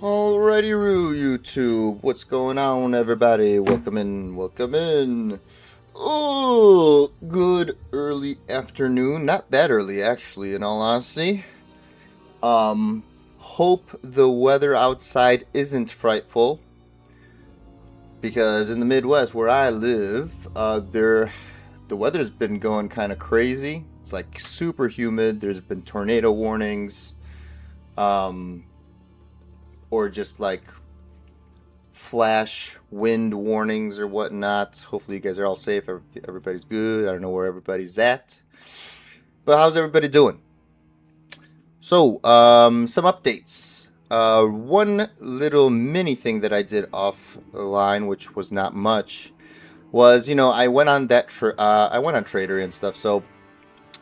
Alrighty, YouTube. What's going on, everybody? Welcome in, welcome in. Oh, good early afternoon. Not that early, actually, in all honesty. Hope the weather outside isn't frightful. Because in the Midwest, where I live, the weather's been going kind of crazy. It's like super humid. There's been tornado warnings. Um, or just like flash wind warnings or whatnot. Hopefully, you guys are all safe. Everybody's good. I don't know where everybody's at, but how's everybody doing? So, some updates. One little mini thing that I did offline, which was not much, was I went on I went on Trader and stuff. So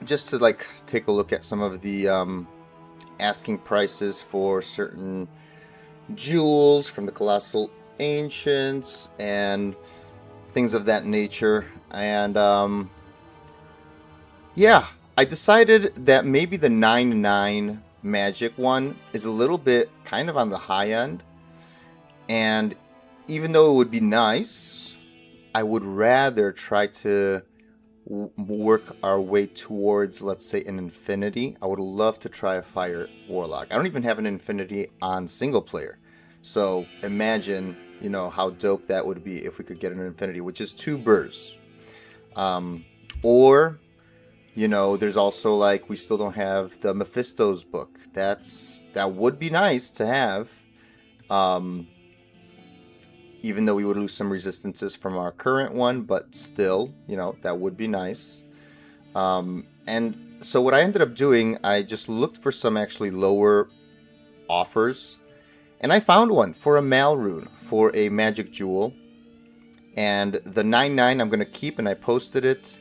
just to like take a look at some of the asking prices for certain jewels from the Colossal Ancients and things of that nature. And yeah, I decided that maybe the 9-9 magic one is a little bit kind of on the high end. And even though it would be nice, I would rather try to work our way towards, let's say, an infinity. I would love to try a fire warlock. I don't even have an infinity on single player. So imagine, how dope that would be if we could get an infinity, which is 2 birds. Or, there's also like, we still don't have the Mephisto's book. That would be nice to have. Even though we would lose some resistances from our current one, but still, that would be nice. And so what I ended up doing, I just looked for some actually lower offers. And I found one for a Malrune, for a magic jewel. And the 9-9 I'm going to keep, and I posted it.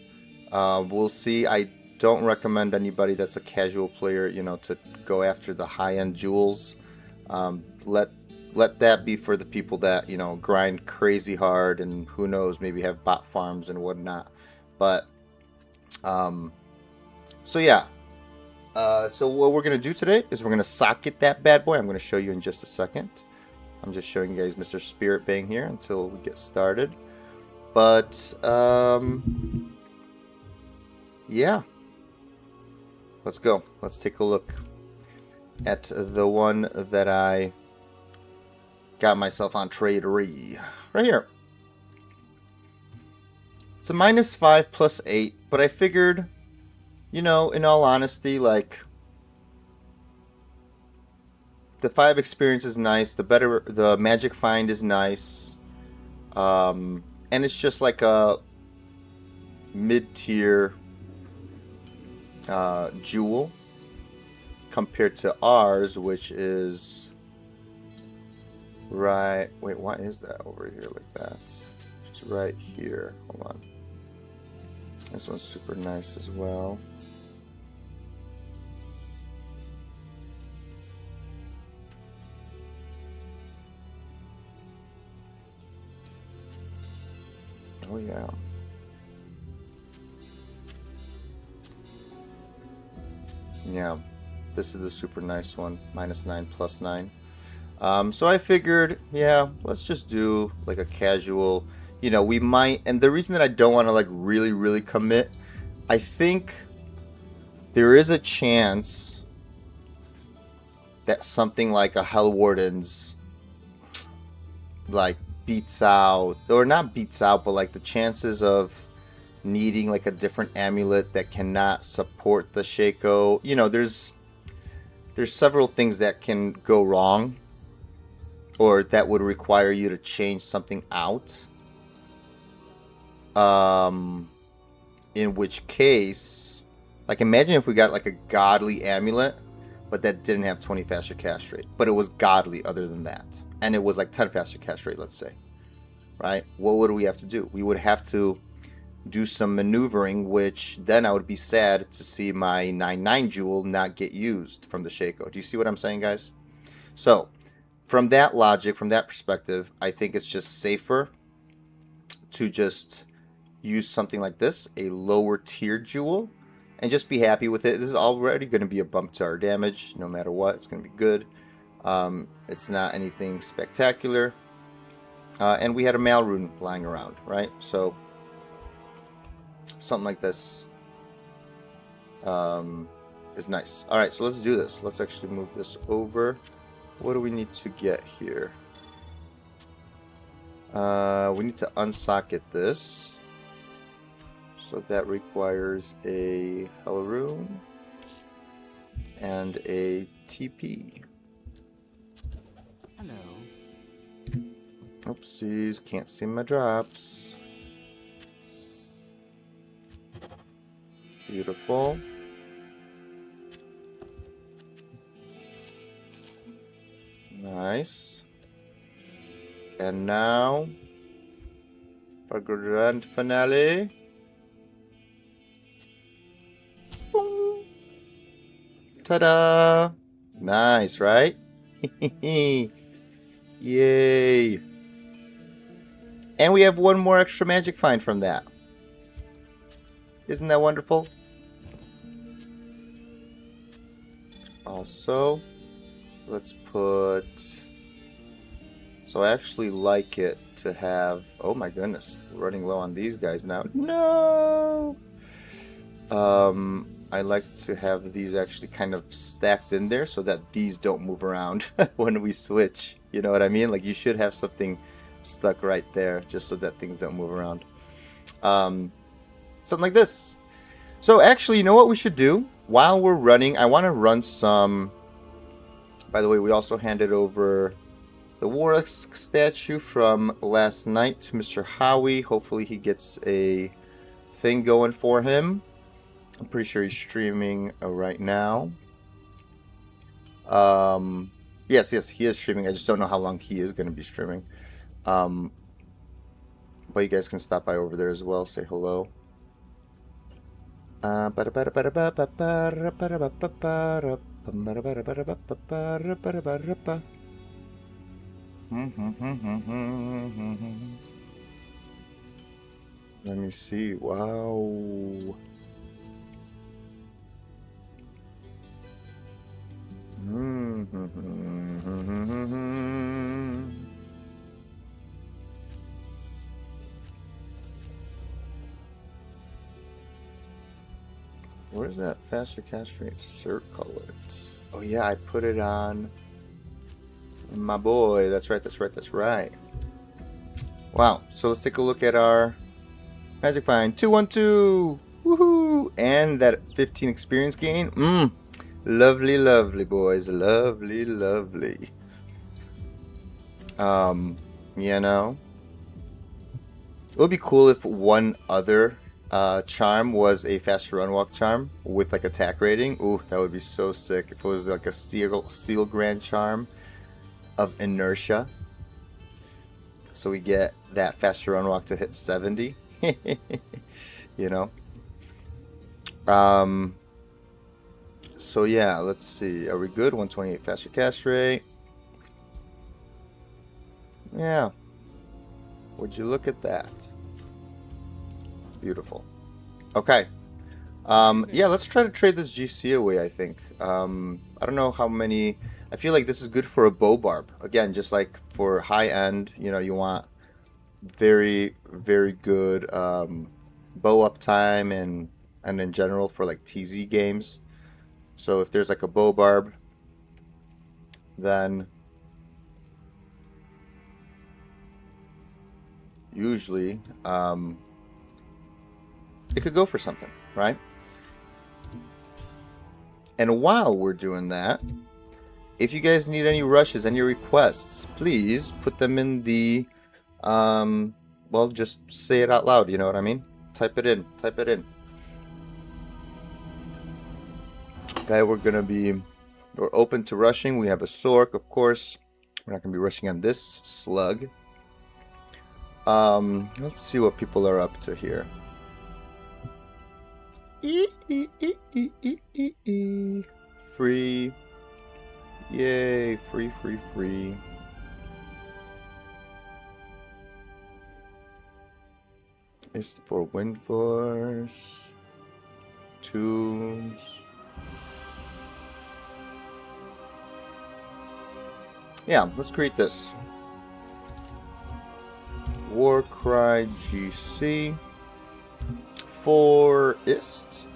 We'll see. I don't recommend anybody that's a casual player, to go after the high-end jewels. Let that be for the people that, grind crazy hard and who knows, maybe have bot farms and whatnot. But, so yeah. So what we're going to do today is we're going to socket that bad boy. I'm going to show you in just a second. I'm just showing you guys Mr. Spirit Bang here until we get started. But, yeah. Let's go. Let's take a look at the one that I got myself on Tradery. Right here. It's a -5 + 8, but I figured, in all honesty, like, the 5 experience is nice, the magic find is nice, and it's just like a mid-tier jewel compared to ours, which is right. Wait, why is that over here like that? It's right here. Hold on. This one's super nice as well. Oh yeah. Yeah, this is the super nice one, -9 + 9. So I figured, yeah, let's just do like a casual, we might, and the reason that I don't want to like really commit, I think there is a chance that something like a Hell Warden's like beats out, or not beats out, but like the chances of needing like a different amulet that cannot support the Shaco. There's several things that can go wrong, or that would require you to change something out. In which case, like, imagine if we got like a godly amulet, but that didn't have 20 faster cast rate, but it was godly other than that, and it was like 10 faster cast rate, let's say, right? What would we have to do? We would have to do some maneuvering, which then I would be sad to see my 9-9 jewel not get used from the Shaco. Do you see what I'm saying, guys? So from that logic, from that perspective, I think it's just safer to just use something like this, a lower tier jewel, and just be happy with it. This is already going to be a bump to our damage, no matter what. It's going to be good. It's not anything spectacular. And we had a mail rune lying around, right? So something like this is nice. All right, so let's do this. Let's actually move this over. What do we need to get here? We need to unsocket this. So that requires a Hell Rune and a TP. Hello. Oopsies, can't see my drops. Beautiful. Nice. And now for grand finale. Boom. Ta-da! Nice, right? Yay! And we have one more extra magic find from that. Isn't that wonderful? Also, let's put... So I actually like it to have... Oh my goodness, we're running low on these guys now. No! I like to have these actually kind of stacked in there so that these don't move around when we switch. You know what I mean? Like you should have something stuck right there just so that things don't move around. Something like this. So actually, you know what we should do? While we're running, I want to run some... By the way, we also handed over the Warwick statue from last night to Mr. Howie. Hopefully he gets a thing going for him. I'm pretty sure he's streaming right now. Yes, he is streaming. I just don't know how long he is going to be streaming. But you guys can stop by over there as well. Say hello. Let me see. Wow. Where's that faster cast rate? Circle it. Oh yeah, I put it on my boy. That's right. Wow. So let's take a look at our magic find. 212. Woohoo! And that 15 experience gain. Lovely, boys. Lovely. You know, it would be cool if one other charm was a faster run walk charm with like attack rating. Ooh, that would be so sick if it was like a steel grand charm of inertia. So we get that faster run walk to hit 70. You know. So yeah, let's see. Are we good? 128 faster cast rate. Yeah. Would you look at that? Beautiful. Okay. Yeah, let's try to trade this GC away, I think. I don't know how many... I feel like this is good for a bow barb. Again, just like for high end, you know, you want very good bow uptime and in general for like TZ games. So if there's like a bow barb, then usually it could go for something, right? And while we're doing that, if you guys need any rushes, any requests, please put them in the, well, just say it out loud, you know what I mean? Type it in. Okay, we're open to rushing. We have a Sork, of course. We're not going to be rushing on this slug. Let's see what people are up to here. Free. Yay, free. It's for Wind Force. Tombs. Yeah, let's create this. Warcry GC for ist.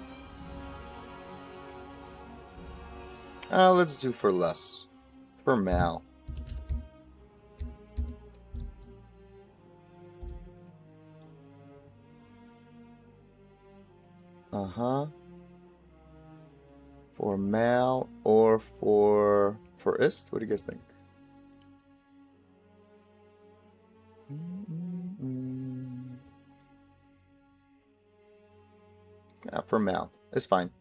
Let's do for less. For Mal. For Mal or for ist? What do you guys think? Yeah, for Mal. It's fine.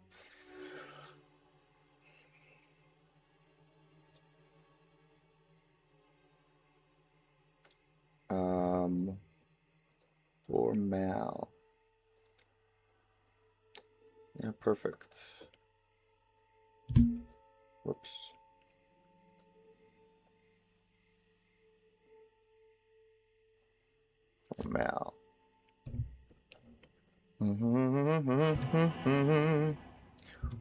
For Mal. Yeah, perfect. Whoops. For Mal.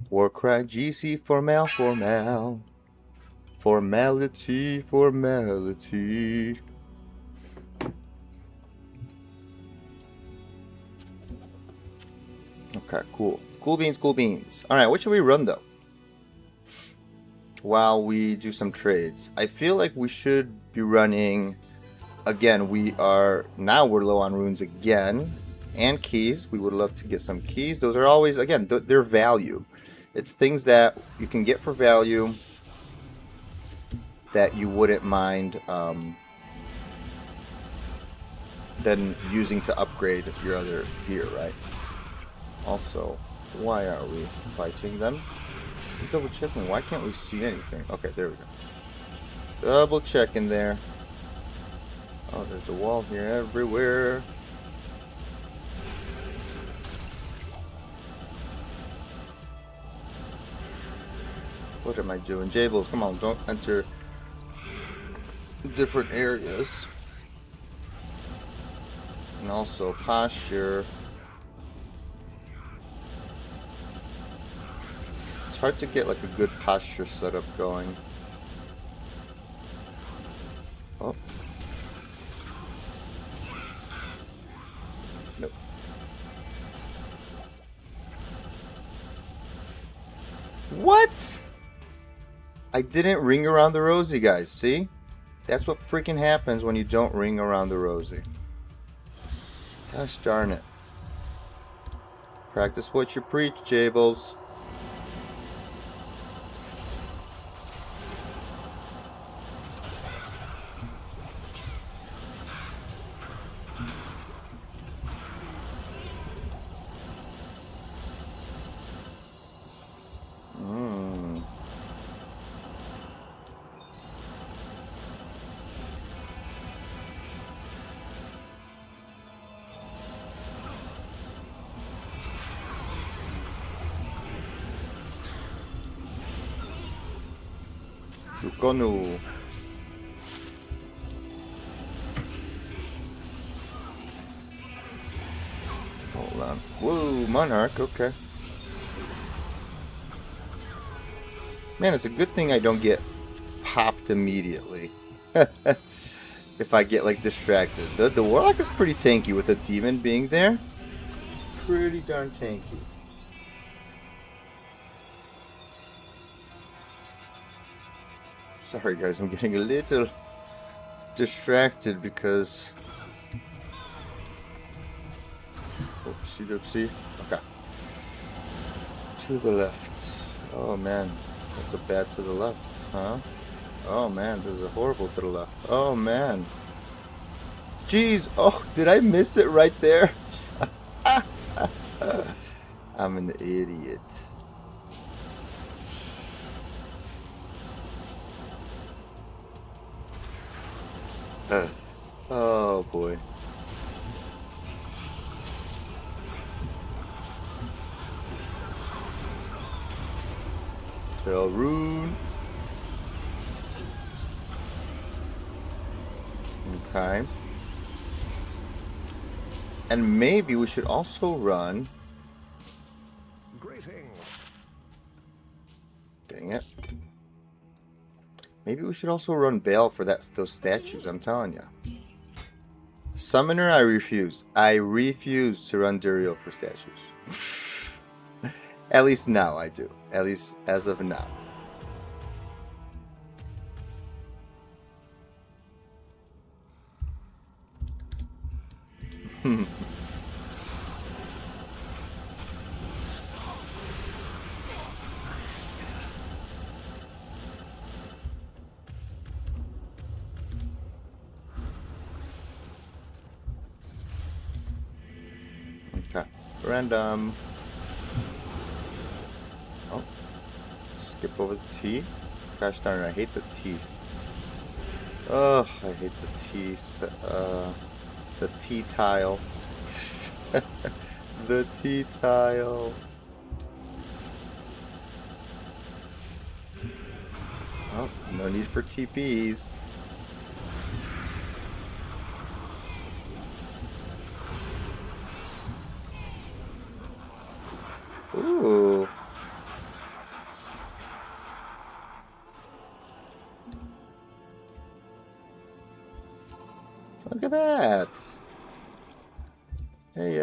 Warcry GC for Mal, for Mal. Formality, formality. Okay, cool. Cool beans, cool beans. Alright, what should we run though? While we do some trades. I feel like we should be running... Again, we're low on runes again. And keys. We would love to get some keys. Those are always, again, they're value. It's things that you can get for value that you wouldn't mind then using to upgrade your other gear, right? Also, why are we fighting them? Just double checking. Why can't we see anything? Okay, there we go. Double checking there. Oh, there's a wall here everywhere. What am I doing? Jables, come on, don't enter different areas. And also posture. It's hard to get like a good posture setup going. Oh. Nope. What? I didn't ring around the rosy, guys. See? That's what freaking happens when you don't ring around the rosy. Gosh darn it. Practice what you preach, Jables. Shukonu. Hold on. Whoa, Monarch, okay. Man, it's a good thing I don't get popped immediately. If I get like distracted. The Warlock is pretty tanky with a demon being there. Pretty darn tanky. Sorry guys, I'm getting a little distracted because... Oopsie doopsie. Okay. To the left. Oh man, that's a bad to the left, huh? Oh man, there's a horrible to the left. Oh man. Jeez, oh, did I miss it right there? I'm an idiot. Oh boy. Fell rune. Okay. And maybe we should also run. Greetings. Dang it. Maybe we should also run Baal for those statues, I'm telling you. Summoner, I refuse. I refuse to run Duriel for statues. At least now I do. At least as of now. Okay. Random. Oh. Skip over the T. Gosh darn it, I hate the T. Ugh, I hate the T. The T tile. The T tile. Oh, no need for TPs. Ooh. Look at that. Hey,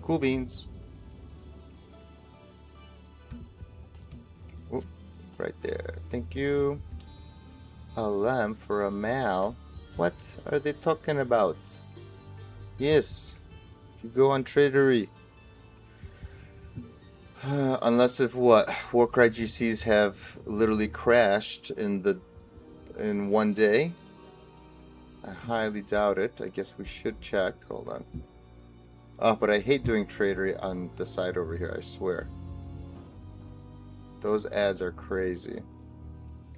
Cool beans. Oh, right there. Thank you. A lamb for a mal. What are they talking about? Yes. If you go on tradery. Unless if what? Warcry GCs have literally crashed in one day. I highly doubt it. I guess we should check. Hold on. Oh, but I hate doing tradery on the side over here, I swear. Those ads are crazy.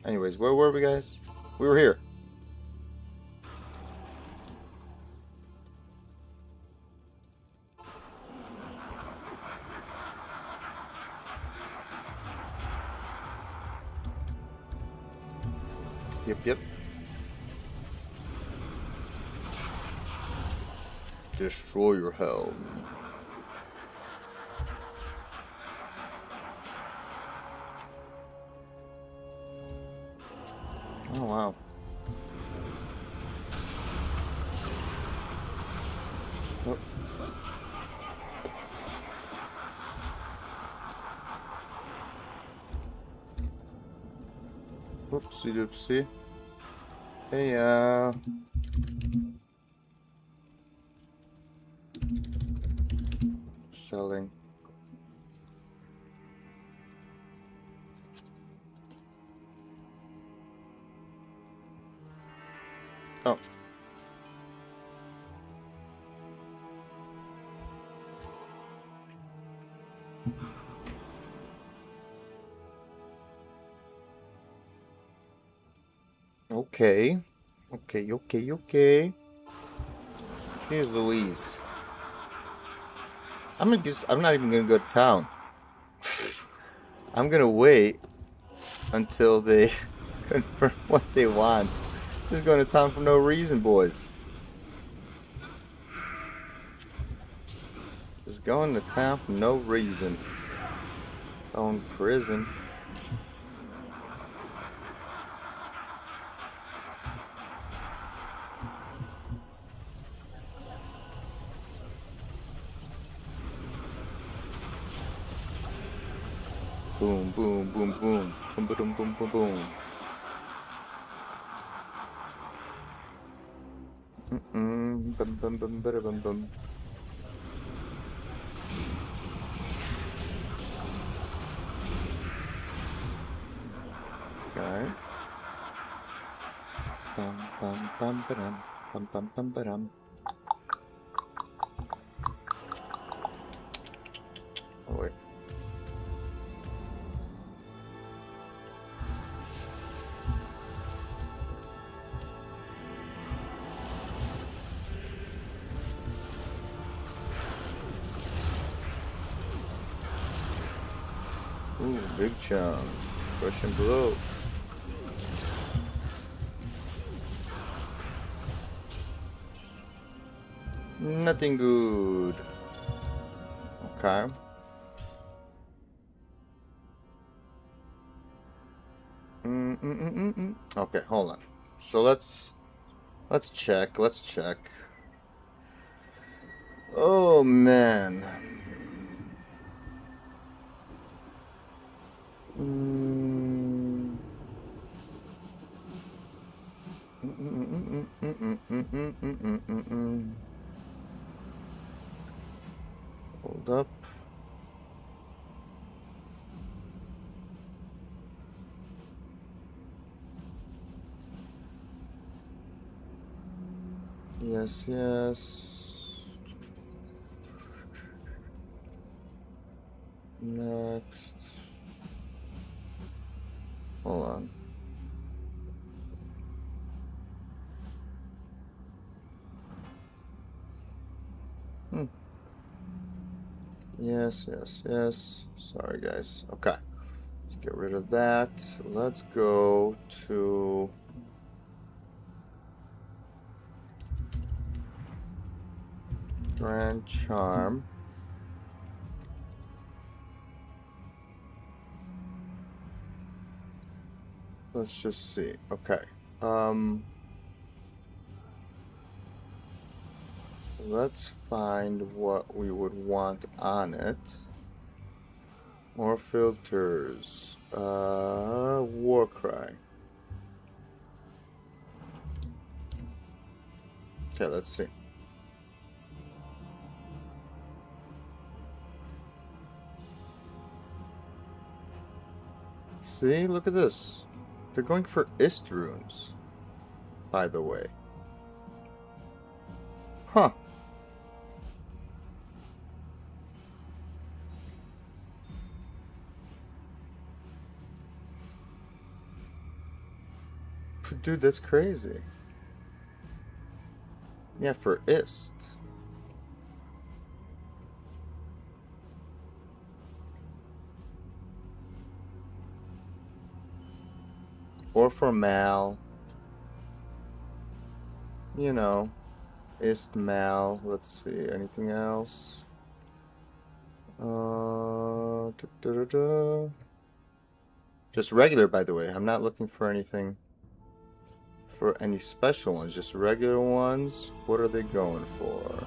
Anyways, where were we, guys? We were here. Yep. Destroy your helm. Oh, wow. Oh. Whoopsie doopsie. Hey, selling. Oh. Okay. Okay. Jeez Louise. I'm not even gonna go to town. I'm gonna wait until they confirm what they want. Just going to town for no reason, boys. Just going to town for no reason. Own prison. Boom. Boom, boom, boom. Boom, boom, boom, boom, boom. Bum, bum, bum, bada, bum, bum. Okay. Bum, bum, bum, ba-dum. Bum, bum, bum, ba-dum. Oh, wait. Ooh, big chunks. Push and blow. Nothing good. Okay. Okay, hold on. So let's check. Let's check. Oh man. Mm. Hold up. Yes, yes. Next. Hold on. Hmm. Yes, yes, yes. Sorry, guys. Okay. Let's get rid of that. Let's go to Grand Charm. Let's just see. Okay. Um, let's find what we would want on it. More filters. Warcry. Okay, let's see. See, look at this. They're going for Ist runes, by the way. Huh. Dude, that's crazy. Yeah, for Ist. Or for Mal. You know, Ist Mal. Let's see, anything else? Da. Just regular, by the way. I'm not looking for anything, for any special ones. Just regular ones. What are they going for?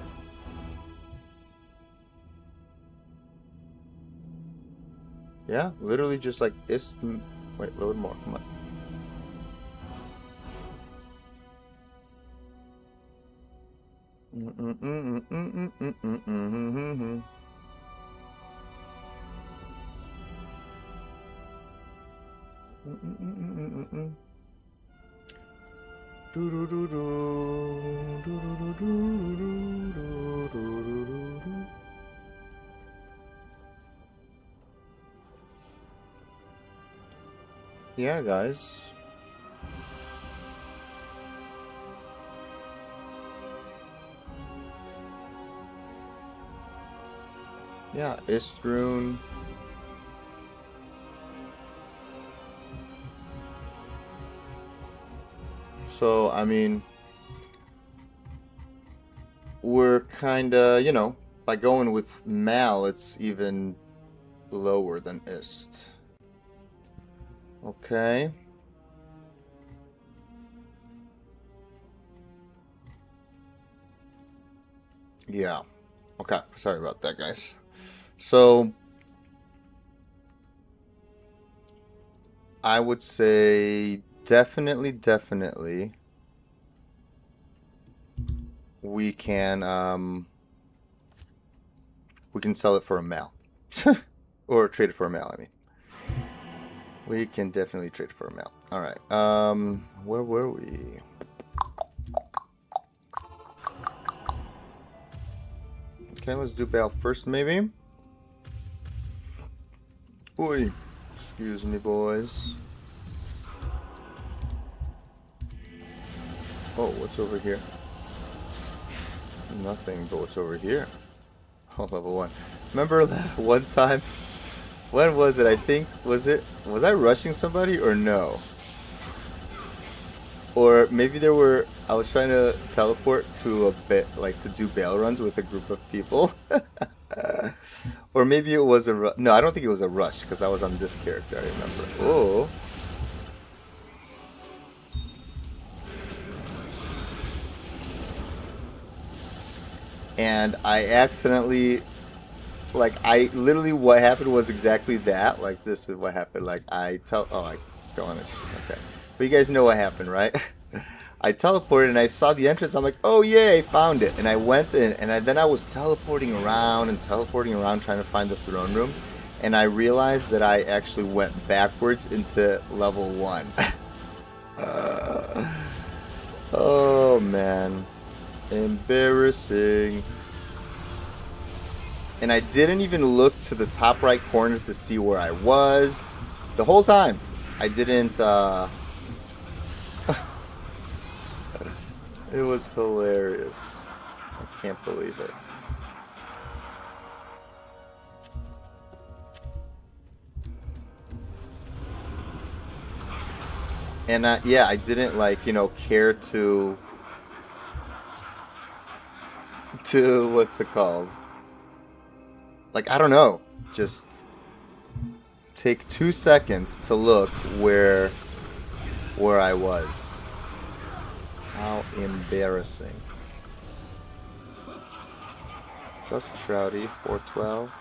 Yeah, literally just like Ist. Wait, load more. Come on. Yeah, guys. Yeah, Istrune. So, I mean, we're kinda, by going with Mal, it's even lower than Ist. Okay. Yeah. Okay. Sorry about that, guys. So, I would say definitely we can sell it for a mil. Or trade it for a mil, I mean. We can definitely trade for a mil. Alright, where were we? Okay, let's do Bale first, maybe. Oi, excuse me, boys. Oh, what's over here? Nothing, but what's over here? Oh, level 1. Remember that one time? When was it? I think, was I rushing somebody or no? Or maybe I was trying to teleport to to do bail runs with a group of people. Or maybe it was no, I don't think it was a rush because I was on this character, I remember. Oh. And I accidentally, I literally, what happened was exactly that. Like, this is what happened. Oh, I don't want to, okay. But you guys know what happened, right? I teleported and I saw the entrance. I'm like, oh yeah, I found it. And I went in and then I was teleporting around trying to find the throne room. And I realized that I actually went backwards into level 1. Oh man. Embarrassing. And I didn't even look to the top right corner to see where I was. The whole time. I didn't, It was hilarious. I can't believe it. And yeah, I didn't care to what's it called? I don't know. Just take 2 seconds to look where I was. How embarrassing. Trust Shroudy, 412.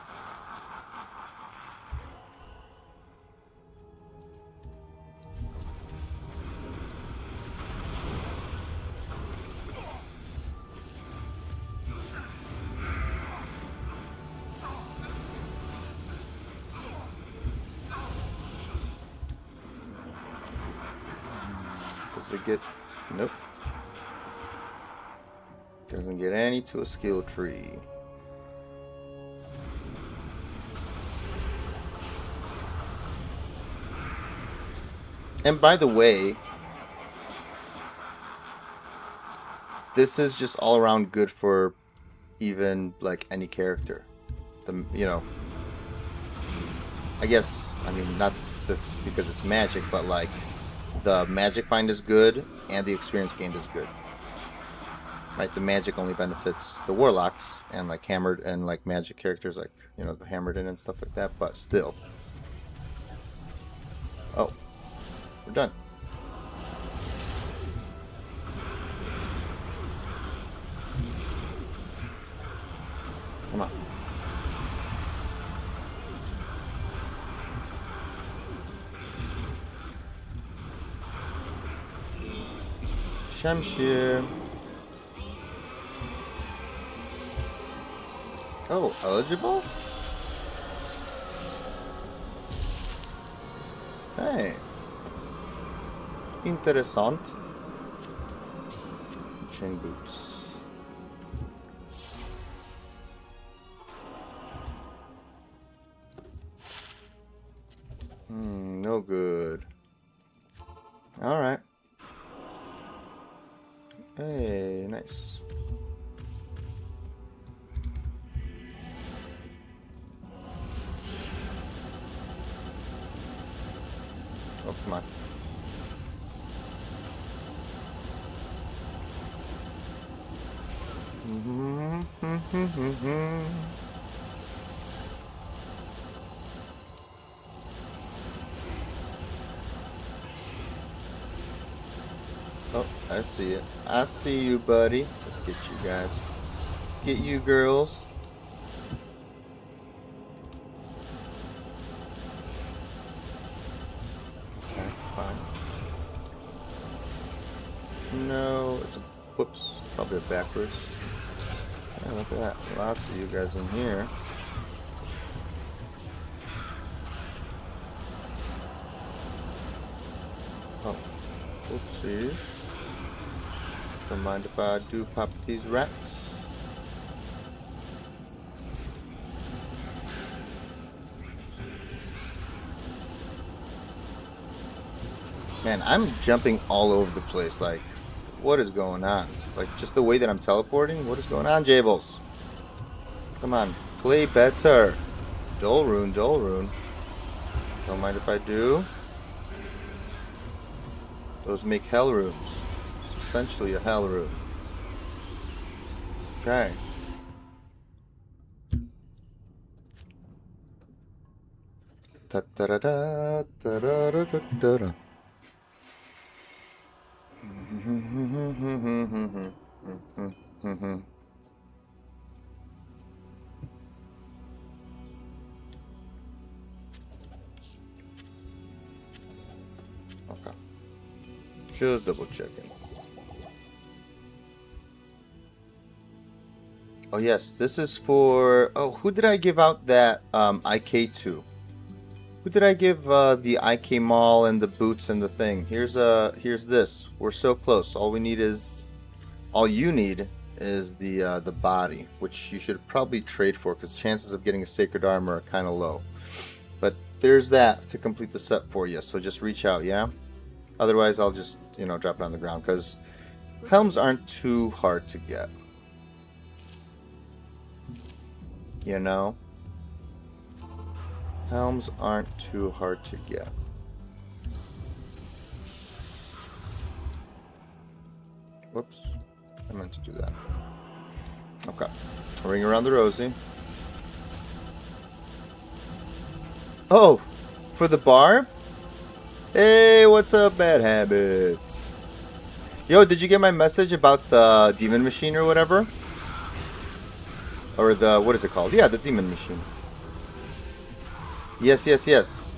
Does it get... Nope. Doesn't get any to a skill tree. And by the way, this is just all around good for even any character. I guess, I mean, not because it's magic, but the magic find is good and the experience gained is good. Right, the magic only benefits the warlocks and hammered and magic characters the hammered in and stuff like that, but still. Oh, we're done. Come on. Shamshir. Oh, eligible? Hey. Interessant. Chain boots. No good. Alright. Hey, nice. Oh, come on. Oh, I see it. I see you, buddy. Let's get you guys. Let's get you girls. Okay, fine. No, it's a Whoops, probably backwards. Yeah, look at that. Lots of you guys in here. Oh, oopsies. Don't mind if I do pop these rats. Man, I'm jumping all over the place. Like, what is going on? Like, just the way that I'm teleporting? What is going on, Jables? Come on, play better. Dull rune, dull rune. Don't mind if I do. Those make hell runes. It's essentially a hell rune. Okay. Ta da da da da da da da da. Okay. Just double checking. Oh yes, this is for... Oh, who did I give out that IK to? Who did I give the IK Mall and the boots and the thing? Here's this. We're so close. All you need is the body, which you should probably trade for because chances of getting a sacred armor are kind of low. But there's that to complete the set for you. So just reach out, yeah. Otherwise, I'll just drop it on the ground because helms aren't too hard to get. You know. Helms aren't too hard to get. Whoops. I meant to do that. Okay. Ring around the rosy. Oh! For the barb? Hey, what's up, Bad Habits? Yo, did you get my message about the demon machine or whatever? Or the... what is it called? Yeah, the demon machine. Yes, yes, yes.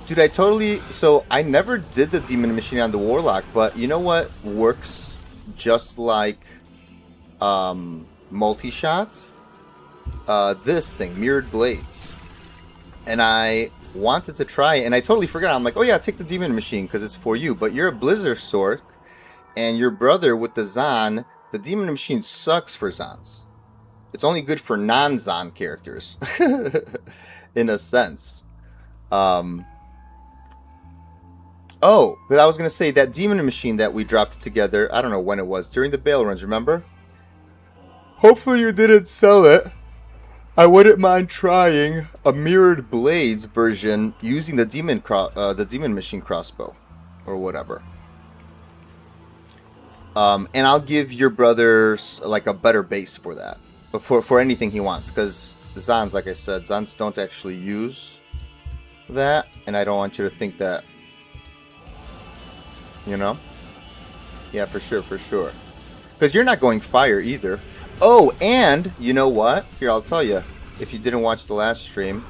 Dude, I totally... So, I never did the demon machine on the warlock, but you know what works just like multi-shot? This thing, mirrored blades. And I wanted to try it, and I totally forgot. I'm like, oh yeah, take the demon machine because it's for you. But you're a Blizzard Sork, and your brother with the Zon, the demon machine sucks for Zons. It's only good for non-Zon characters, in a sense. Oh, but I was going to say, that demon machine that we dropped together, I don't know when it was, during the Bale runs, remember? Hopefully you didn't sell it. I wouldn't mind trying a mirrored blades version using the demon machine crossbow, or whatever. And I'll give your brother like a better base for that, for anything he wants, because Zons, like I said, Zons don't actually use that, and I don't want you to think that, you know? Yeah, for sure, for sure. Because you're not going fire either. Oh, and you know what? Here, I'll tell you, if you didn't watch the last stream.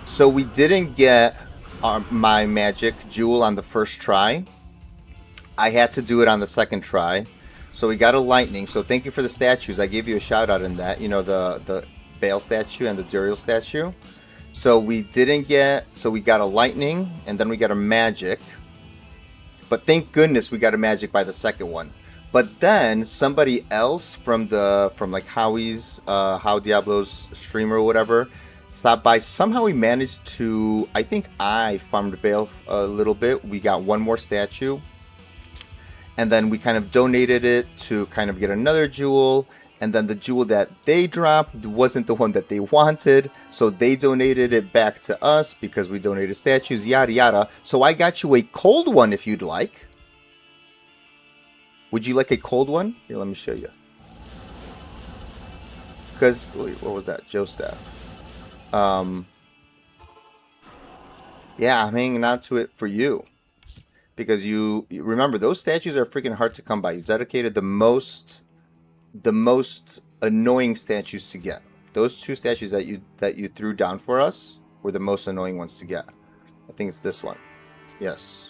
So we didn't get my magic jewel on the first try. I had to do it on the second try. So we got a lightning. So thank you for the statues. I gave you a shout out in that. You know, the Bale statue and the Duriel statue. So we didn't get... So we got a lightning, and then we got a magic. But thank goodness we got a magic by the second one. But then somebody else from like Howie's, How Diablo's stream or whatever, stopped by. Somehow we managed to... I think I farmed Bale a little bit. We got one more statue. And then we kind of donated it to kind of get another jewel. And then the jewel that they dropped wasn't the one that they wanted. So they donated it back to us because we donated statues, yada yada. So I got you a cold one if you'd like. Would you like a cold one? Here, let me show you. Because, wait, what was that? Joe staff. Yeah, I'm hanging on to it for you. Because you remember, those statues are freaking hard to come by. You dedicated the most annoying statues to get. Those two statues that you threw down for us were the most annoying ones to get. I think it's this one. Yes.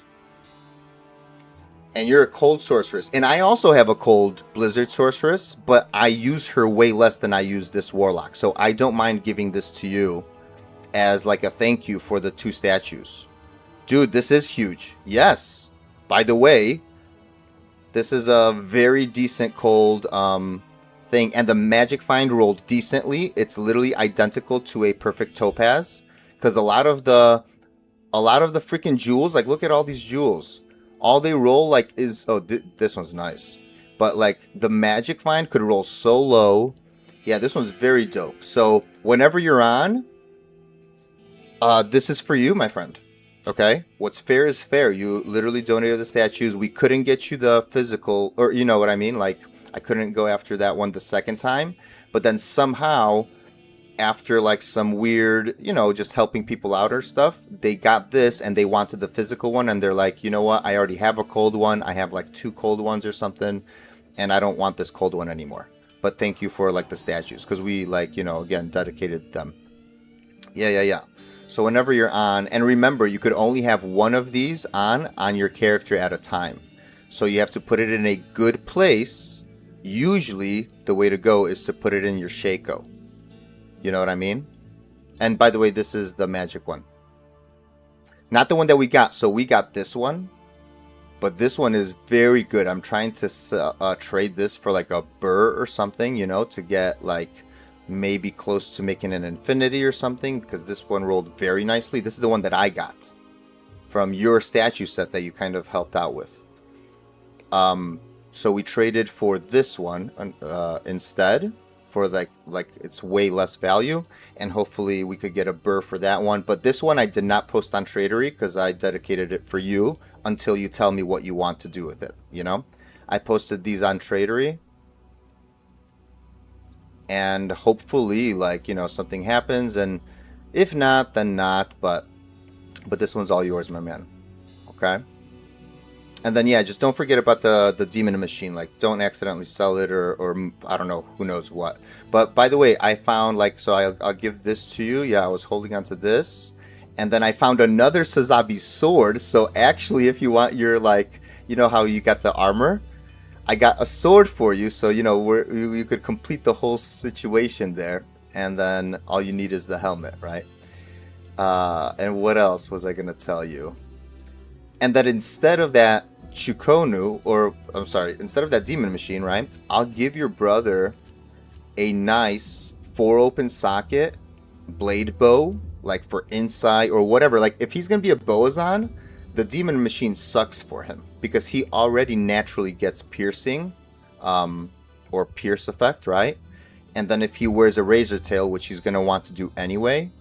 And you're a cold sorceress. And I also have a cold blizzard sorceress, but I use her way less than I use this warlock. So I don't mind giving this to you as like a thank you for the 2 statues. Dude, this is huge. Yes. By the way, this is a very decent cold thing. And the magic find rolled decently. It's literally identical to a perfect topaz. Because a lot of the freaking jewels, like look at all these jewels. All they roll like is, oh, this one's nice. But like the magic find could roll so low. Yeah, this one's very dope. So whenever you're on, this is for you, my friend. Okay? What's fair is fair. You literally donated the statues. We couldn't get you the physical, or you know what I mean? Like, I couldn't go after that one the second time. But then somehow, after like some weird, you know, just helping people out or stuff, they got this and they wanted the physical one. And they're like, you know what? I already have a cold one. I have like 2 cold ones or something. And I don't want this cold one anymore. But thank you for like the statues. Because we like, you know, again, dedicated them. Yeah. So whenever you're on, and remember, you could only have one of these on your character at a time. So you have to put it in a good place. Usually, the way to go is to put it in your Shaco. You know what I mean? And by the way, this is the magic one. Not the one that we got. So we got this one. But this one is very good. I'm trying to trade this for like a burr or something, you know, to get like maybe close to making an infinity or something, because this one rolled very nicely. This is the one that I got from your statue set that you kind of helped out with. So we traded for this one instead for like it's way less value, and hopefully we could get a burr for that one. But this one I did not post on Tradery because I dedicated it for you until you tell me what you want to do with it, you know? I posted these on Tradery. And hopefully, like, you know, something happens, and if not, then not, but this one's all yours, my man. Okay? And then, yeah, just don't forget about the demon machine. Like, don't accidentally sell it or I don't know, who knows what. But, by the way, I found, like, so I'll give this to you. Yeah, I was holding on to this. And then I found another Sazabi sword. So, actually, if you want your, like, you know how you got the armor? I got a sword for you, so, you know, you could complete the whole situation there. And then all you need is the helmet, right? And what else was I going to tell you? And that instead of that Chukonu, or, I'm sorry, instead of that demon machine, right? I'll give your brother a nice 4-open socket blade bow, like for inside or whatever. Like, if he's going to be a Boazon, the demon machine sucks for him because he already naturally gets piercing or pierce effect, right? And then if he wears a razor tail, which he's going to want to do anyway,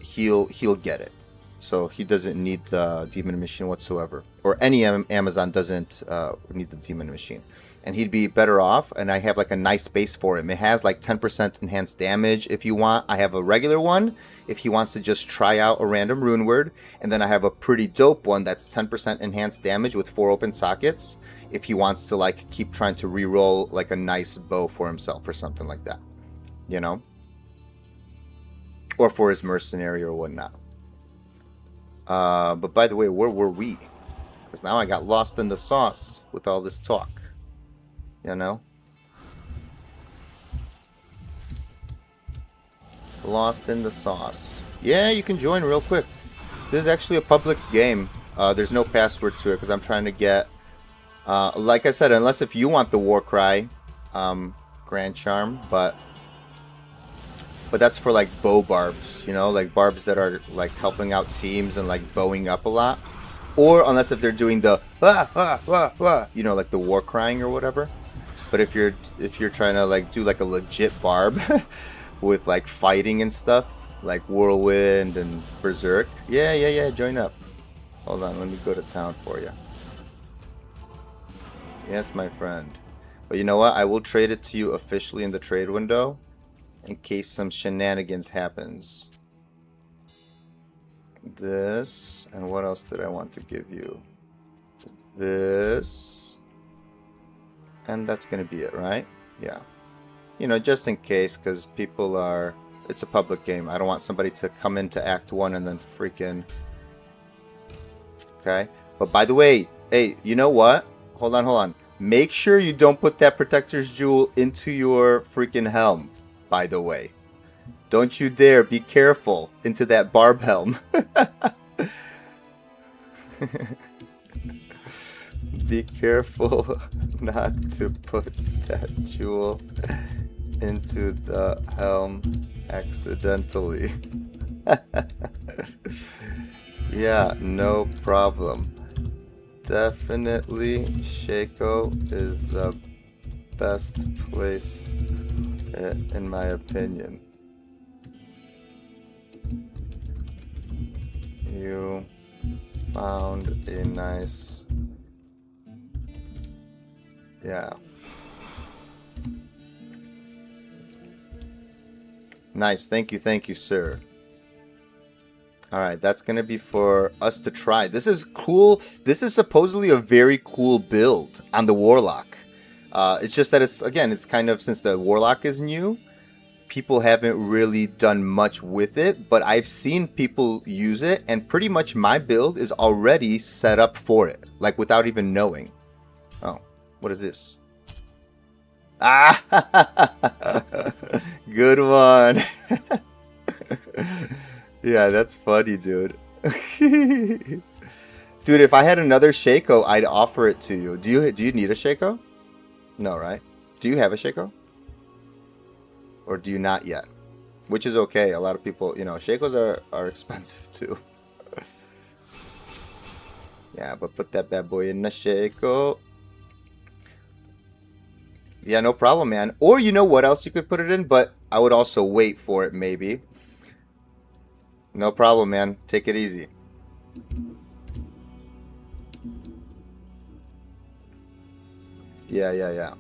he'll get it. So he doesn't need the demon machine whatsoever. Or any Amazon doesn't need the demon machine. And he'd be better off, and I have like a nice base for him. It has like 10% enhanced damage if you want. I have a regular one if he wants to just try out a random rune word. And then I have a pretty dope one that's 10% enhanced damage with 4 open sockets if he wants to like keep trying to re-roll like a nice bow for himself or something like that. You know? Or for his mercenary or whatnot. But by the way, where were we? Because now I got lost in the sauce with all this talk. You know? Lost in the sauce. Yeah, you can join real quick. This is actually a public game. There's no password to it because I'm trying to get... like I said, unless if you want the war cry, Grand Charm, but that's for like bow barbs, you know, like barbs that are like helping out teams and like bowing up a lot. Or unless if they're doing the you know, like the war crying or whatever. But if you're trying to like do like a legit barb with like fighting and stuff, like Whirlwind and Berserk, yeah, join up. Hold on, let me go to town for you. Yes, my friend. But you know what? I will trade it to you officially in the trade window in case some shenanigans happens. This, and what else did I want to give you? This. And that's going to be it, right? Yeah. You know, just in case, because people are... It's a public game. I don't want somebody to come into Act 1 and then freaking... Okay? But by the way, Hey, you know what? Hold on, hold on. Make sure you don't put that protector's jewel into your freaking helm, by the way. Don't you dare. Be careful. Into that barb helm. Be careful not to put that jewel into the helm accidentally. Yeah, no problem. Definitely Shaco is the best place in my opinion. You found a nice... Yeah. Nice. Thank you, sir. Alright, that's going to be for us to try. This is cool. This is supposedly a very cool build on the Warlock. It's just that it's, again, it's kind of, since the Warlock is new, people haven't really done much with it, but I've seen people use it, and pretty much my build is already set up for it, like without even knowing. Oh, what is this? Ah! Good one. Yeah, that's funny, dude. Dude, if I had another Shaco, I'd offer it to you. Do you need a Shaco? No, right? Do you have a Shaco? Or do you not yet? Which is okay. A lot of people, you know, Shacos are expensive too. Yeah, but put that bad boy in the Shaco. Yeah, no problem, man. Or you know what else you could put it in? But I would also wait for it, maybe. No problem, man. Take it easy. Yeah.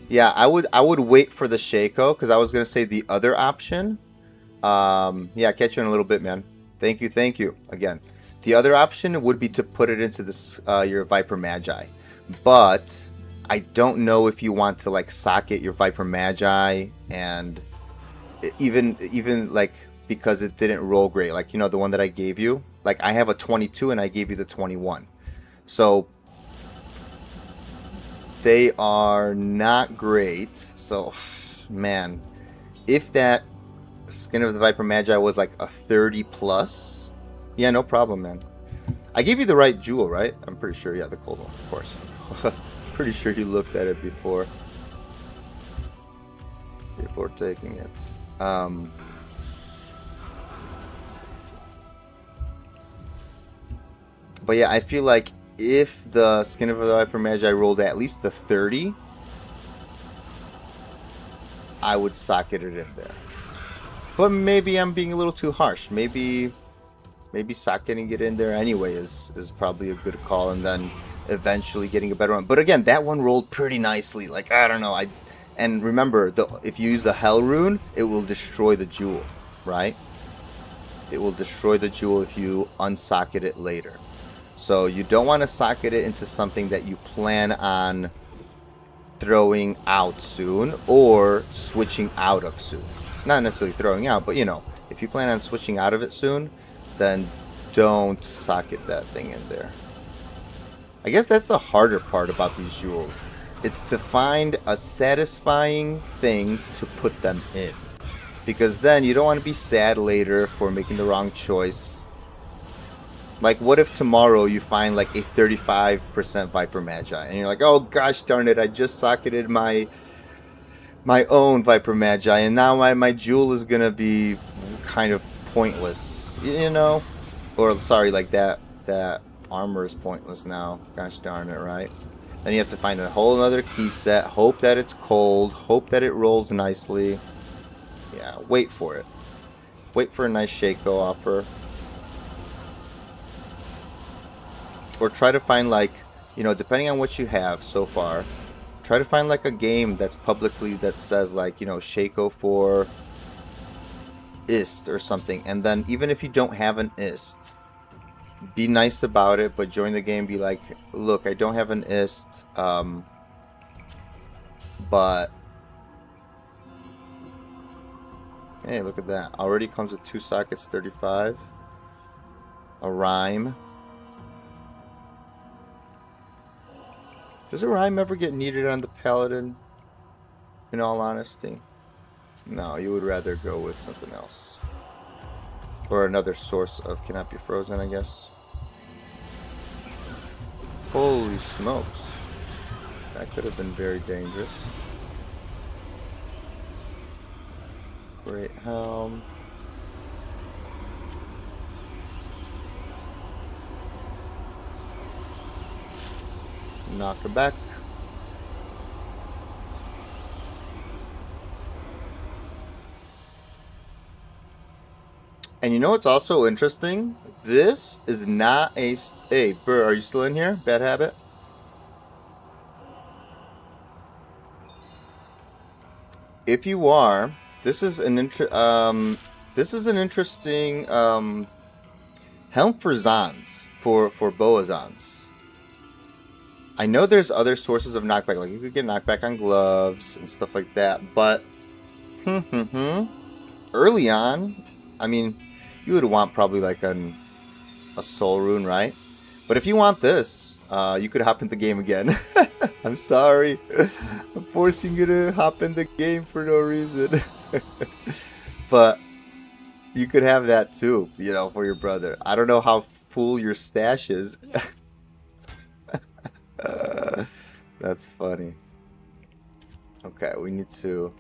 Yeah, I would wait for the Shaco, because I was gonna say the other option. Yeah, catch you in a little bit, man. Thank you again. The other option would be to put it into this your Viper Magi, but I don't know if you want to like socket your Viper Magi, and even like, because it didn't roll great, like, you know, the one that I gave you, like I have a 22 and I gave you the 21, so they are not great. So man, if that Skin of the Viper Magi was like a 30 plus, yeah, no problem, man. I gave you the right jewel, right? I'm pretty sure. Yeah, the cold one, of course. Pretty sure you looked at it before taking it. But yeah, I feel like if the Skin of the Viper Magi rolled at least the 30, I would socket it in there. But maybe I'm being a little too harsh. Maybe socketing it in there anyway is probably a good call, and then eventually getting a better one. But again, that one rolled pretty nicely. Like, I don't know. And remember, if you use the Hell Rune, it will destroy the jewel, right? It will destroy the jewel if you unsocket it later. So you don't want to socket it into something that you plan on throwing out soon or switching out of soon. Not necessarily throwing out, but you know, if you plan on switching out of it soon, then don't socket that thing in there. I guess that's the harder part about these jewels. It's to find a satisfying thing to put them in. Because then you don't want to be sad later for making the wrong choice. Like, what if tomorrow you find like a 35% Viper Magi and you're like, oh gosh darn it, I just socketed my own Viper Magi and now my jewel is gonna be kind of pointless, you know? Or sorry, like that armor is pointless now. Gosh darn it, right? Then you have to find a whole other key set, hope that it's cold, hope that it rolls nicely. Yeah, wait for it. Wait for a nice Shaco offer. Or try to find, like, you know, depending on what you have so far, try to find like a game that's publicly that says like, you know, Shaco for IST or something. And then even if you don't have an IST, be nice about it, but join the game, be like, look, I don't have an IST, but hey, look at that. Already comes with 2 sockets, 35. A rhyme. Does a rhyme ever get needed on the paladin? In all honesty, no. You would rather go with something else, or another source of cannot be frozen, I guess. Holy smokes, that could have been very dangerous. Great helm. Knock her back. And you know what's also interesting? This is not a... Hey, Burr, are you still in here? Bad habit? If you are, this is an interesting helm for Zons, for Boa Zons. I know there's other sources of knockback, like you could get knockback on gloves and stuff like that, but early on, I mean, you would want probably like a soul rune, right? But if you want this, you could hop in the game again. I'm sorry. I'm forcing you to hop in the game for no reason. But you could have that too, you know, for your brother. I don't know how full your stash is. That's funny. Okay, we need to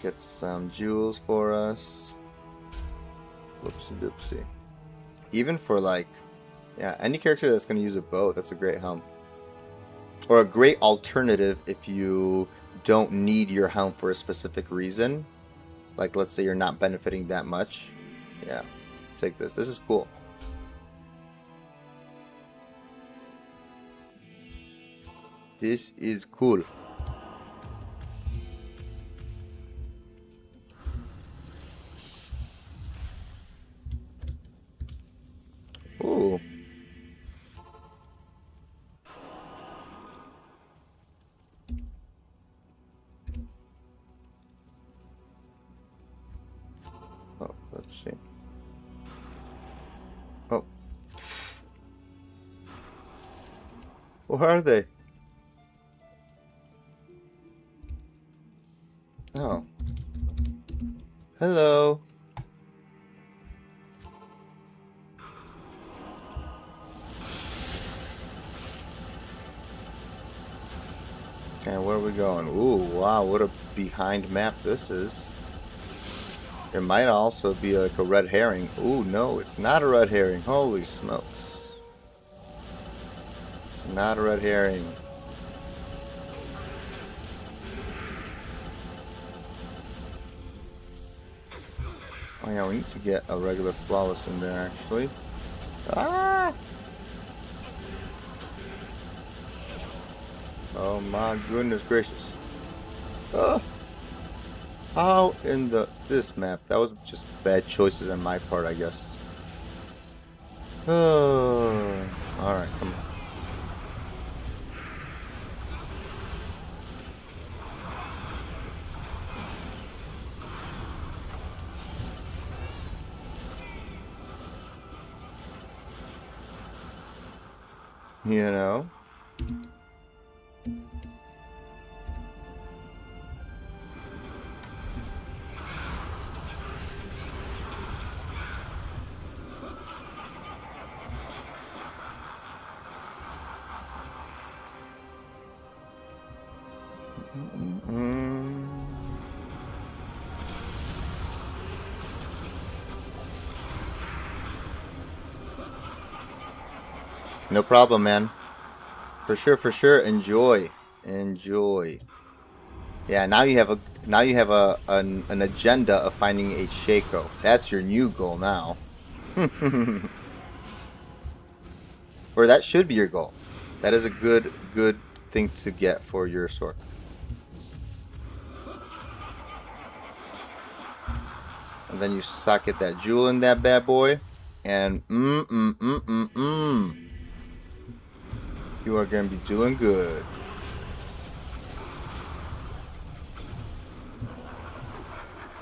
get some jewels for us. Whoopsie doopsie. Even for like, yeah, any character that's going to use a bow, that's a great helm. Or a great alternative if you don't need your helm for a specific reason. Like, let's say you're not benefiting that much. Yeah, take this. This is cool. This is cool. Ooh. Oh, let's see. Oh. Where are they? Oh. Hello. Okay, where are we going? Ooh, wow, what a behind map this is. There might also be like a red herring. Ooh, no, it's not a red herring. Holy smokes. It's not a red herring. Oh yeah, we need to get a regular flawless in there actually. Ah! Oh my goodness gracious. How in this map? That was just bad choices on my part, I guess. Oh, alright, come on. You know? No problem, man. For sure, for sure. Enjoy. Enjoy. Yeah, now you have an agenda of finding a Shaco. That's your new goal now. Or that should be your goal. That is a good thing to get for your sword. And then you socket that jewel in that bad boy, and you are gonna be doing good.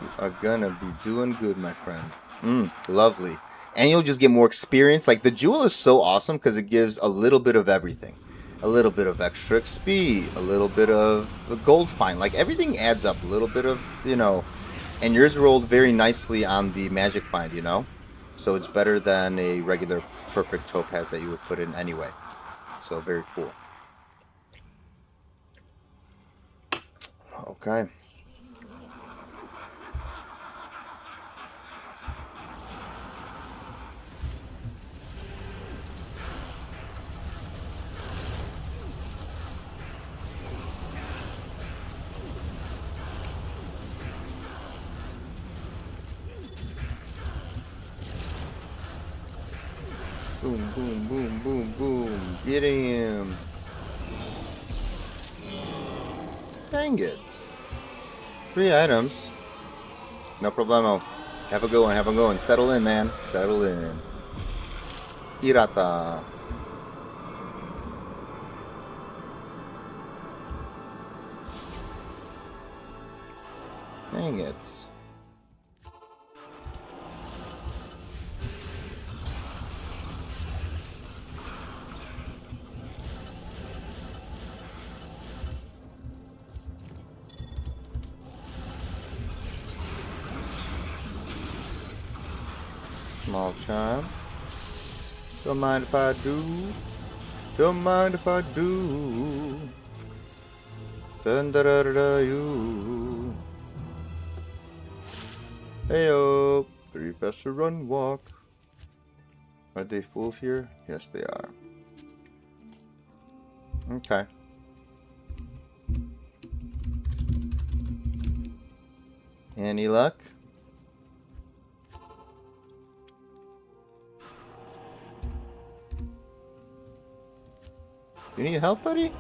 You are gonna be doing good, my friend. Lovely. and you'll just get more experience. Like, the Jewel is so awesome because it gives a little bit of everything. A little bit of extra XP, a little bit of a gold find. Like, everything adds up. A little bit of, you know, and yours rolled very nicely on the magic find, you know? So it's better than a regular perfect topaz that you would put in anyway. So very cool. Okay. Boom, boom, boom, boom, boom. Get him. Dang it. 3 items. No problemo. Have a good one, have a good one. Settle in, man. Settle in. Hirata. Dang it. Small charm. Don't mind if I do. Don't mind if I do. Dun da da da da you. Heyo. 3 faster run walk. Are they full here? Yes, they are. Okay. Any luck? You need help, buddy?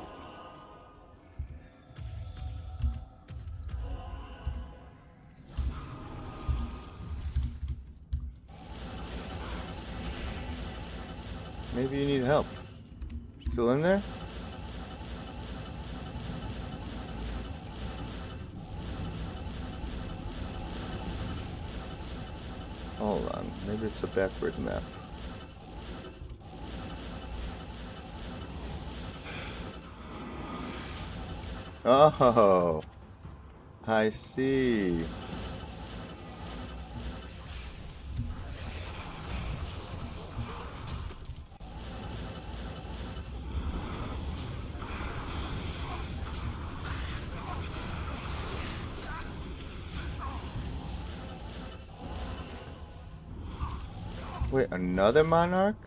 Maybe you need help. Still in there? Hold on. Maybe it's a backward map. Oh, I see. Wait, another monarch?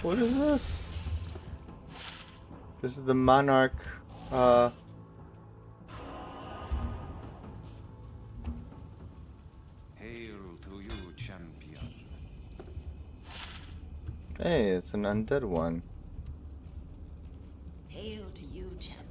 What is this? This is the monarch, Hail to you, champion. Hey, it's an undead one. Hail to you, champion.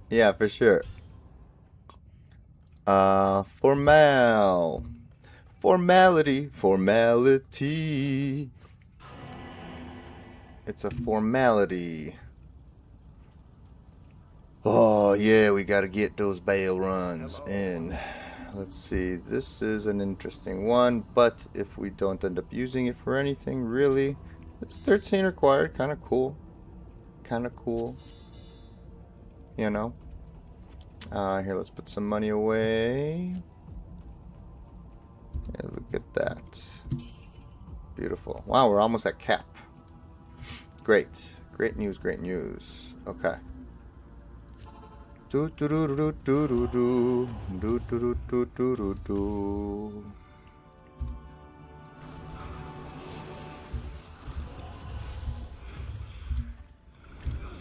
Yeah, for sure. Formality, formality. It's a formality. Oh, yeah, we gotta get those bail runs in. Let's see, this is an interesting one, but if we don't end up using it for anything, really, it's 13 required, kind of cool. Kind of cool. You know? Here, let's put some money away. Yeah, look at that. Beautiful. Wow, we're almost at cap. Great. Great news, great news. Okay. Do do do do do do do do do do do do do.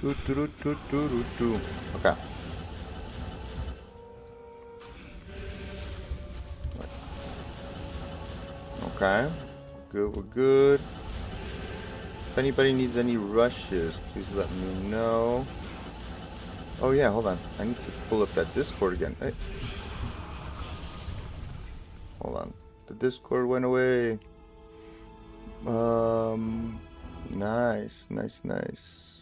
Do do do do do do do. Okay. Okay. Good, we're good. If anybody needs any rushes, please let me know. Oh yeah, hold on. I need to pull up that Discord again. Hey. Hold on. The Discord went away. Nice, nice, nice.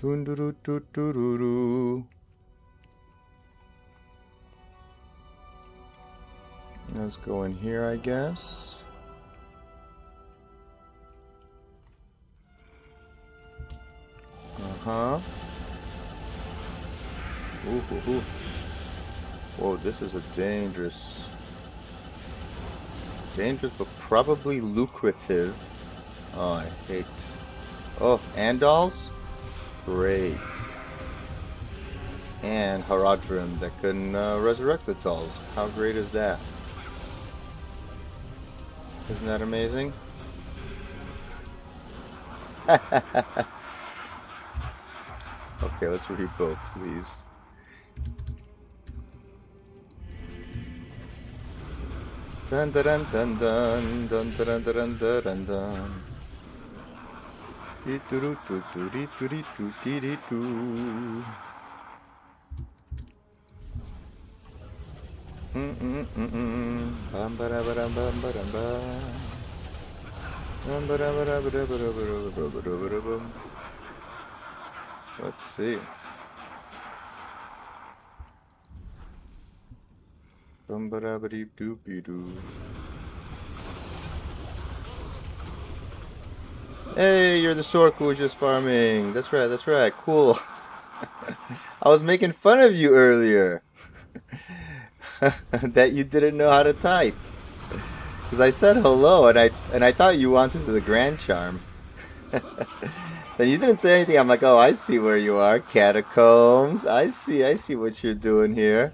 Doo doo doo doo doo doo doo. Let's go in here, I guess. Uh-huh. Ooh, ooh, ooh. Whoa, this is a dangerous, but probably lucrative. Oh, I hate. Oh, Andals? Great. And Haradrim that can resurrect the dolls. How great is that? Isn't that amazing? Okay, let's rebuild, please. Dun dun dun dun dun dun dun dun dun dun dun. Dee doo doo doo dee doo dee doo dee dee doo. Bam ba da ba dum bam ba dum ba. Bam ba da ba da ba da ba da ba da ba da ba da ba da bum. Let's see. Bum ba da ba dee doo be doo. Hey, you're the Sork who was just farming. That's right, that's right. Cool. I was making fun of you earlier. That you didn't know how to type. Because I said hello and I thought you wanted the Grand Charm. Then you didn't say anything. I'm like, oh, I see where you are. Catacombs. I see what you're doing here.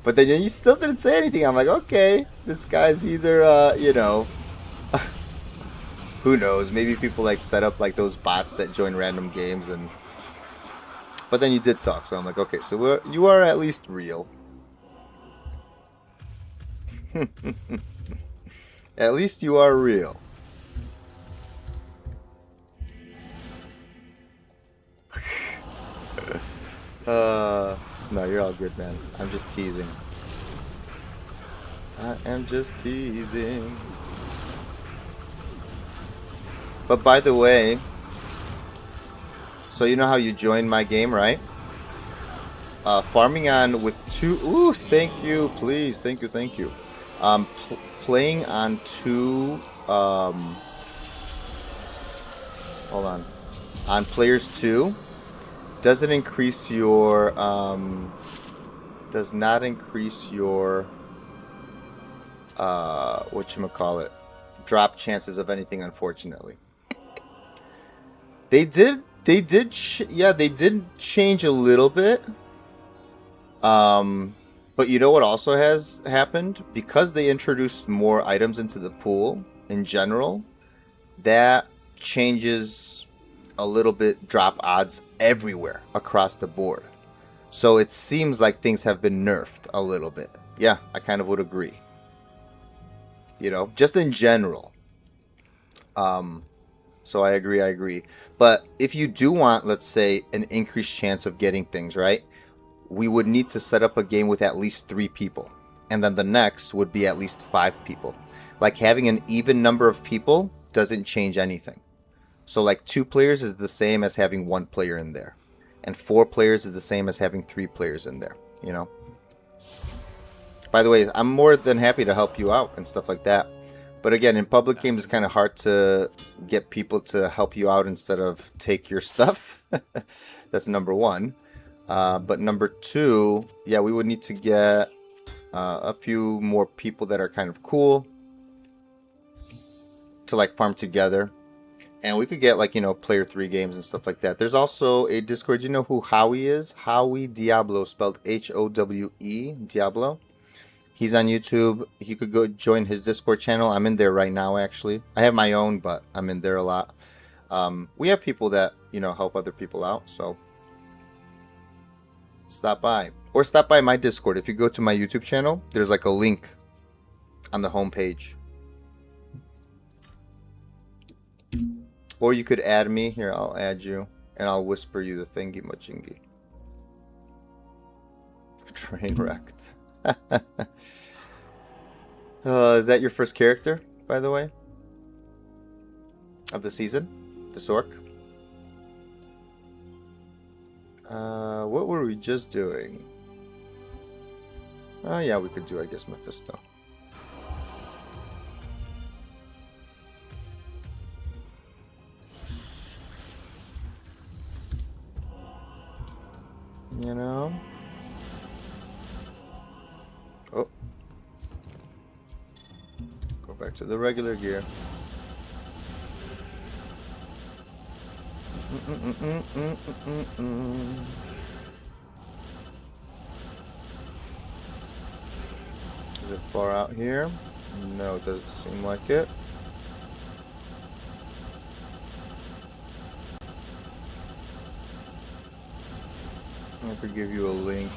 But then you still didn't say anything. I'm like, okay, this guy's either, you know, who knows? Maybe people like set up like those bots that join random games and. But then you did talk, so I'm like, okay, so you are at least real. At least you are real. No, you're all good, man. I'm just teasing. I am just teasing. But by the way, so you know how you joined my game, right? Farming on with two. Ooh, thank you, please, thank you. Playing on two. Hold on. On players 2 doesn't increase your does not increase your whatchamacallit, drop chances of anything, unfortunately. They did change a little bit. But you know what also has happened? Because they introduced more items into the pool in general, that changes a little bit drop odds everywhere across the board. So it seems like things have been nerfed a little bit. Yeah, I kind of would agree. You know, just in general. So I agree. But if you do want, let's say, an increased chance of getting things, right? We would need to set up a game with at least 3 people. And then the next would be at least 5 people. Like having an even number of people doesn't change anything. So like 2 players is the same as having 1 player in there. And 4 players is the same as having 3 players in there, you know? By the way, I'm more than happy to help you out and stuff like that. But again, in public games, it's kind of hard to get people to help you out instead of take your stuff. That's number 1. But number two, yeah, we would need to get a few more people that are kind of cool to like farm together. And we could get like, you know, player 3 games and stuff like that. There's also a Discord. You know who Howie is? Howie Diablo, spelled Howe, Diablo. He's on YouTube. You could go join his Discord channel. I'm in there right now, actually. I have my own, but I'm in there a lot. We have people that, you know, help other people out. So stop by. Or stop by my Discord. If you go to my YouTube channel, there's like a link on the homepage. Or you could add me. Here, I'll add you. And I'll whisper you the thingy majingy. Train wrecked. Is that your first character, by the way? Of the season? The Sork? What were we just doing? Oh, yeah, we could do, I guess, Mephisto. You know? Oh. Go back to the regular gear. Is it far out here? No, it doesn't seem like it. I could give you a link.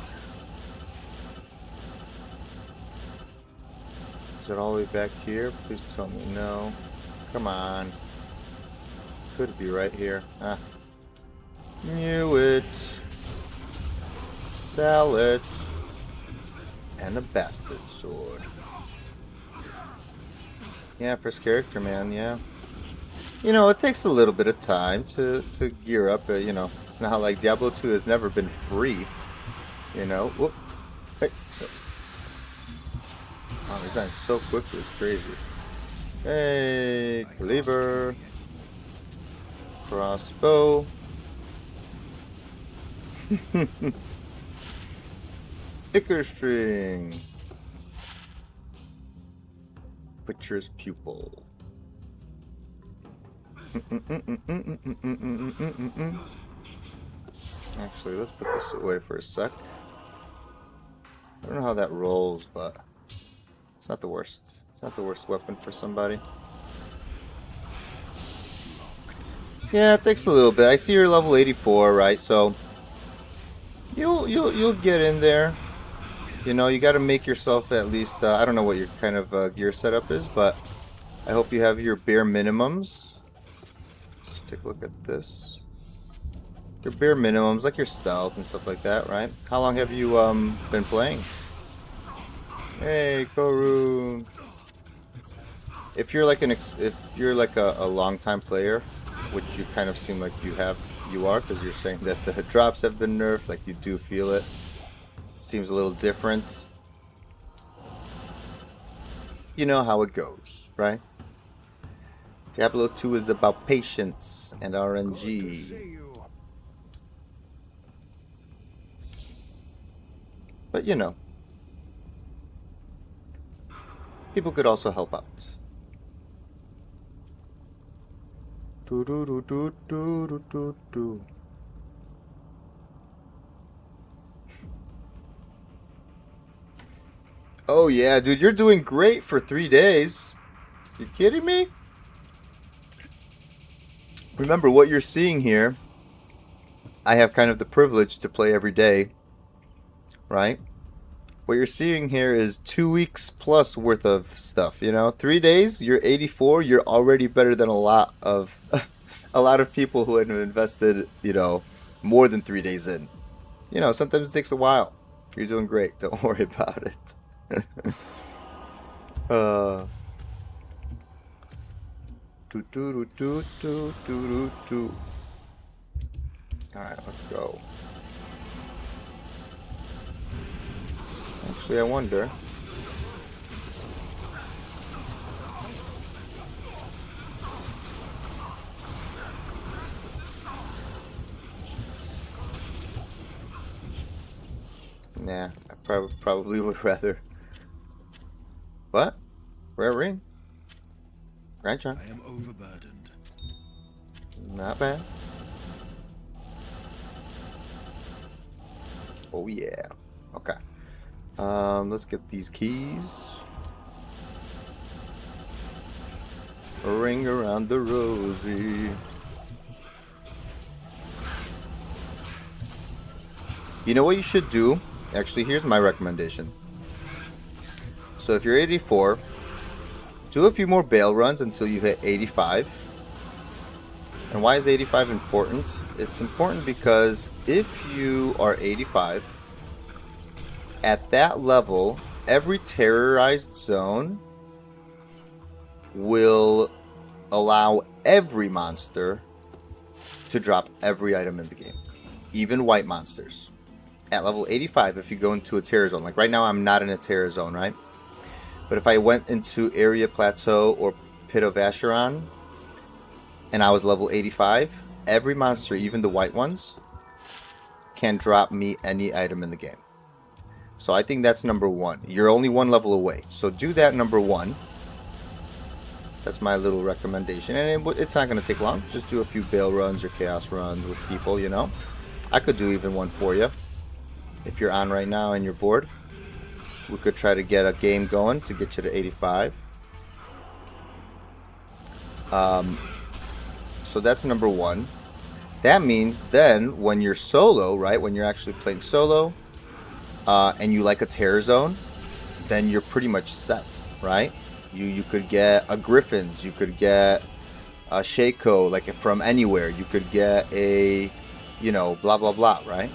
Is it all the way back here? Please tell me no. Come on. Could be right here. Ah. Knew it. Sell it. And a bastard sword. Yeah, first character, man, yeah. You know, it takes a little bit of time to gear up. You know, it's not like Diablo 2 has never been free. You know? Whoop. Hey. Wow, he's dying so quickly, it's crazy. Hey, cleaver. Crossbow. Icar string. Butcher's pupil. Actually, let's put this away for a sec. I don't know how that rolls, but it's not the worst. It's not the worst weapon for somebody. Yeah, it takes a little bit. I see you're level 84, right? So you'll get in there. You know, you got to make yourself at least. I don't know what your kind of gear setup is, but I hope you have your bare minimums. Let's take a look at this. Your bare minimums, like your stealth and stuff like that, right? How long have you been playing? Hey, Korun. If you're like a long time player, which you kind of seem like you are, because you're saying that the drops have been nerfed, like you do feel it. Seems a little different. You know how it goes, right? Diablo 2 is about patience and RNG. But you know, people could also help out. Do do do do do do do do. Oh yeah, dude, you're doing great for 3 days. You kidding me? Remember what you're seeing here. I have kind of the privilege to play every day, right? What you're seeing here is 2 weeks plus worth of stuff, you know? 3 days, you're 84, you're already better than a lot of a lot of people who have invested, you know, more than 3 days in. You know, sometimes it takes a while. You're doing great. Don't worry about it. Do do do do do do do. All right, let's go. Actually, I wonder. Nah, I probably would rather. What? Rare ring. Right, John? I am overburdened. Not bad. Oh yeah. Okay. Let's get these keys. A ring around the rosy. You know what you should do? Actually, here's my recommendation. So if you're 84, do a few more bail runs until you hit 85. And why is 85 important? It's important because if you are 85, at that level, every terrorized zone will allow every monster to drop every item in the game, even white monsters. At level 85, if you go into a terror zone, like right now I'm not in a terror zone, right? But if I went into Area Plateau or Pit of Acheron and I was level 85, every monster, even the white ones, can drop me any item in the game. So I think that's number one. You're only one level away. So do that number one. That's my little recommendation. And it's not going to take long. Just do a few bail runs or chaos runs with people, you know. I could do even one for you. If you're on right now and you're bored, we could try to get a game going to get you to 85. So that's number one. That means then when you're solo, right, when you're actually playing solo, and you like a terror zone, then you're pretty much set, right? You could get a Griffins, you could get a Shaco, like from anywhere. You could get a, you know, blah blah blah, right?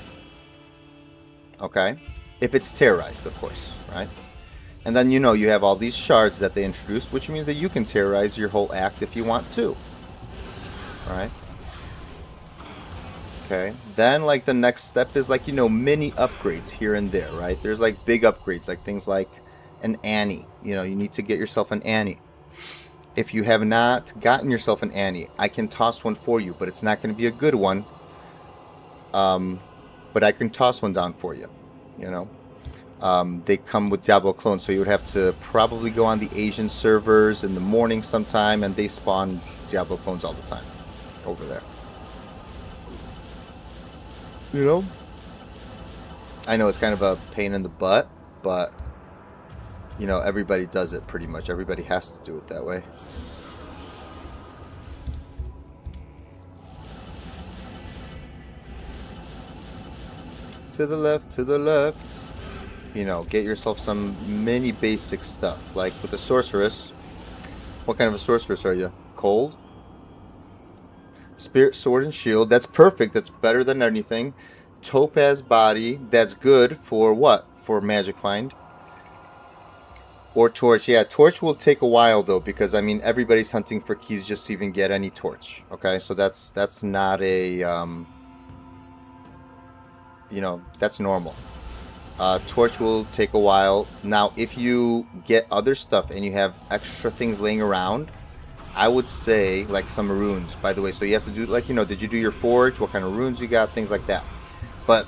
Okay, if it's terrorized, of course, right? And then, you know, you have all these shards that they introduced, which means that you can terrorize your whole act if you want to. Right? Okay. Then, like, the next step is, like, you know, mini upgrades here and there, right? There's, like, big upgrades, like things like an Annie. You know, you need to get yourself an Annie. If you have not gotten yourself an Annie, I can toss one for you, but it's not going to be a good one. But I can toss one down for you, you know? They come with Diablo clones, so you would have to probably go on the Asian servers in the morning sometime, and they spawn Diablo clones all the time over there. You know? I know it's kind of a pain in the butt, but, you know, everybody does it pretty much. Everybody has to do it that way. To the left, to the left. You know, get yourself some mini basic stuff. Like with a sorceress. What kind of a sorceress are you? Cold? Spirit, sword, and shield. That's perfect. That's better than anything. Topaz body. That's good for what? For magic find. Or torch. Yeah, torch will take a while though, because I mean everybody's hunting for keys just to even get any torch. Okay, so that's not a you know, that's normal. Torch will take a while. Now, if you get other stuff and you have extra things laying around, I would say, like some runes, by the way. So you have to do, like, you know, did you do your forge? What kind of runes you got? Things like that. But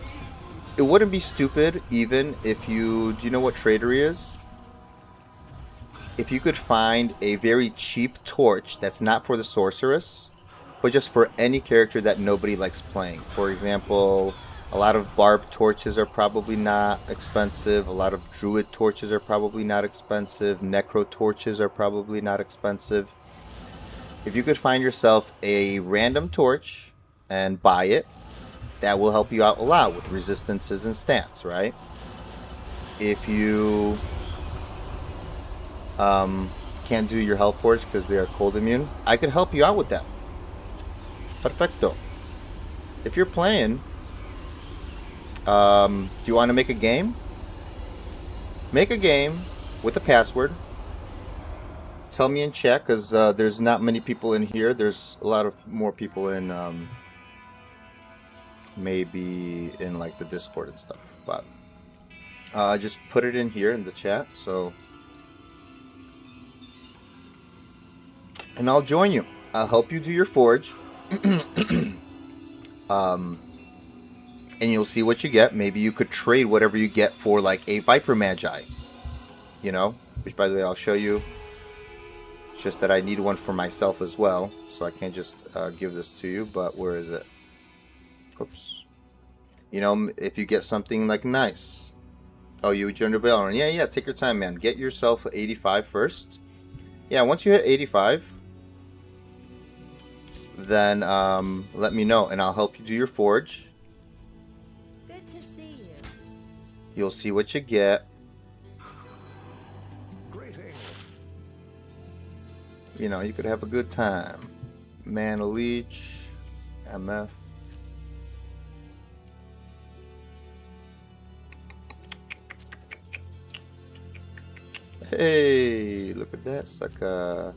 it wouldn't be stupid even if you, do you know what tradery is? If you could find a very cheap torch that's not for the sorceress, but just for any character that nobody likes playing. For example, a lot of barb torches are probably not expensive. A lot of druid torches are probably not expensive. Necro torches are probably not expensive. If you could find yourself a random torch and buy it, that will help you out a lot with resistances and stats, right? If you can't do your health forge because they are cold immune, I could help you out with that. Perfecto. If you're playing, do you want to make a game? Make a game with a password. Tell me in chat, because there's not many people in here. There's a lot of more people in maybe in like the Discord and stuff. But just put it in here in the chat. So, and I'll join you. I'll help you do your forge. and you'll see what you get. Maybe you could trade whatever you get for like a Viper Magi, you know, which by the way I'll show you. It's just that I need one for myself as well, so I can't just give this to you. But where is it? Oops. You know, if you get something like nice. Oh, you joined a bell run. Yeah, take your time, man. Get yourself 85 first. Yeah, once you hit 85, then let me know, and I'll help you do your forge. Good to see you. You'll see what you get. Greetings. You know, you could have a good time. Mana Leech, MF. Hey, look at that sucker.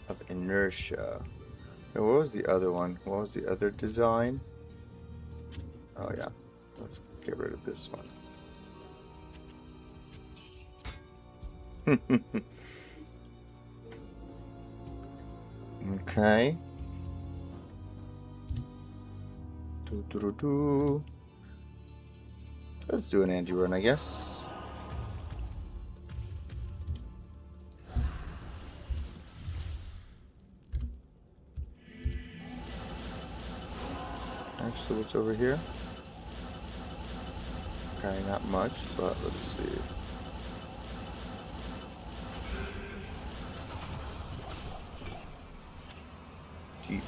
Of inertia. What was the other one? What was the other design? Oh yeah, let's get rid of this one. Okay. Let's do an Andy run, I guess. Actually, what's over here? Okay, not much, but let's see. Deep.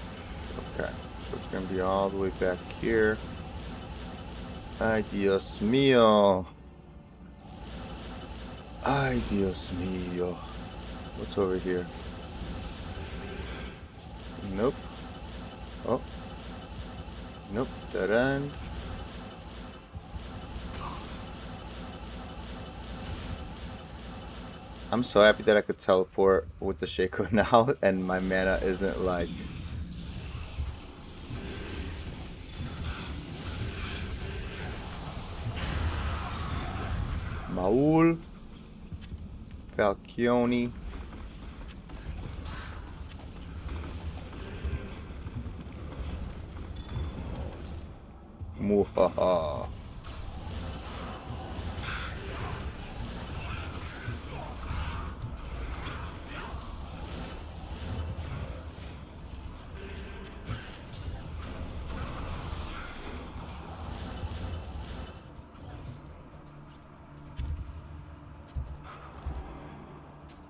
Okay, so it's gonna be all the way back here. Ay, Dios mío. Ay, Dios mío. What's over here? Nope. Oh. Nope. Dead end. I'm so happy that I could teleport with the Shaco now, and my mana isn't like... Maul. Falcioni. Muhaha.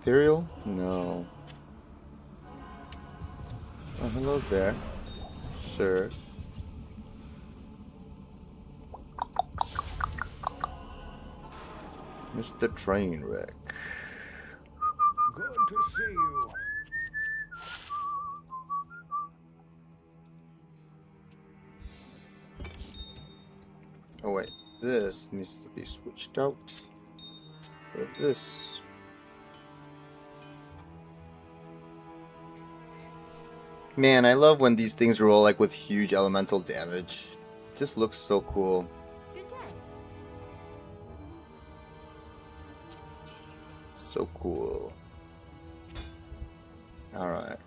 Duriel? No. Oh, hello there. Sure. Mr. Trainwreck. Good to see you. Oh wait, this needs to be switched out with this. Man, I love when these things roll like with huge elemental damage. Just looks so cool. Good day. So cool. Alright.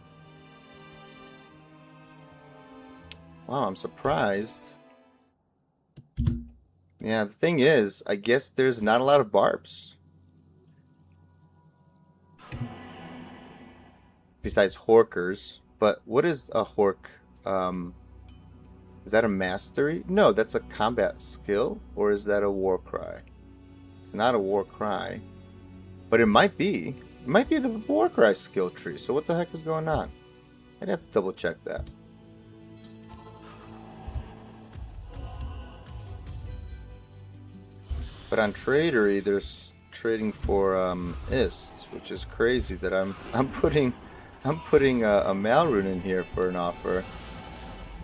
Wow, I'm surprised. Yeah, the thing is, I guess there's not a lot of barbs. Besides Horkers. But what is a Hork? Is that a mastery? No, that's a combat skill. Or is that a war cry? It's not a war cry. But it might be. It might be the war cry skill tree. So what the heck is going on? I'd have to double check that. But on Tradery, there's trading for Ists, which is crazy that I'm putting a Malrune in here for an offer.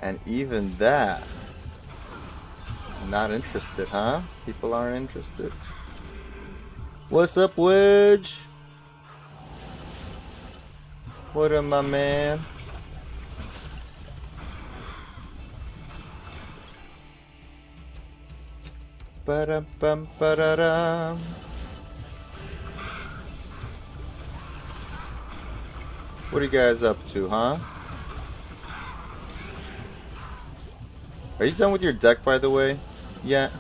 And even that. Not interested, huh? People aren't interested. What's up, Wedge? What up, my man? Ba-dum, ba-da-dum. What are you guys up to, huh? Are you done with your deck, by the way? Yeah.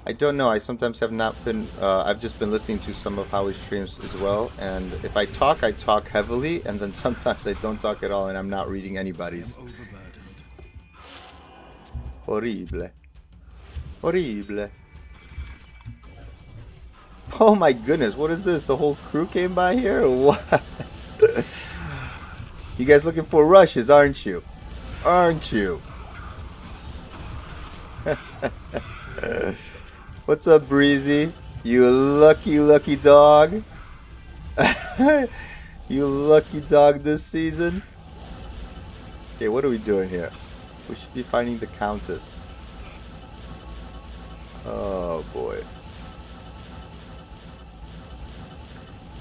I don't know. I sometimes have not been. I've just been listening to some of Howie's streams as well. And if I talk heavily. And then sometimes I don't talk at all and I'm not reading anybody's. Horrible. Horrible. Oh my goodness. What is this? The whole crew came by here? Or what? You guys looking for rushes, aren't you? Aren't you? What's up, Breezy? You lucky, lucky dog. You lucky dog this season. Okay, what are we doing here? We should be finding the Countess. Oh, boy.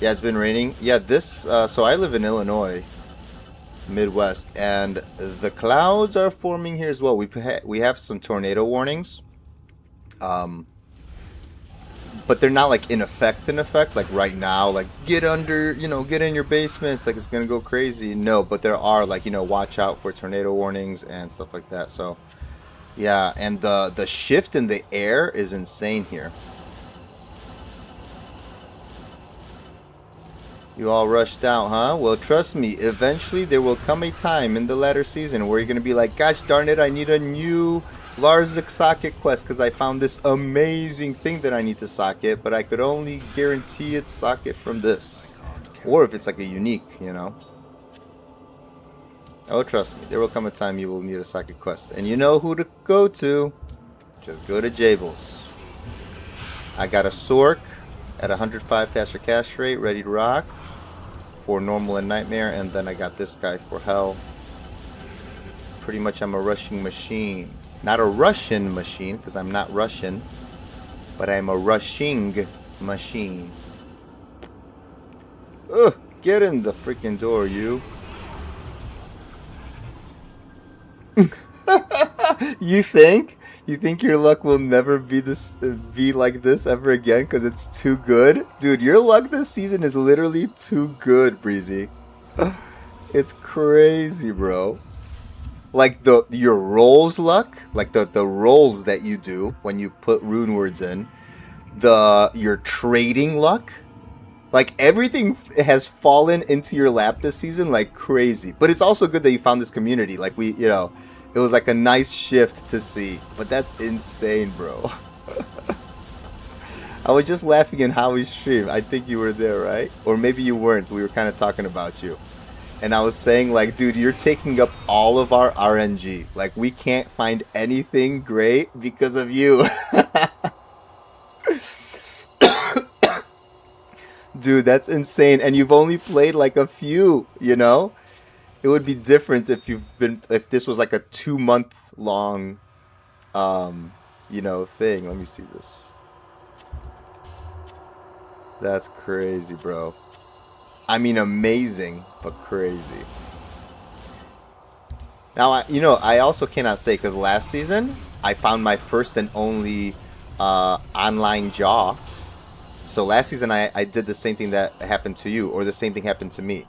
Yeah, it's been raining. Yeah, this... so I live in Illinois, Midwest, and the clouds are forming here as well. We have some tornado warnings. But they're not like in effect like right now, like get under, get in your basements, like it's gonna go crazy. No, but there are like, watch out for tornado warnings and stuff like that. So yeah, and the shift in the air is insane here. You all rushed out, huh? Well, trust me, eventually there will come a time in the latter season where you're gonna be like, gosh darn it, I need a new Larzik socket quest because I found this amazing thing that I need to socket, but I could only guarantee it's socket from this. Or if it's like a unique, Oh, trust me, there will come a time you will need a socket quest. And you know who to go to. Just go to Jables. I got a Sork at 105 faster cast rate, ready to rock for normal and nightmare, and then I got this guy for hell. Pretty much I'm a rushing machine. Not a Russian machine, because I'm not Russian, but I'm a rushing machine. Ugh, get in the freaking door, you. You think? You think your luck will never be like this ever again because it's too good? Dude, your luck this season is literally too good, Breezy. It's crazy, bro. Like your rolls luck, like the rolls that you do when you put rune words in, your trading luck, like everything has fallen into your lap this season like crazy. But it's also good that you found this community. Like it was like a nice shift to see. But that's insane, bro. I was just laughing in Howie's stream. I think you were there, right? Or maybe you weren't. We were kind of talking about you. And I was saying, like, dude, you're taking up all of our RNG. Like, we can't find anything great because of you. Dude, that's insane. And you've only played like a few, It would be different if this was like a 2-month long, thing. Let me see this. That's crazy, bro. I mean, amazing, but crazy. Now, I also cannot say, because last season, I found my first and only online jaw. So last season, I did the same thing that happened to you, or the same thing happened to me.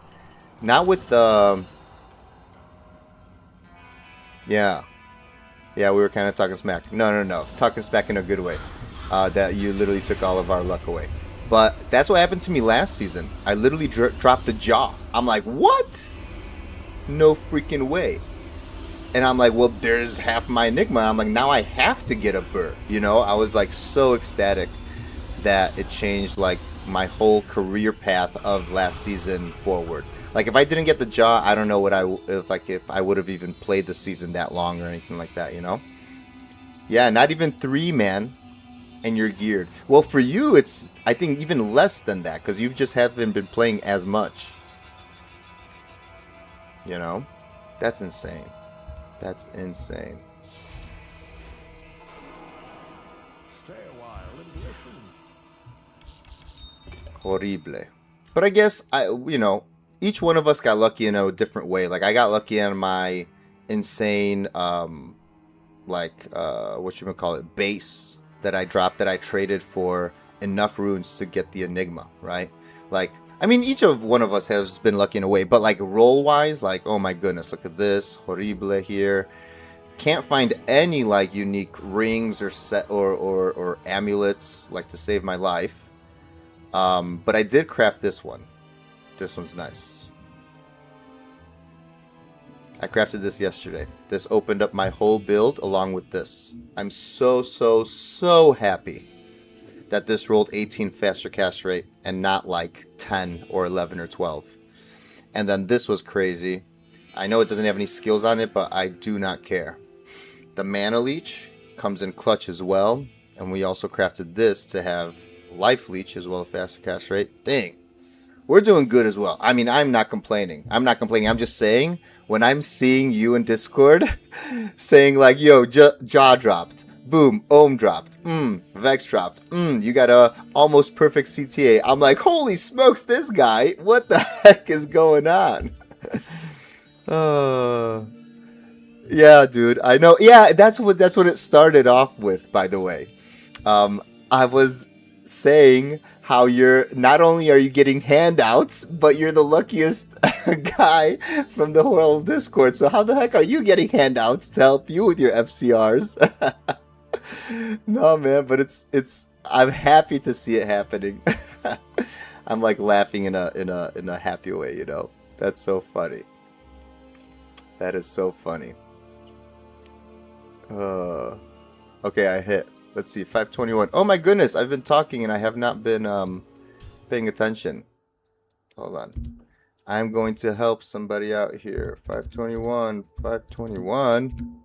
Not with the... Yeah, we were kind of talking smack. No. Talking smack in a good way. That you literally took all of our luck away. But that's what happened to me last season. I literally dropped the jaw. I'm like, what? No freaking way. And I'm like, well, there's half my enigma. I'm like, now I have to get a burr. I was like so ecstatic that it changed like my whole career path of last season forward. Like if I didn't get the jaw, I don't know what if I would have even played the season that long or anything like that, Yeah, not even 3, man. And you're geared. Well, for you, it's, I think, even less than that, because you just haven't been playing as much. That's insane. That's insane. Stay a while and listen. Horrible. But I guess each one of us got lucky in a different way. Like I got lucky on my insane whatchamacallit, base that I dropped that I traded for enough runes to get the Enigma, right? Like, I mean, each of one of us has been lucky in a way, but like roll-wise, like, oh my goodness, look at this, Horrible here. Can't find any like unique rings or set or amulets like to save my life. But I did craft this one. This one's nice. I crafted this yesterday. This opened up my whole build along with this. I'm so happy that this rolled 18 faster cast rate and not like 10 or 11 or 12. And then this was crazy. I know it doesn't have any skills on it, but I do not care. The Mana Leech comes in clutch as well. And we also crafted this to have Life Leech as well as faster cast rate. Dang. We're doing good as well. I mean, I'm not complaining. I'm just saying, when I'm seeing you in Discord saying like, yo, jaw dropped. Boom, ohm dropped. Vex dropped. You got a almost perfect CTA. I'm like, holy smokes, this guy. What the heck is going on? Yeah, dude. I know. Yeah, that's what it started off with, by the way. I was saying how you're not only are you getting handouts, but you're the luckiest guy from the whole Discord. So how the heck are you getting handouts to help you with your FCRs? No, man, but it's I'm happy to see it happening. I'm like laughing in a happy way, you know. That's so funny. That is so funny. Okay, I hit. Let's see, 521. Oh my goodness, I've been talking and I have not been paying attention. Hold on. I'm going to help somebody out here. 521, 521.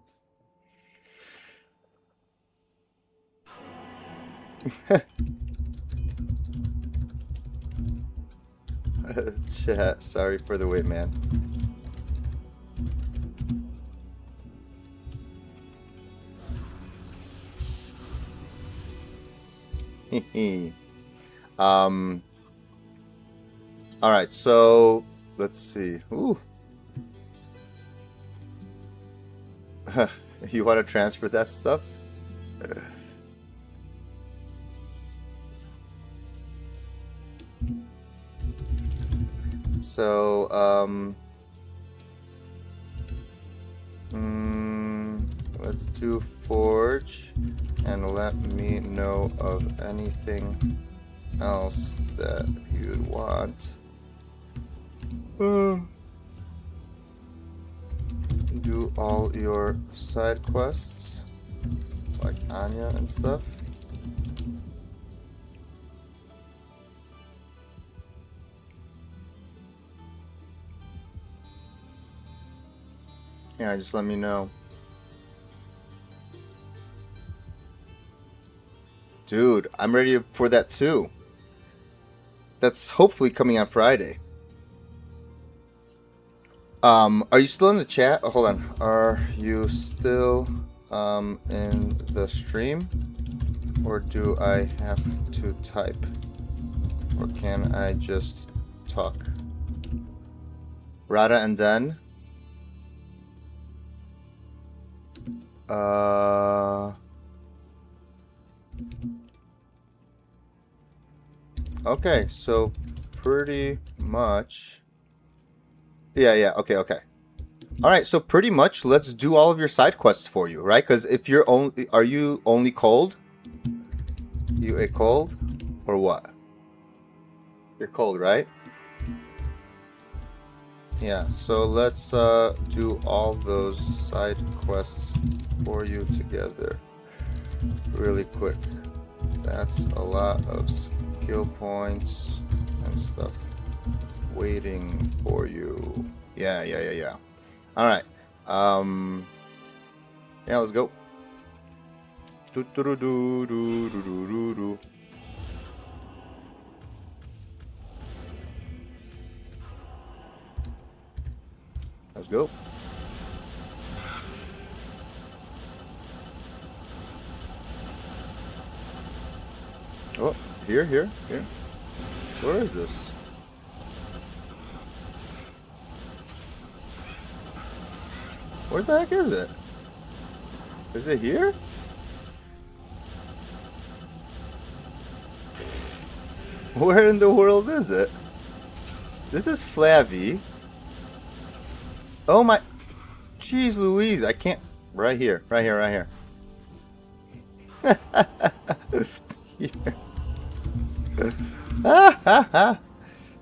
Chat, sorry for the wait, man. All right, so let's see. Ooh. You want to transfer that stuff? So, let's do Forge, and let me know of anything else that you'd want. Do all your side quests, like Anya and stuff. Yeah, just let me know. Dude, I'm ready for that too. That's hopefully coming on Friday. Are you still in the chat? Oh, hold on. Are you still in the stream? Or do I have to type? Or can I just talk? Rada and Den? Okay, so pretty much. Yeah, okay. Alright, so pretty much let's do all of your side quests for you, right? Because if you're only. Are you only cold? You a cold? Or what? You're cold, right? Yeah, so let's do all those side quests for you together really quick. That's a lot of skill points and stuff waiting for you. Yeah. All right. Yeah, let's go. Let's go. Oh, here. Where is this? Where the heck is it? Is it here? Where in the world is it? This is Flavy. Oh my... Jeez Louise, I can't... Right here. Here.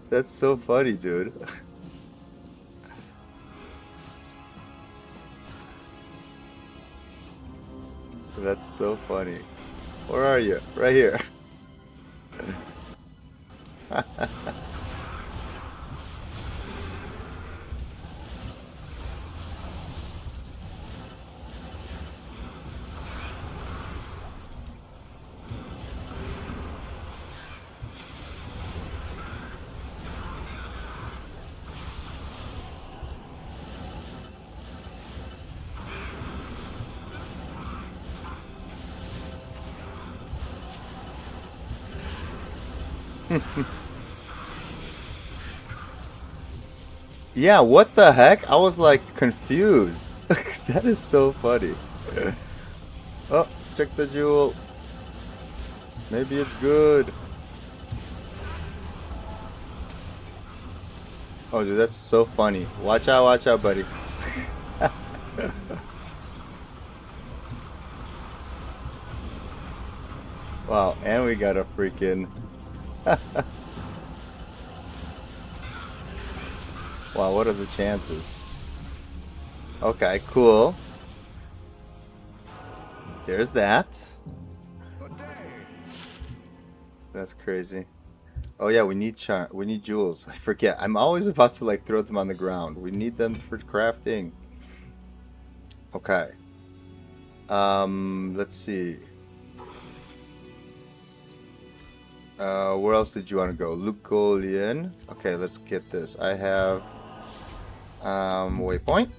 That's so funny, dude. That's so funny. Where are you? Right here. Yeah, what the heck? I was like confused. That is so funny. Oh, check the jewel. Maybe it's good. Oh, dude, that's so funny. Watch out, buddy. Wow, and we got a freaking... Wow, what are the chances? Okay, cool. There's that. That's crazy. Oh yeah, we need jewels. I forget. I'm always about to like throw them on the ground. We need them for crafting. Okay. Let's see. Where else did you want to go? Lugolian. Okay, let's get this. I have waypoint.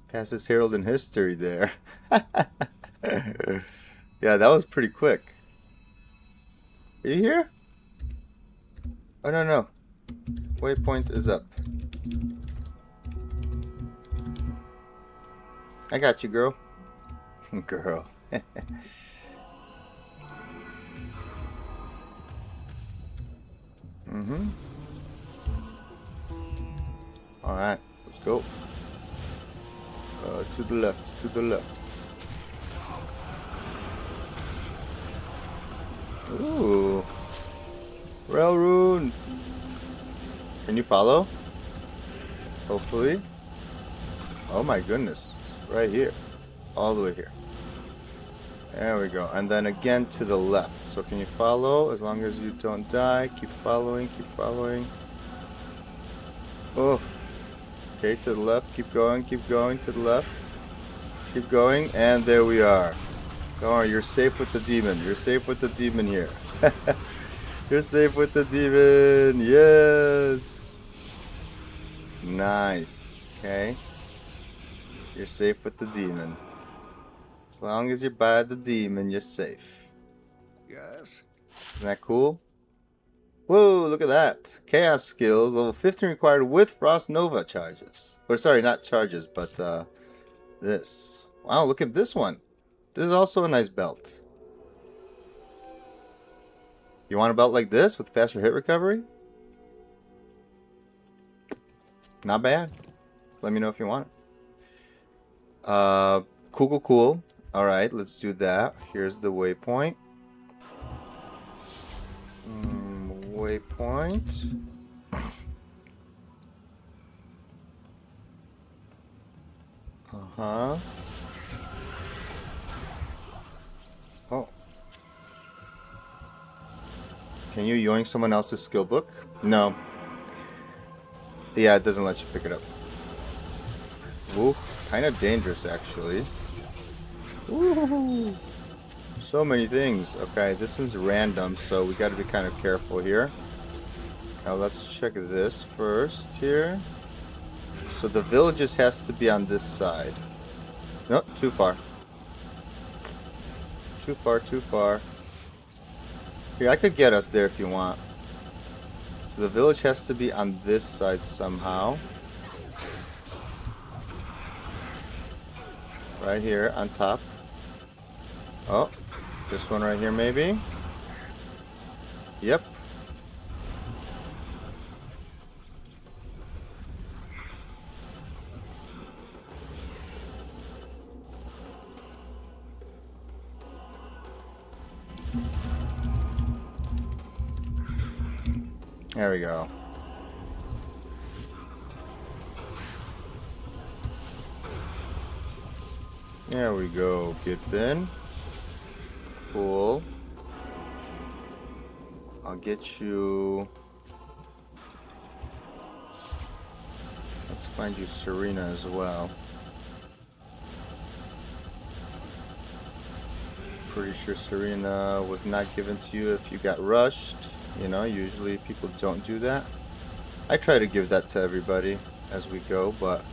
Fastest herald in history there. Yeah, that was pretty quick. Are you here? Oh, no. Waypoint is up. I got you, girl. Girl. Mm-hmm. Alright, let's go. To the left. Ooh. Railroad. Can you follow? Hopefully. Oh my goodness. Right here. All the way here. There we go. And then again to the left. So can you follow? As long as you don't die. Keep following. Oh. Okay, to the left. Keep going to the left. Keep going. And there we are. Don't worry, you're safe with the demon. You're safe with the demon here. You're safe with the demon. Yes. Nice. Okay. You're safe with the demon. As long as you're by the demon, you're safe. Yes. Isn't that cool? Whoa, look at that. Chaos skills, level 15 required with Frost Nova charges. Or sorry, not charges, but this. Wow, look at this one. This is also a nice belt. You want a belt like this with faster hit recovery? Not bad. Let me know if you want it. Cool. Alright, let's do that. Here's the waypoint. Waypoint. Uh-huh. Oh. Can you yoink someone else's skill book? No. Yeah, it doesn't let you pick it up. Ooh, kind of dangerous actually. Ooh. So many things. Okay, this is random, so we got to be kind of careful here. Now let's check this first here. So the villages has to be on this side. Nope, too far. Too far, too far. Here, I could get us there if you want. So the village has to be on this side somehow. Right here, on top. Oh, this one right here maybe? Yep. There we go. There we go, get bin. Cool. I'll get you... Let's find you Serena as well. Pretty sure Serena was not given to you if you got rushed. You know, usually people don't do that. I try to give that to everybody as we go, but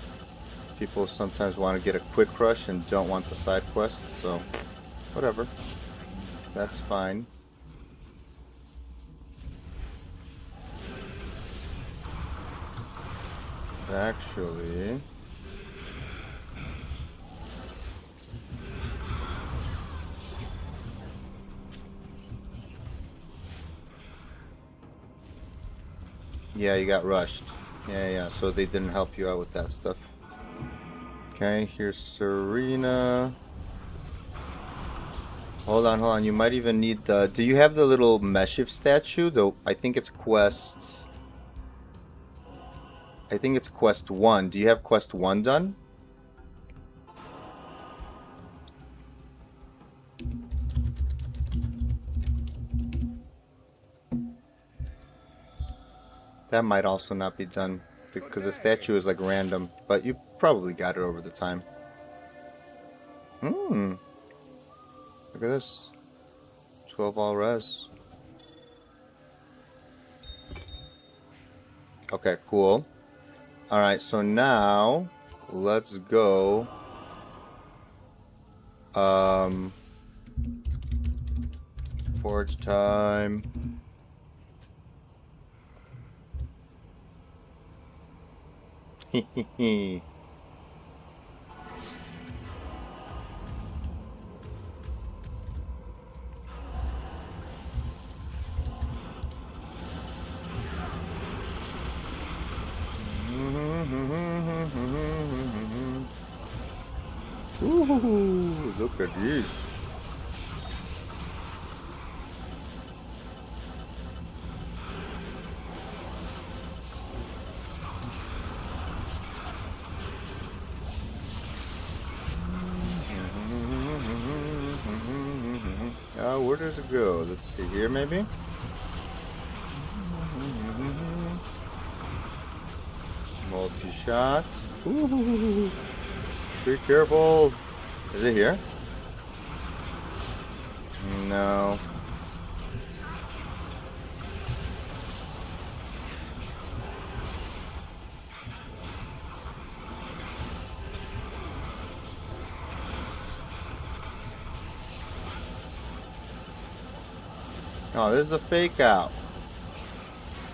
people sometimes want to get a quick rush and don't want the side quests, so whatever. That's fine. Actually... Yeah, you got rushed. Yeah, so they didn't help you out with that stuff. Okay, here's Serena. Hold on. You might even need the... Do you have the little Meshiv statue? Though I think it's quest... I think it's quest 1. Do you have quest 1 done? That might also not be done, because the statue is like random, but you probably got it over the time. Look at this. 12 all res. Okay, cool. Alright, so now let's go. Forge time. Hehehe. Ooh, look at this. Where does it go? Let's see here, maybe? Multi-shot. Ooh, be careful. Is it here? No. Oh, this is a fake out.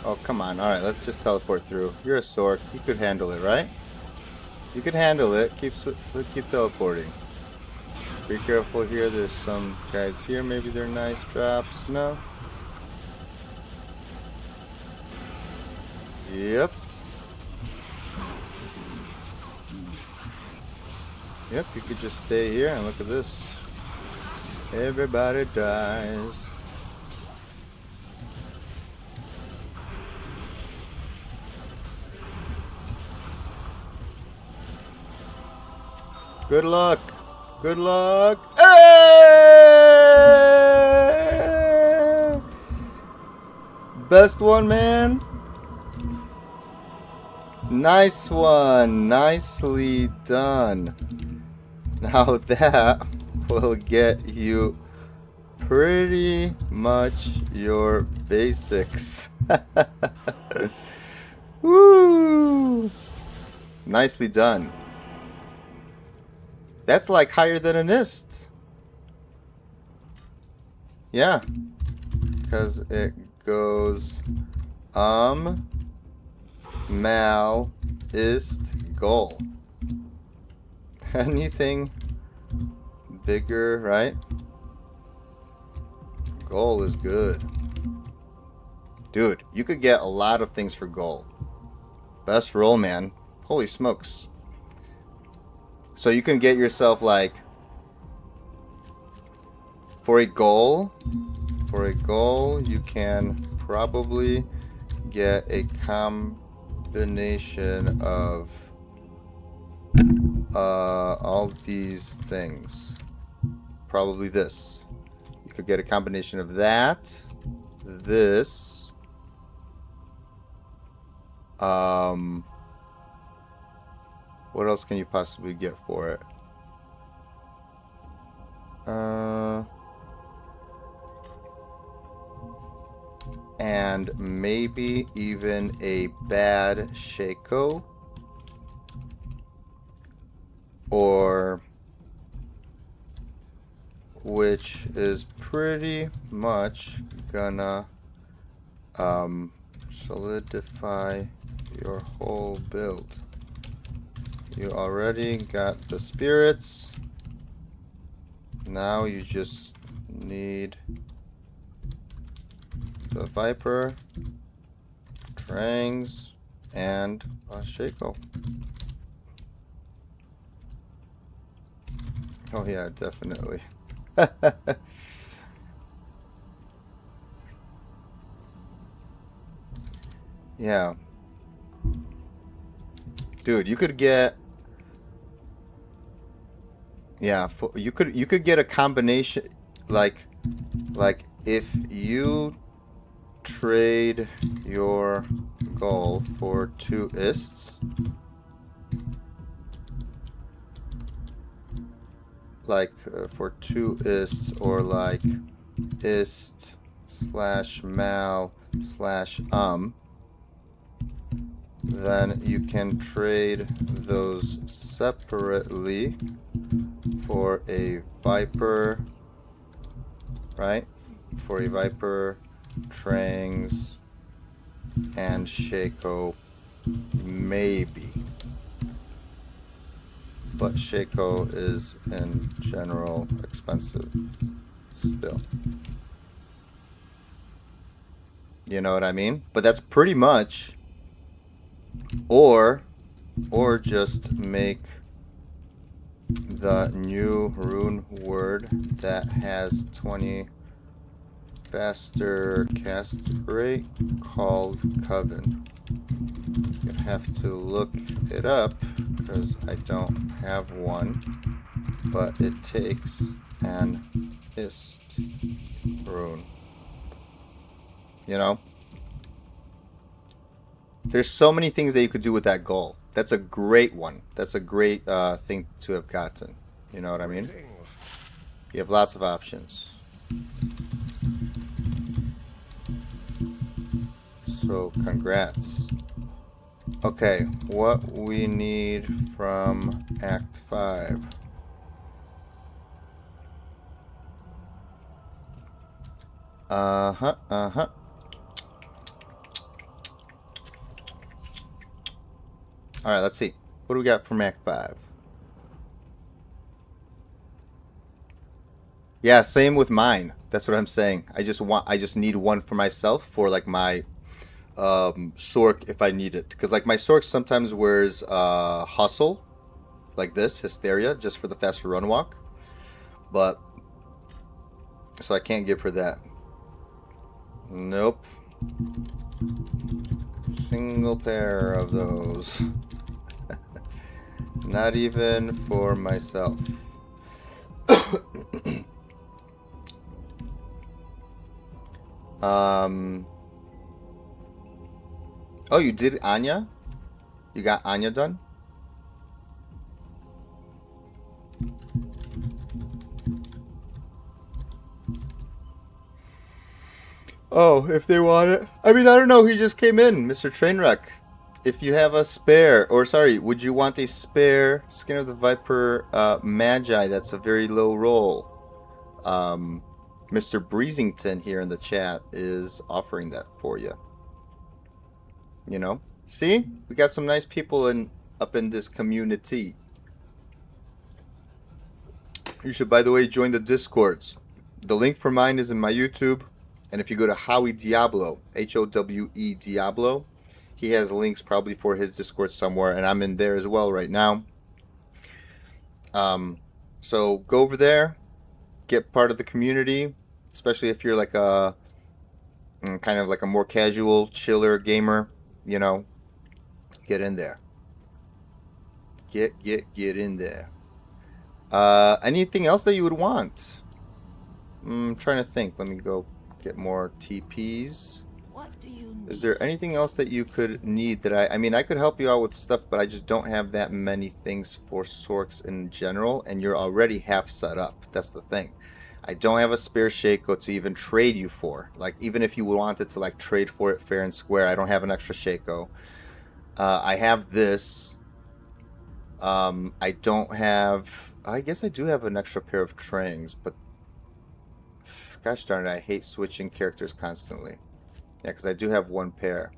Oh, come on. Alright, let's just teleport through. You're a Sork. You could handle it, right? You could handle it. Keep teleporting. Be careful here. There's some guys here. Maybe they're nice drops. No? Yep. Yep, you could just stay here and look at this. Everybody dies. Good luck. Good luck. Hey! Best one, man. Nice one. Nicely done. Now that will get you pretty much your basics. Woo! Nicely done. That's like higher than an ist. Yeah. Because it goes mal, ist, goal. Anything bigger, right? Goal is good. Dude, you could get a lot of things for goal. Best roll, man. Holy smokes. So you can get yourself like for a goal, you can probably get a combination of all these things. Probably this. You could get a combination of that, this, what else can you possibly get for it? And maybe even a bad Shaco. Or which is pretty much gonna solidify your whole build. You already got the spirits. Now you just need the Viper, Trangs, and a Shaco. Oh yeah, definitely. Yeah. Dude, you could get you could get a combination like if you trade your goal for 2 ists, like for 2 ists, or like ist slash mal slash then you can trade those separately for a Viper, right? For a Viper, Trangs, and Shaco, maybe. But Shaco is in general expensive still. You know what I mean? But that's pretty much, or just make the new rune word that has 20 faster cast rate called Coven. You'd have to look it up because I don't have one, but it takes an ist rune. You know? There's so many things that you could do with that goal. That's a great one. That's a great thing to have gotten. You know what I mean? You have lots of options. So, congrats. Okay, what we need from Act 5. Uh-huh. Alright, let's see. What do we got from Act 5? Yeah, same with mine. That's what I'm saying. I just need one for myself for like my Sork if I need it. Because like my Sork sometimes wears Hustle, like this, Hysteria, just for the faster run walk. But, so I can't give her that. Nope. Single pair of those. Not even for myself. Oh, you did Anya? You got Anya done? Oh, if they want it. I mean, I don't know. He just came in, Mr. Trainwreck. if you have a spare, or sorry, would you want a spare Skin of the Viper Magi? That's a very low roll. Mr. Breezington here in the chat is offering that for you. You know? See? We got some nice people up in this community. You should, by the way, join the Discords. The link for mine is in my YouTube. And if you go to Howie Diablo, Howe Diablo, he has links probably for his Discord somewhere, and I'm in there as well right now. So go over there, get part of the community, especially if you're like a kind of like a more casual, chiller gamer, you know, get in there. Get in there. Anything else that you would want? I'm trying to think. Let me go get more TPs. What do you need? Is there anything else that you could need that I mean, I could help you out with stuff, but I just don't have that many things for Sorks in general, and you're already half set up. That's the thing. I don't have a spare Shaco to even trade you for. Like, even if you wanted to, like, trade for it fair and square, I don't have an extra Shaco. I have this. I don't have... I guess I do have an extra pair of Trangs, but... Gosh darn it, I hate switching characters constantly. Yeah, because I do have one pair.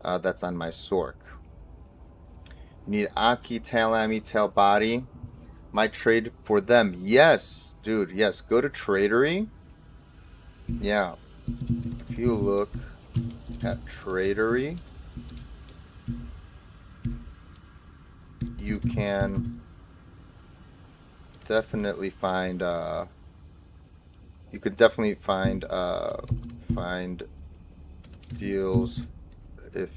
That's on my Sork. You need Aki, Talami, Talbody. My trade for them. Yes, dude, yes. Go to Tradery. Yeah. If you look at Tradery, you can definitely find you could definitely find deals if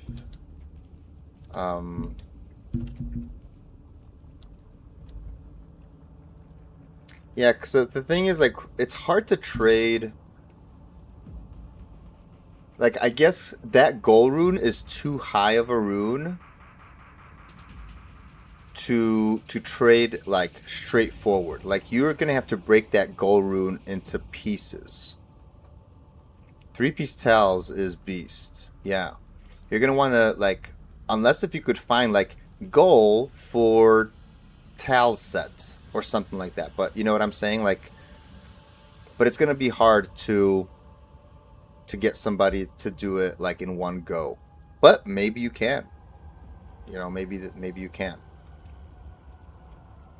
yeah, because the thing is, like, it's hard to trade. Like, I guess that goal rune is too high of a rune to trade, like, straightforward. Like, you're gonna have to break that goal rune into pieces. 3-piece towels is beast. Yeah. You're gonna want to, like, unless if you could find, like, goal for towels set or something like that. But you know what I'm saying? Like, but it's gonna be hard to get somebody to do it, like, in one go. But maybe you can. You know, maybe you can.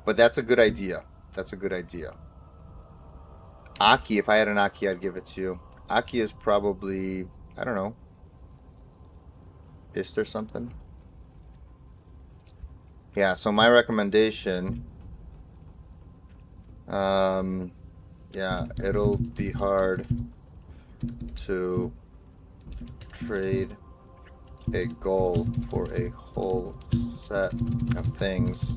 But that's a good idea. That's a good idea. Aki, if I had an Aki, I'd give it to you. Aki is probably, I don't know. Is there something? Yeah, so my recommendation, yeah, it'll be hard to trade a goal for a whole set of things,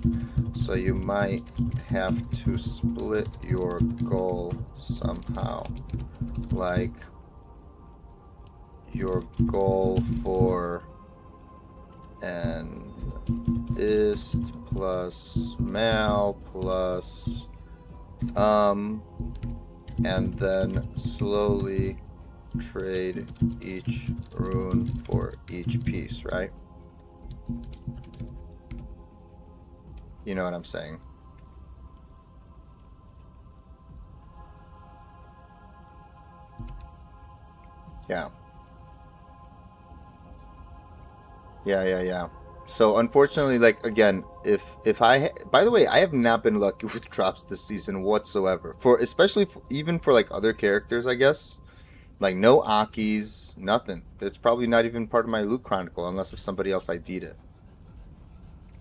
so you might have to split your goal somehow, like your goal for an ist plus mal plus and then slowly trade each rune for each piece, right? You know what I'm saying? Yeah. Yeah. So unfortunately, like, again, if I by the way, I have not been lucky with drops this season whatsoever. For especially even for like other characters, I guess. Like, no Akis, nothing. It's probably not even part of my loot chronicle unless if somebody else ID'd it.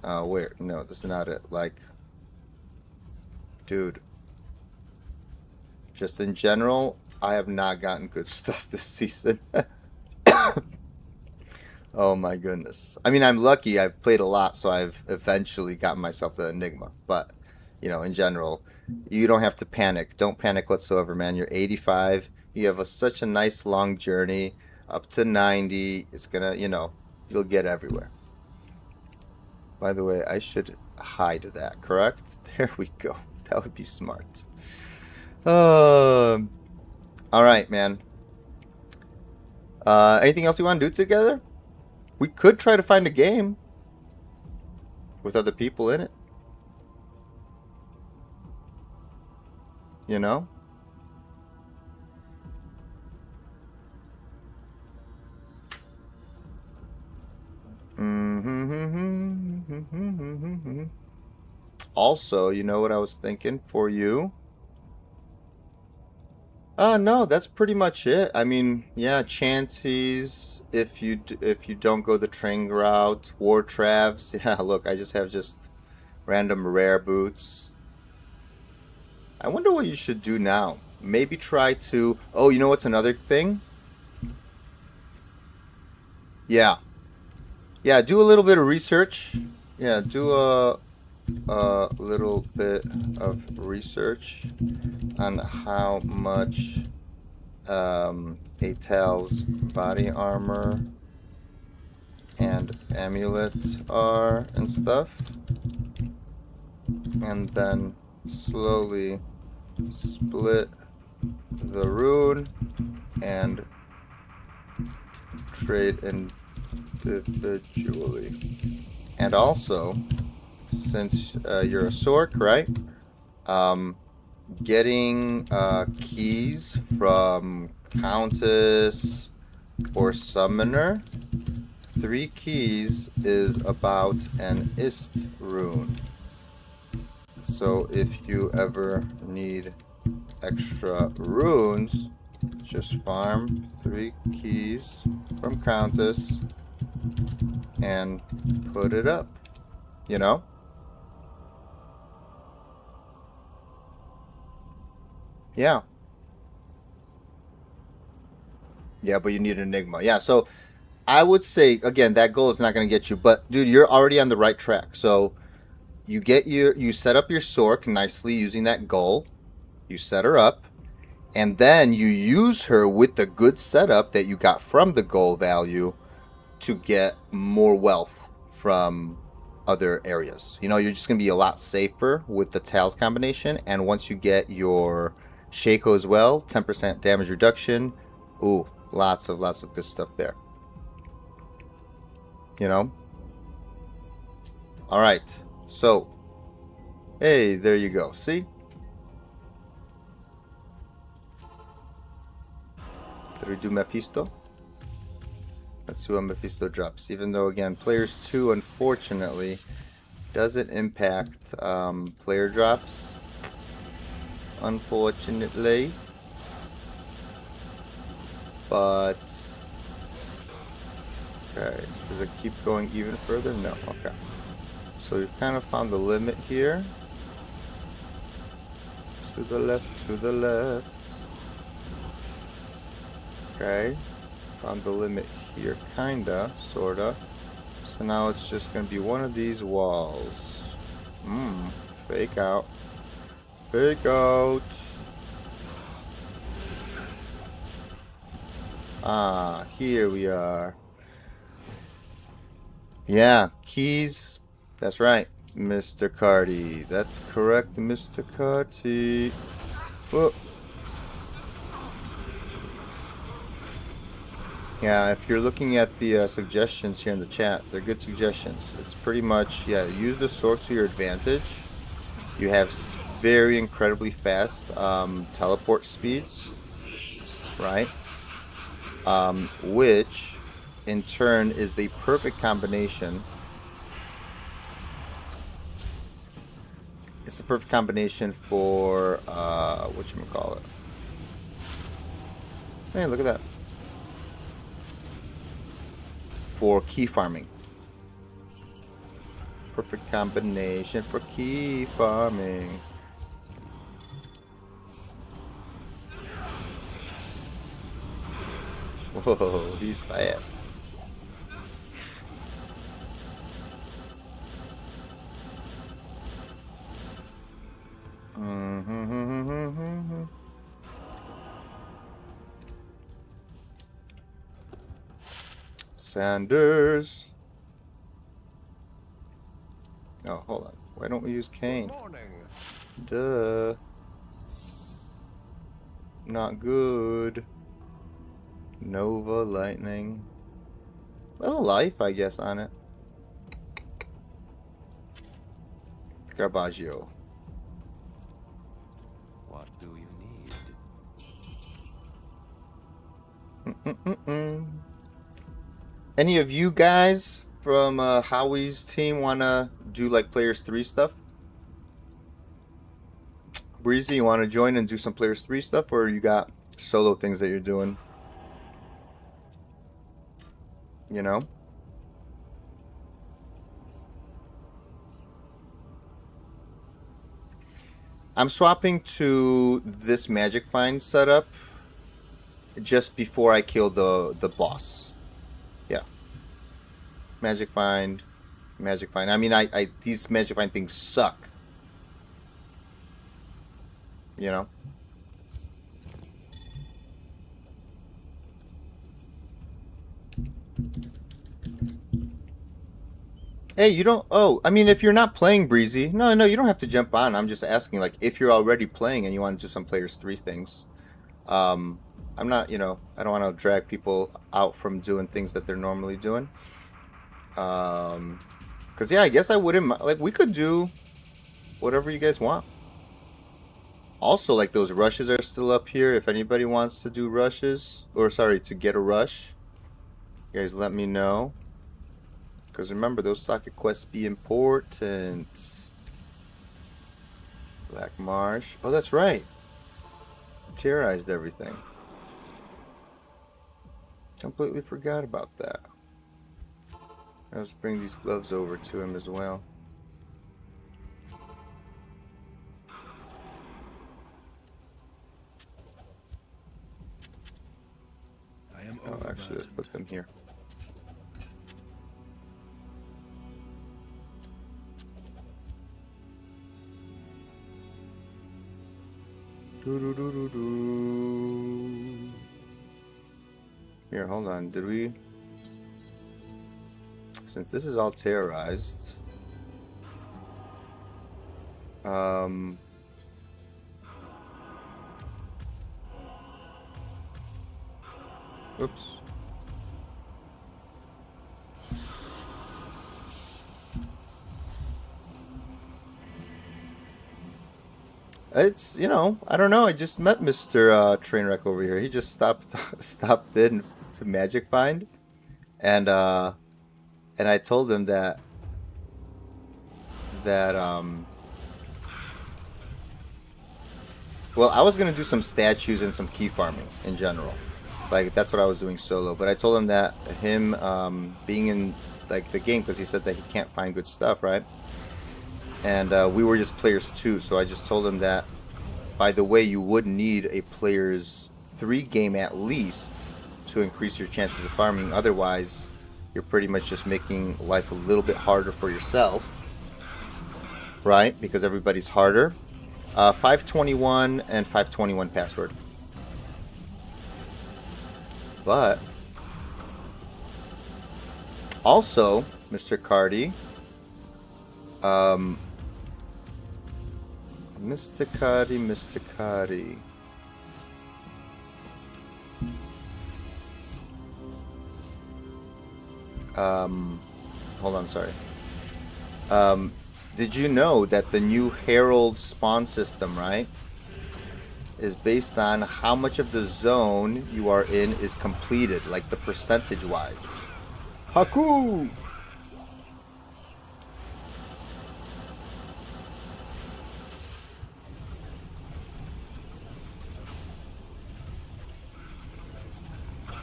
Where? No, that's not it. Like, dude. Just in general, I have not gotten good stuff this season. Oh my goodness. I mean, I'm lucky. I've played a lot, so I've eventually gotten myself to Enigma. But, you know, in general, you don't have to panic. Don't panic whatsoever, man. You're 85. You have such a nice long journey up to 90. It's gonna, you know, you'll get everywhere. By the way, I should hide that, correct? There we go. That would be smart. All right, man. Anything else you want to do together? We could try to find a game with other people in it. You know? Also, you know what I was thinking for you? No, that's pretty much it. I mean, yeah, chances if you don't go the train route, war travs. Yeah, look, I just have just random rare boots. I wonder what you should do now. Maybe try to. Oh, you know what's another thing? Yeah, yeah. Do a little bit of research. Yeah, do a little bit of research on how much a Tal's body armor and amulet are and stuff, and then slowly split the rune and trade individually. And also, since you're a Sork, right? Um, getting keys from Countess or Summoner. 3 keys is about an Ist rune. So if you ever need extra runes, just farm 3 keys from Countess and put it up. You know? Yeah. Yeah, but you need Enigma. Yeah, so I would say, again, that goal is not going to get you. But, dude, you're already on the right track. So you set up your Sork nicely using that goal. You set her up. And then you use her with the good setup that you got from the goal value to get more wealth from other areas. You know, you're just going to be a lot safer with the Tals combination. And once you get your Shaco as well, 10% damage reduction. Ooh, lots of good stuff there. You know? All right. So, hey, there you go. See? Did we do Mephisto? Let's see what Mephisto drops. Even though, again, players 2, unfortunately, doesn't impact player drops. Unfortunately. But, okay. Does it keep going even further? No. Okay. So we've kind of found the limit here. To the left, to the left. Okay. Found the limit here, kinda, sorta. So now it's just gonna be one of these walls. Fake out. Fake out. Ah, here we are. Yeah, keys. That's right, Mr. Carty. That's correct, Mr. Carty. Whoa. Yeah, if you're looking at the suggestions here in the chat, they're good suggestions. It's pretty much, yeah, use the sword to your advantage. You have very incredibly fast teleport speeds, right? Which, in turn, is the perfect combination. It's the perfect combination for, whatchamacallit. Hey, look at that. For key farming. Perfect combination for key farming. Whoa, he's fast. Sanders. Oh, hold on. Why don't we use Kane? Good morning. Duh. Not good. Nova Lightning. little life, I guess, on it. Garbaggio. What do you need? Any of you guys from Howie's team want to do like Players 3 stuff? Breezy, you want to join and do some Players 3 stuff, or you got solo things that you're doing? You know? I'm swapping to this Magic Find setup just before I kill the boss. Yeah. Magic Find. Magic Find. I mean, I these Magic Find things suck. You know? Hey, you don't... Oh, I mean, if you're not playing Breezy... No, you don't have to jump on. I'm just asking, like, if you're already playing and you want to do some Players 3 things. I'm not, you know... I don't want to drag people out from doing things that they're normally doing. Because, yeah, I guess I wouldn't... Like, we could do whatever you guys want. Also, like, those rushes are still up here. If anybody wants to do rushes... Or, sorry, to get a rush... You guys let me know. Because remember, those socket quests be important. Black Marsh. Oh, that's right. Terrorized everything. Completely forgot about that. Let's bring these gloves over to him as well. I am Oh, actually, let's put them here. Here, hold on. Did we... Since this is all terrorized... Oops. It's, you know, I don't know. I just met Mr. Trainwreck over here. He just stopped in to Magic Find, and I told him that well, I was gonna do some statues and some key farming in general. Like, that's what I was doing solo. But I told him that him being in like the game, because he said that he can't find good stuff, right? And we were just players 2, so I just told him that, by the way, you would need a players 3 game at least to increase your chances of farming. Otherwise, you're pretty much just making life a little bit harder for yourself, right? Because everybody's harder. 521 and 521 password. But also, Mr. Cardi, Mr. Cardi. Hold on, sorry. Did you know that the new Herald spawn system, right, is based on how much of the zone you are in is completed, like the percentage-wise? Haku!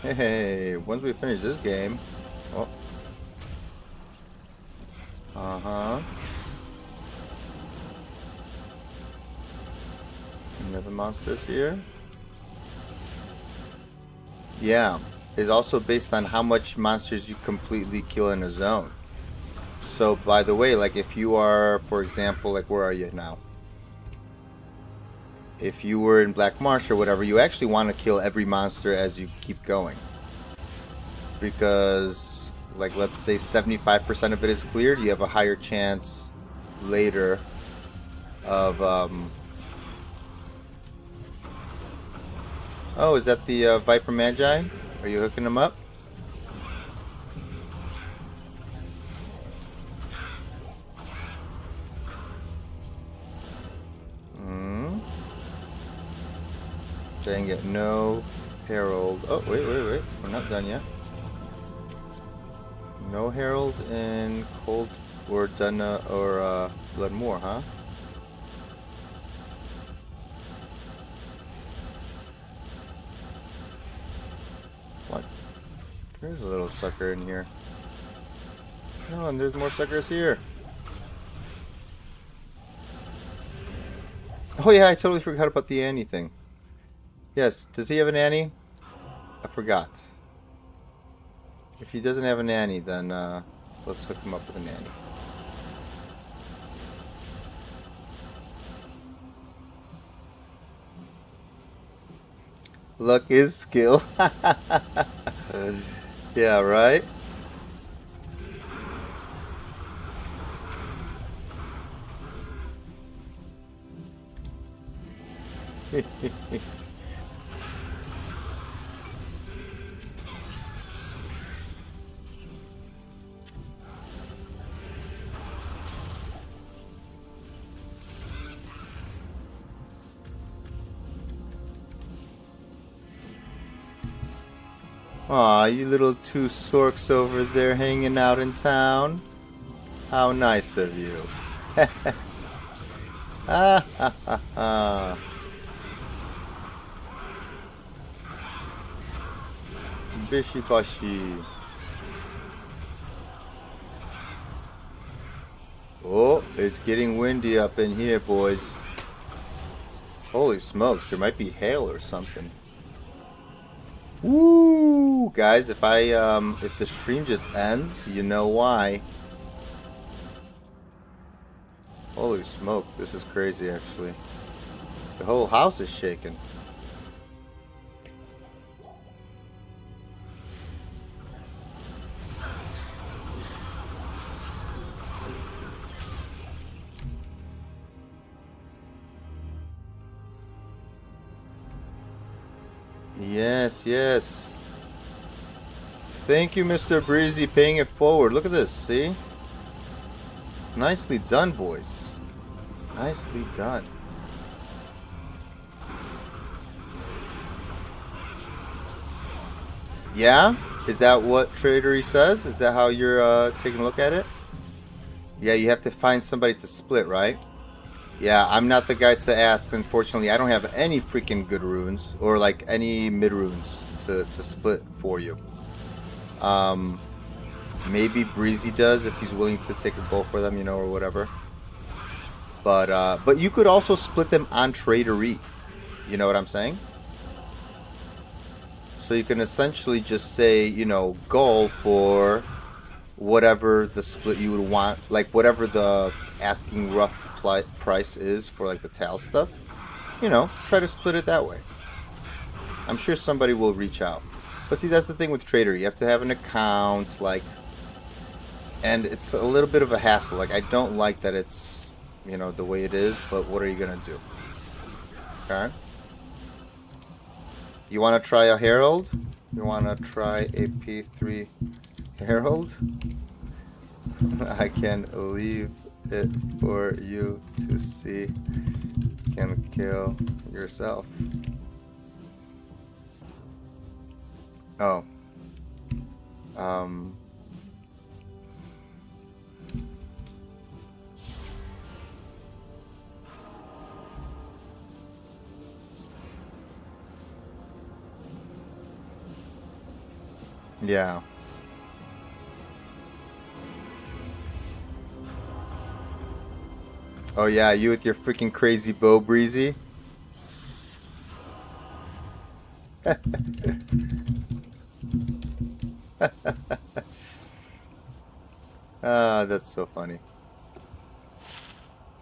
Hey, once we finish this game... Oh. Uh-huh. Another monsters here. Yeah. It's also based on how much monsters you completely kill in a zone. So, by the way, like, if you are, for example, like, where are you now? If you were in Black Marsh or whatever, you actually want to kill every monster as you keep going. Because, like, let's say 75% of it is cleared, you have a higher chance later of, Oh, is that the Viper Magi? Are you hooking them up? Dang it, no Herald. Oh, wait. We're not done yet. No Herald in Cold or Dunna or Bloodmoor, huh? What? There's a little sucker in here. Oh, and there's more suckers here. Oh yeah, I totally forgot about the Annie thing. Yes, does he have an Annie? I forgot. If he doesn't have a nanny, then let's hook him up with a nanny. Luck is skill. Yeah, right? Aw, you little two sorks over there hanging out in town. How nice of you. Ah ha ha ha. Bishy bashy. Oh, it's getting windy up in here, boys. Holy smokes, there might be hail or something. Woo! Guys, if the stream just ends, you know why. Holy smoke, this is crazy actually. The whole house is shaking. Yes, yes. Thank you, Mr. Breezy, paying it forward. Look at this, see? Nicely done, boys. Nicely done. Yeah? Is that what Tradery says? Is that how you're taking a look at it? Yeah, you have to find somebody to split, right? Yeah, I'm not the guy to ask. Unfortunately, I don't have any freaking good runes or like any mid runes to split for you. Maybe Breezy does if he's willing to take a goal for them, you know, or whatever. But you could also split them on Tradery. You know what I'm saying? So you can essentially just say, you know, goal for whatever the split you would want, like whatever the asking rough price is for like the tail stuff. You know, try to split it that way. I'm sure somebody will reach out. But see, that's the thing with Trader. You have to have an account, like, and it's a little bit of a hassle. Like, I don't like that it's, you know, the way it is, but what are you gonna do? Okay. You want to try a Herald? You want to try a P3 Herald? I can leave it for you to see. You can kill yourself. Oh. Yeah. Oh yeah, you with your freaking crazy bow, Breezy. Ah, that's so funny.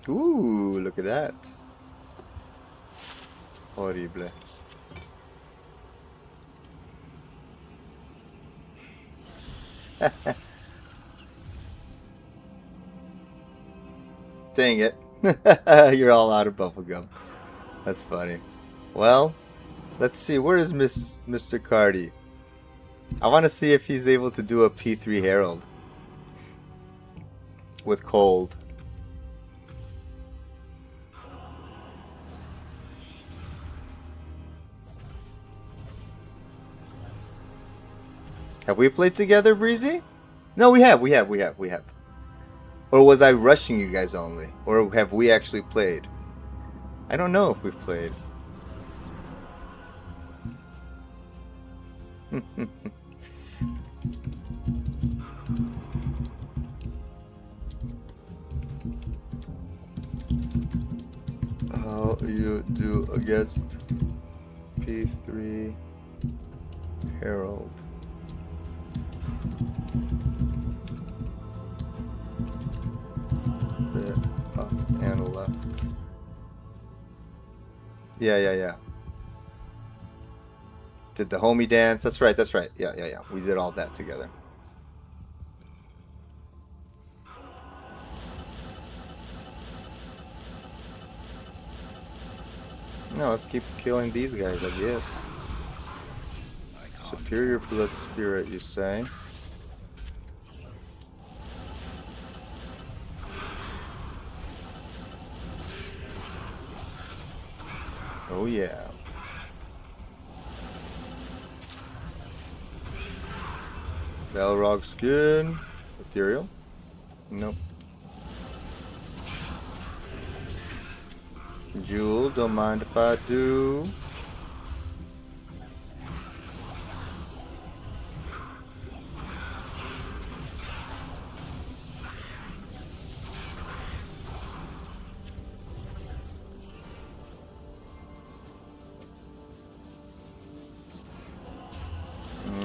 Ooh, look at that. Horrible. Dang it. You're all out of bubblegum. That's funny. Well, let's see. Where is Mr. Cardi? I want to see if he's able to do a P3 Herald with cold. Have we played together, Breezy? No, we have. Or was I rushing you guys only? Or have we actually played? I don't know if we've played. How you do against P3 Herald? Bit up and left. Yeah. Did the homie dance? That's right. Yeah. We did all that together. No, let's keep killing these guys, I guess. Superior blood spirit, you say? Oh yeah. Balrog skin. Ethereal? Nope. Jewel, don't mind if I do.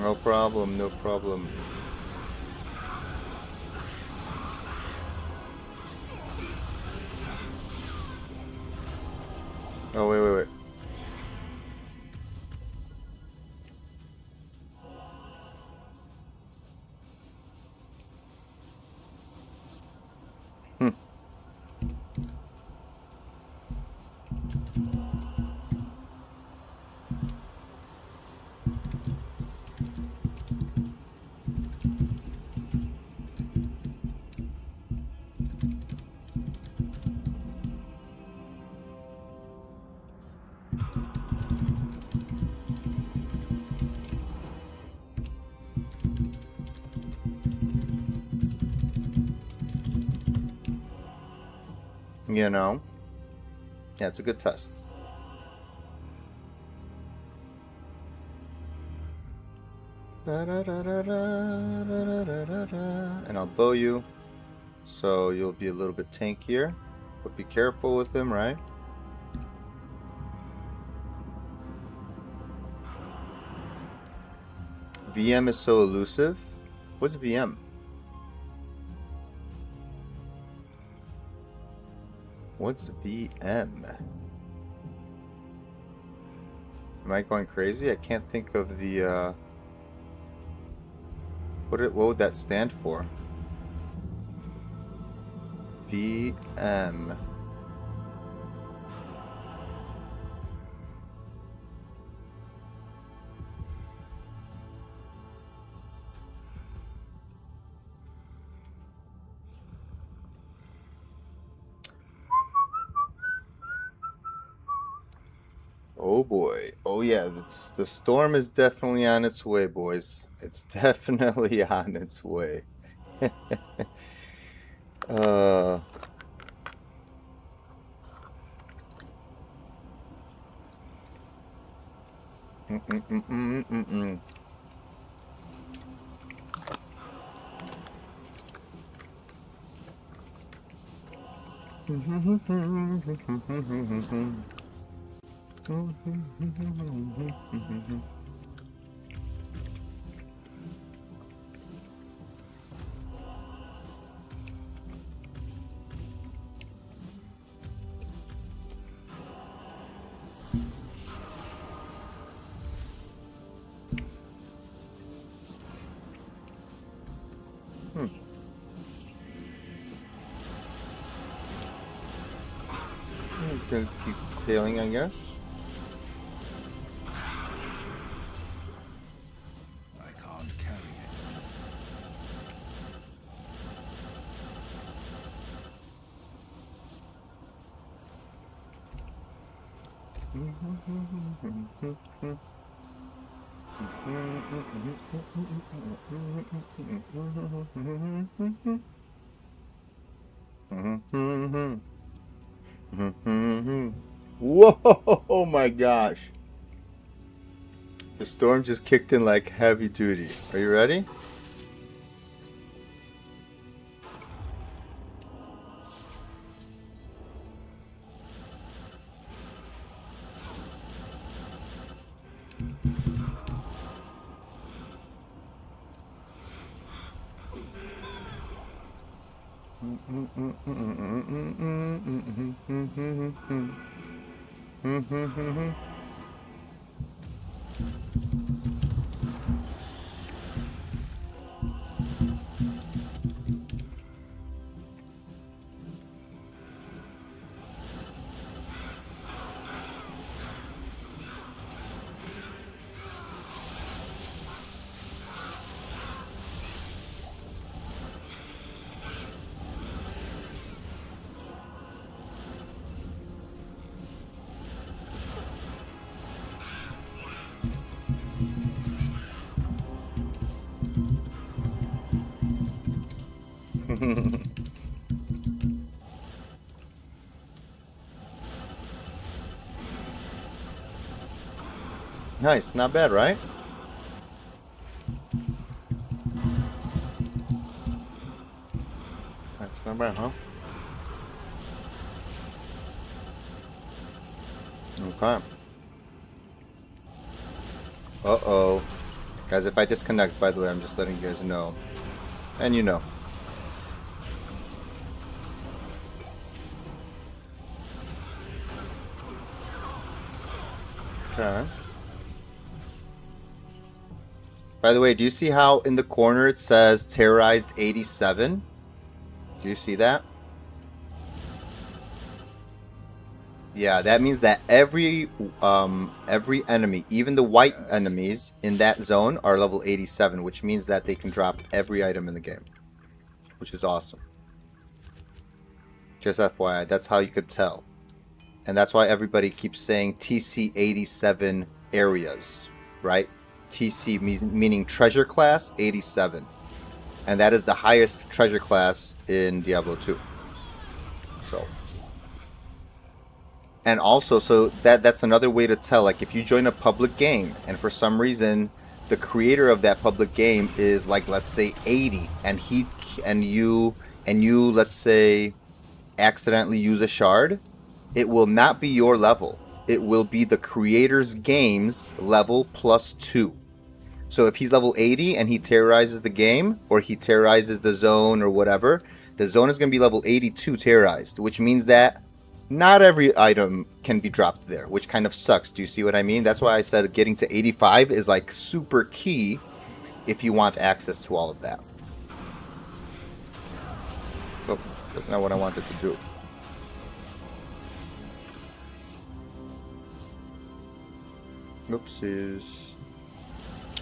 No problem, no problem. Oh, wait. Hmm. You know? Yeah, it's a good test. And I'll bow you, so you'll be a little bit tankier. But be careful with him, right? VM is so elusive. What's VM? What's VM? Am I going crazy? I can't think of the what would that stand for? VM. Oh boy. Oh yeah, the storm is definitely on its way, boys. It's definitely on its way. uh mm, mm, mm, mm, mm, mm. Gonna keep tailing, I guess. I can't carry it. Whoa, oh my gosh. The storm just kicked in like heavy duty. Are you ready? Nice, not bad, right? That's not bad, huh? Okay. Uh-oh. Guys, if I disconnect, by the way, I'm just letting you guys know. And you know. Okay. By the way, do you see how in the corner it says terrorized 87? Do you see that? Yeah, that means that every enemy, even the white enemies in that zone are level 87, which means that they can drop every item in the game, which is awesome. Just FYI, that's how you could tell. And that's why everybody keeps saying TC 87 areas, right? TC meaning treasure class 87. And that is the highest treasure class in Diablo 2. So, and also, so that's another way to tell. Like, if you join a public game and for some reason the creator of that public game is like, let's say 80, and you let's say accidentally use a shard, it will not be your level. It will be the creator's game's level plus 2. So if he's level 80 and he terrorizes the game, or he terrorizes the zone or whatever, the zone is going to be level 82 terrorized, which means that not every item can be dropped there, which kind of sucks. Do you see what I mean? That's why I said getting to 85 is like super key if you want access to all of that. Oh, that's not what I wanted to do. Oopsies.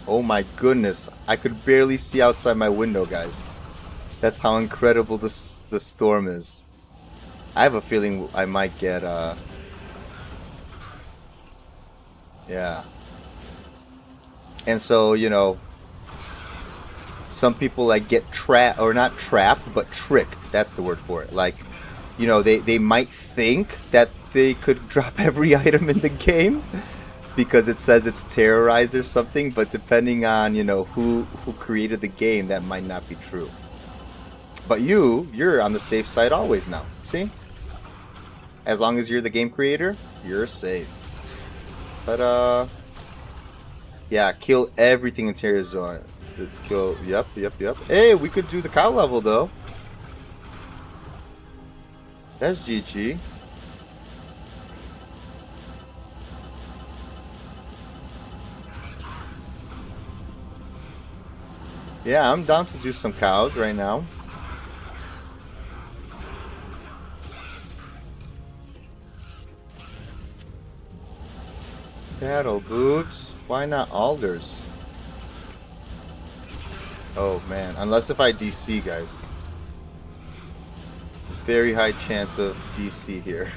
Oh my goodness. I could barely see outside my window, guys. That's how incredible the storm is. I have a feeling I might get, yeah. And so, you know, some people like get trapped, or not trapped, but tricked. That's the word for it. Like, you know, they might think that they could drop every item in the game because it says it's terrorized or something, but depending on, you know, who created the game, that might not be true. But you're on the safe side always now. See? As long as you're the game creator, you're safe. But yeah, kill everything in Terror Zone. Kill, yep. Hey, we could do the cow level though. That's GG. Yeah, I'm down to do some cows right now. Cattle boots. Why not alders? Oh man, unless if I DC, guys. Very high chance of DC here.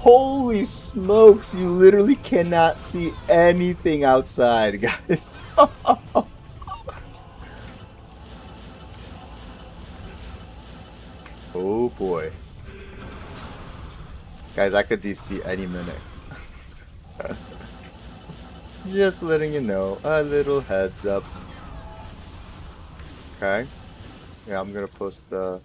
Holy smokes, you literally cannot see anything outside, guys. Oh boy. Guys, I could DC any minute. Just letting you know, a little heads up. Okay. Yeah, I'm gonna post the...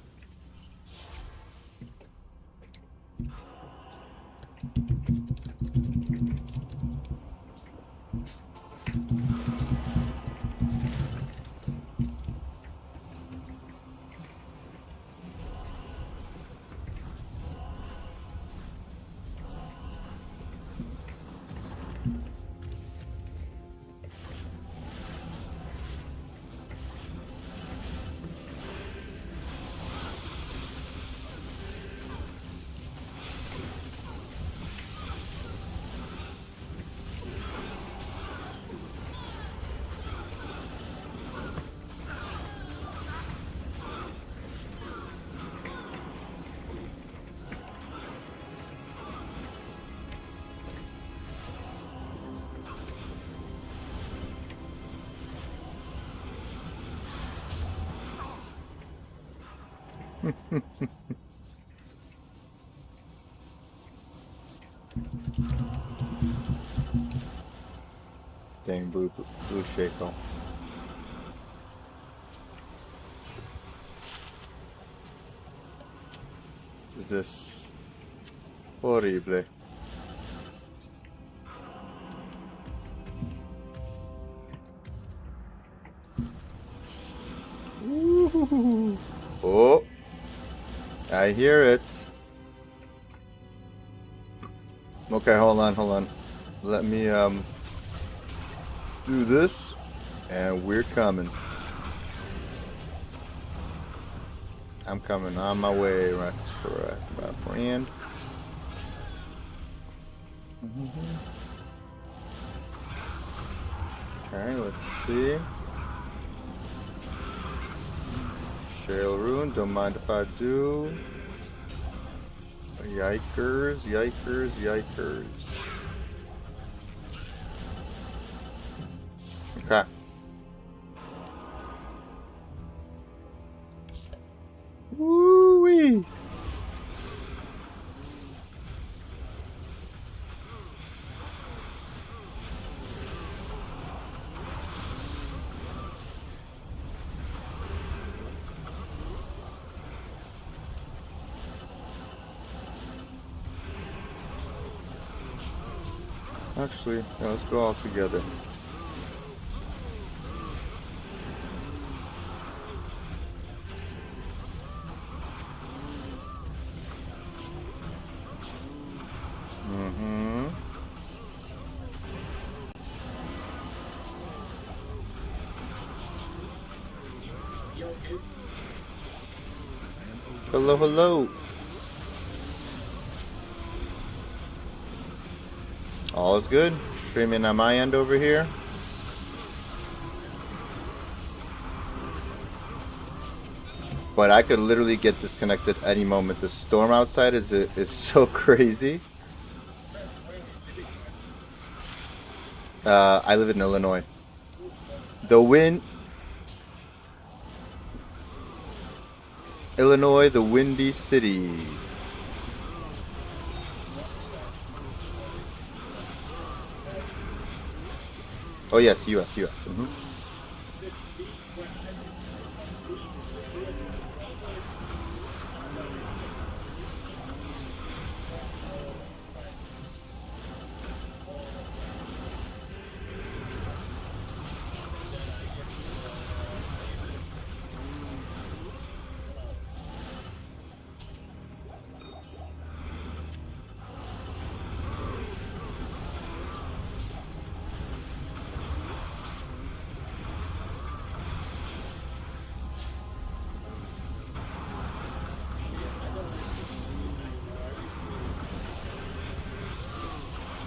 Dang, blue shaco. Is this horrible? Ooh. Oh, I hear it. Okay, hold on. Let me do this, and we're coming. I'm coming on my way, right, correct, my friend. Okay, let's see. Shale Rune, don't mind if I do. Yikers. Okay. Woo-wee. Actually, yeah, let's go all together. Hello. All is good. Streaming on my end over here. But I could literally get disconnected any moment. The storm outside is so crazy. I live in Illinois. The wind... Illinois, the Windy City. Oh yes, US.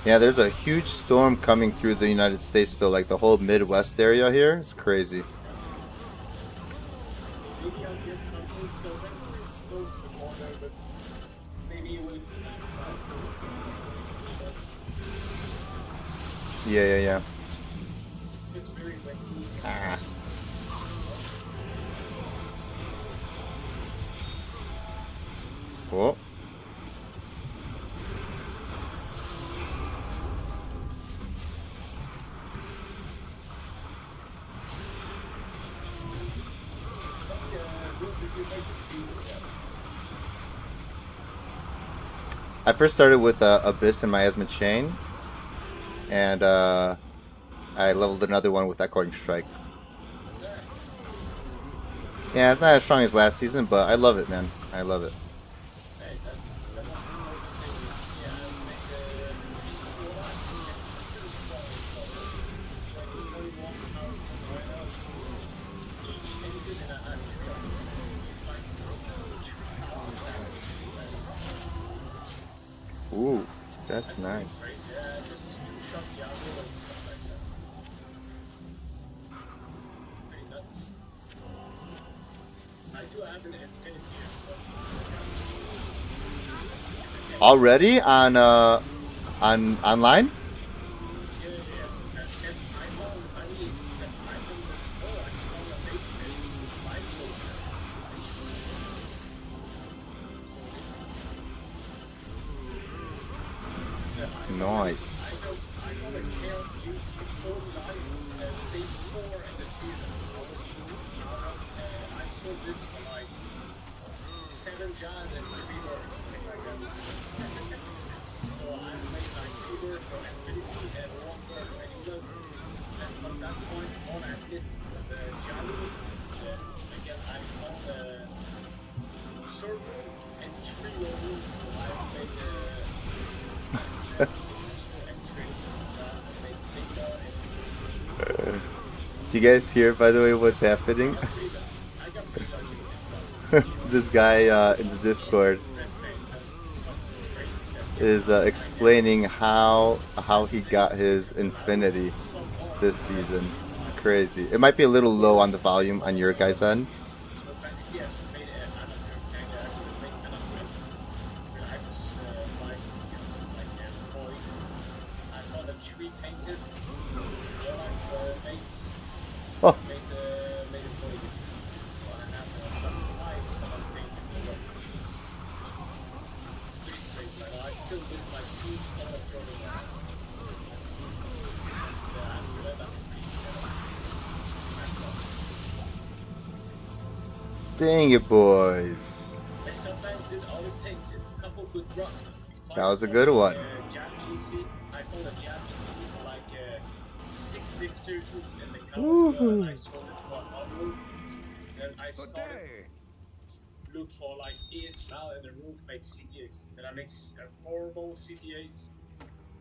Yeah, there's a huge storm coming through the United States though, like the whole Midwest area here. It's crazy. Yeah, yeah, yeah. Ah. Cool. I first started with Abyss and Miasma Chain, and I leveled another one with Echoing Strike. Yeah, it's not as strong as last season, but I love it, man. I love it. Ooh, that's nice. Already on online? Nice. Do you guys hear, by the way, what's happening? This guy in the Discord is explaining how he got his infinity this season. It's crazy. It might be a little low on the volume on your guys' end. Oh, dang it, boys. That was a good one. Woohoo. Good day.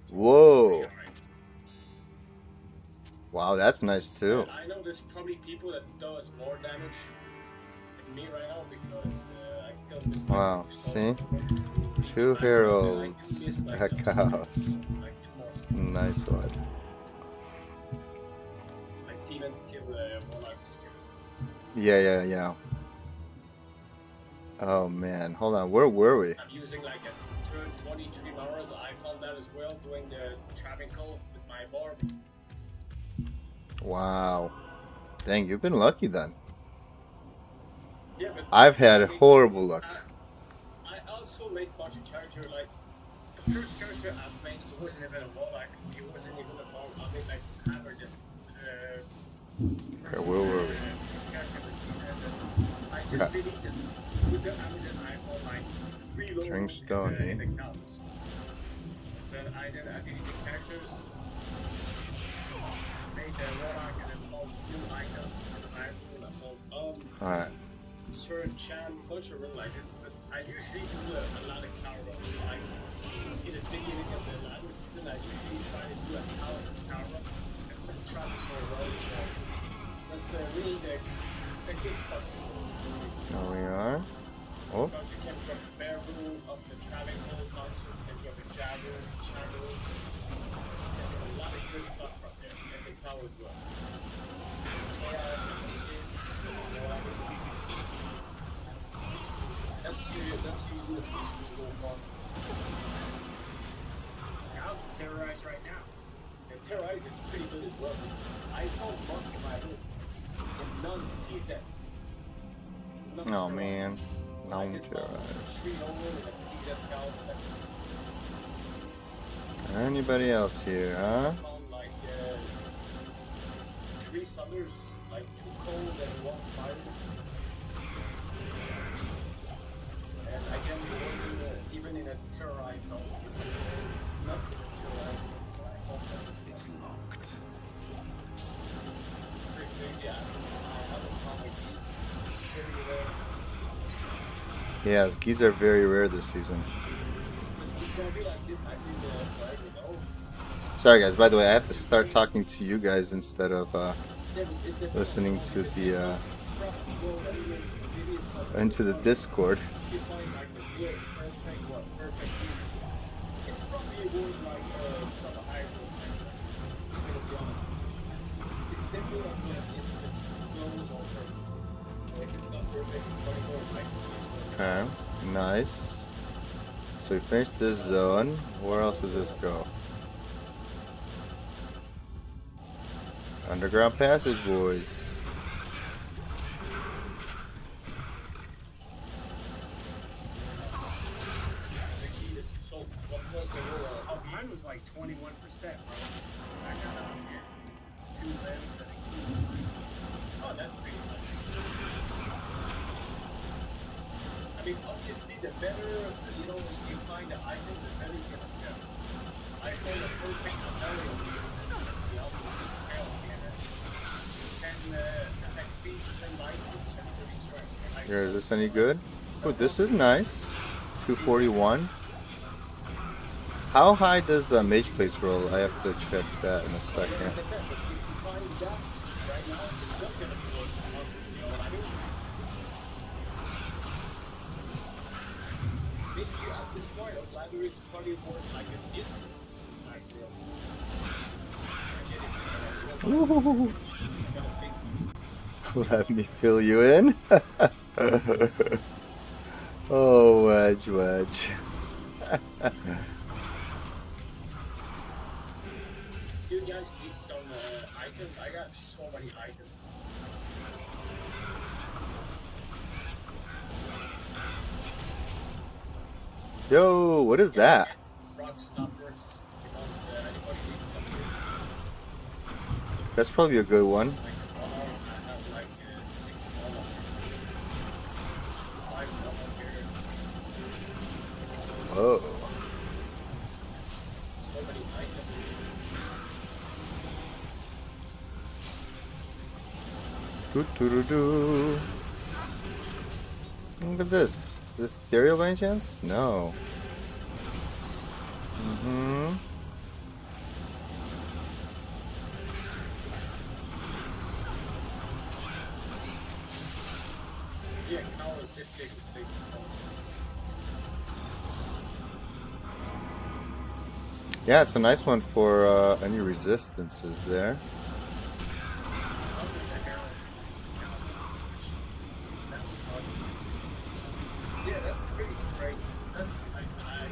Whoa. Wow, that's nice too. Wow, see? Two heralds. Echoes. Nice one. Yeah, yeah, yeah. Oh man, hold on. Where were we? Wow. Dang, you've been lucky then. I've had horrible luck. Okay, where were we? Drink stone, eh? Alright. There we are. Oh. Oh man, non-terrorized. Anybody else here, huh? It's locked. Yeah, skis are very rare this season. Sorry guys, by the way, I have to start talking to you guys instead of listening to the into the Discord. Okay, nice. So we finished this zone. Where else does this go? Underground passage, boys. Mine was like 21%, bro. I got two limbs and oh, that's pretty much. I mean, obviously, the better you find the item, the better you're gonna sell. I found the perfect scenario here. The ultimate hell here. And the XP, the light, and pretty strong. Here, is this any good? Oh, this is nice. 241. How high does Mage Plates roll? I have to check that in a second. Ooh. Let me fill you in. Oh, wedge. You guys need some items. I got so many items. Yo, what is that? Rock stoppers. Anybody needs something? That's probably a good one. Like I have like 6 dollar. 5 dollar here. Whoa. So many items. Doo-doo-doo-doo. Look at this. Is this ethereal by any chance? No. Mm-hmm. Yeah, cow is this big. It's big. Yeah, it's a nice one for any resistances there. Yeah, that's pretty great. That's I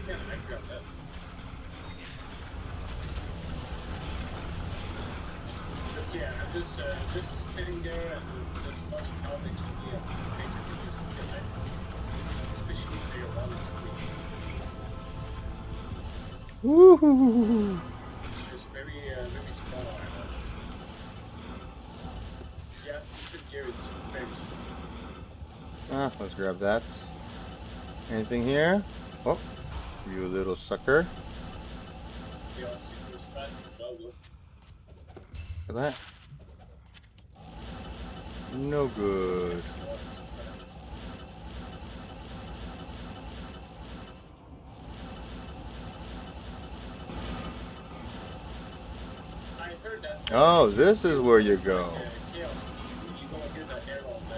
can't grab that. But yeah, I'm just sitting there and there's a bunch of comics and yeah, basically just kill it. Especially if you're one Woohoo! it's just very small armor. Yeah, sit here it's very small. Let's grab that. Anything here? Oh, you little sucker. They all super fast as well. Look. Look at that. No good. I heard that. Oh, this is where you go. Chaos, you go and get that arrow on the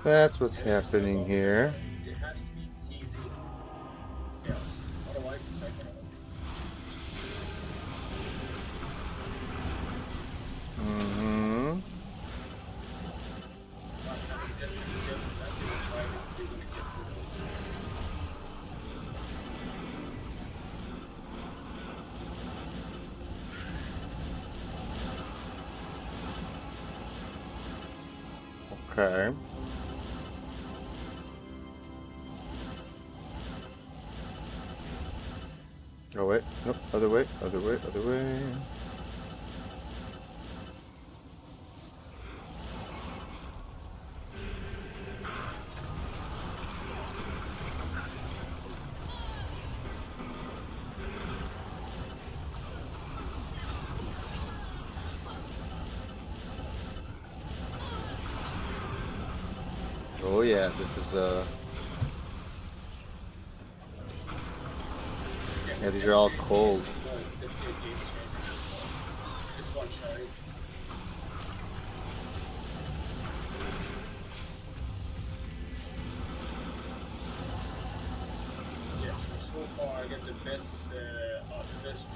That's what's happening here. it has to be teasing. Yeah. Otherwise it's not gonna work. Mm-hmm. Okay. Oh wait, nope, other way, other way, other way. Oh yeah, this is yeah, these are all cold. That's a game changer. Just one shot. Yeah, so far I get the best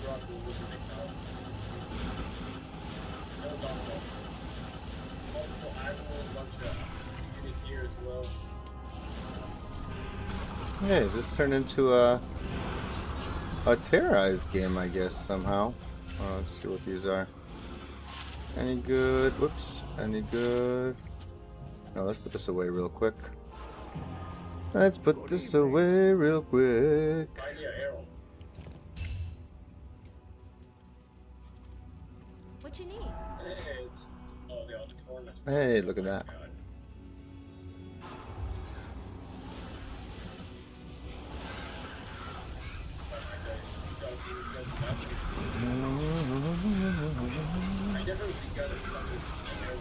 drop was in the count. No doubt. Multiple animal, bunch of unit here as well. Hey, this turned into a terrorized game, I guess, somehow. Let's see what these are. Any good? Whoops. Any good? No, let's put this away real quick. Let's put this away real quick. Find your arrow. What you need? Hey, it's they're on the tournament. Hey, look at that. God. I never really got a summon arrow.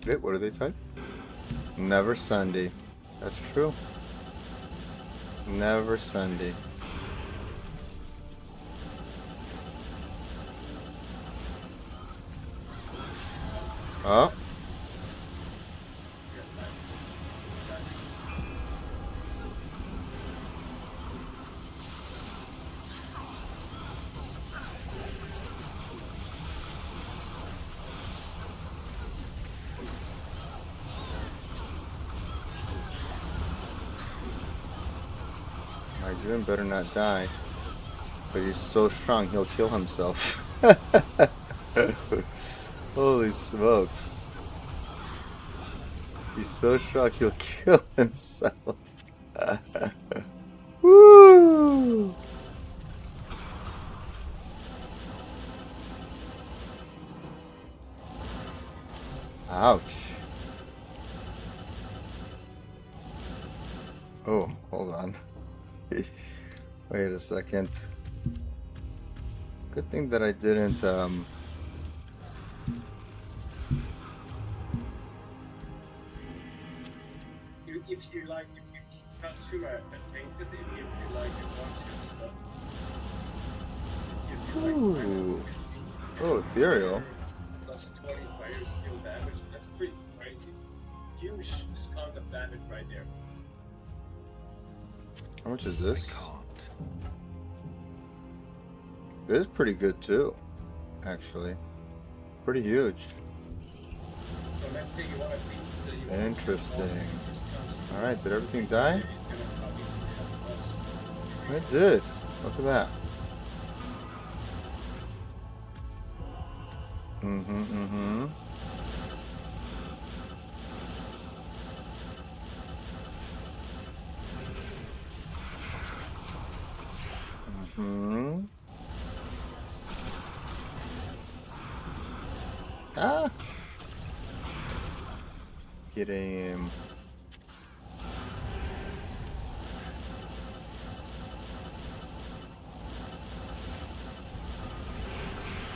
Wait, what do they type? Never Sunday. That's true. Never Sunday. Oh. Arjun better not die. But he's so strong he'll kill himself. Holy smokes. He's so strong he'll kill himself. Woo! Ouch. Oh, hold on. Wait a second. Good thing that I didn't, If you like, if you cut through a tainted, if you like a bunch of stuff. If you like Ooh. minus 15, Oh, ethereal. plus 20 fire skill damage, that's pretty crazy. Huge amount of damage right there. How much is I this? can't. This is pretty good too, actually. Pretty huge. So let's say you want to beat the Interesting. Alright, did everything die? It did. Look at that. Mm-hmm. Ah! Get him.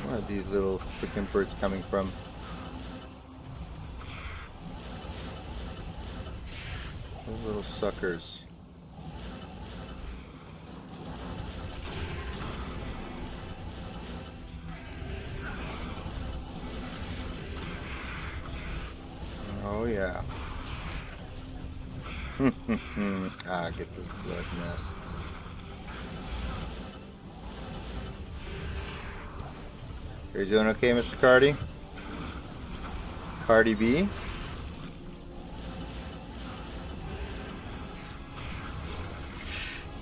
Where are these little freaking birds coming from? Those little suckers. Oh yeah. Get this blood nest. Are you doing okay, Mr. Cardi? Cardi B?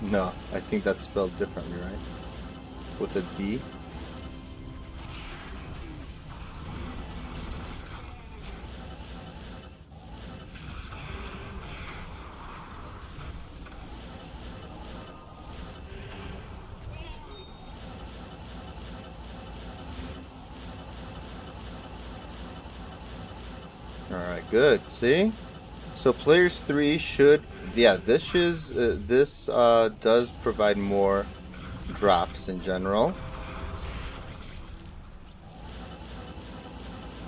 No, I think that's spelled differently, right? With a D. Alright, good. See? So players 3 should... Yeah, this does provide more drops in general.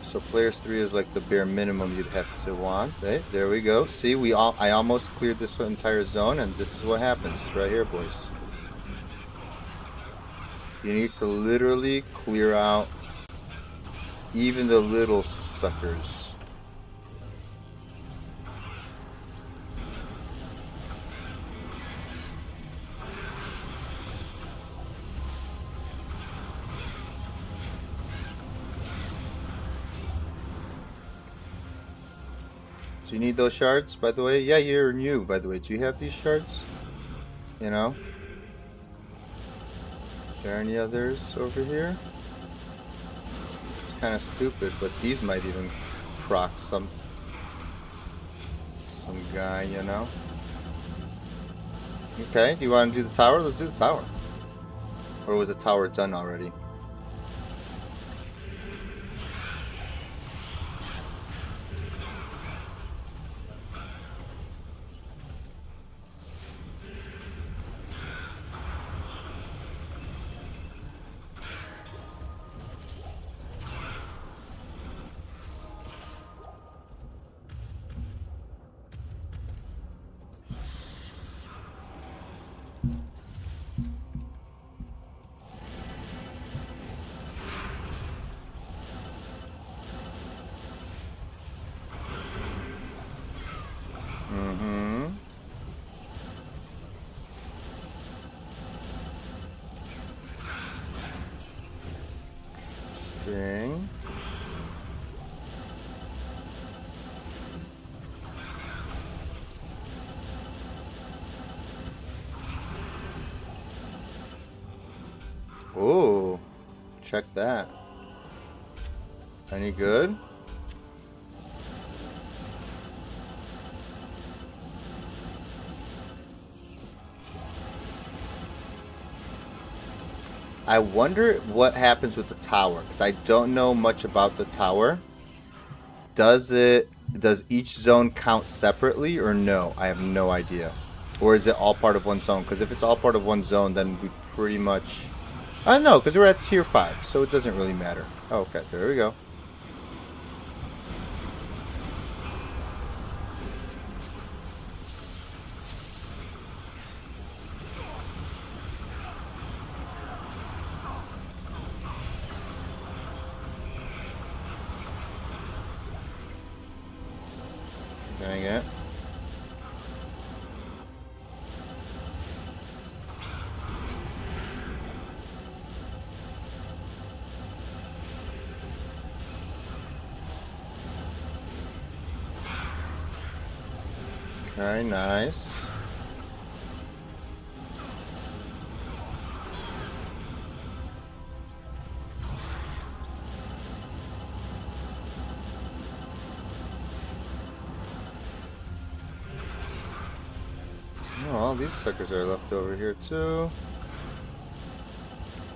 So players 3 is like the bare minimum you'd have to want. Hey, there we go. See, I almost cleared this entire zone, and this is what happens. It's right here, boys. You need to literally clear out even the little suckers. Do you need those shards, by the way? Yeah, you're new, by the way. Do you have these shards? You know? Is there any others over here? It's kind of stupid, but these might even proc some guy, you know? Okay, do you want to do the tower? Let's do the tower. Or was the tower done already? Mm-hmm. Interesting. Oh, check that. Any good? I wonder what happens with the tower, because I don't know much about the tower. Does each zone count separately or no? I have no idea. Or is it all part of one zone? Because if it's all part of one zone, then we pretty much... I don't know, because we're at tier 5, so it doesn't really matter. Oh, okay, there we go. Dang it. Okay, nice. Oh, all these suckers are left over here too.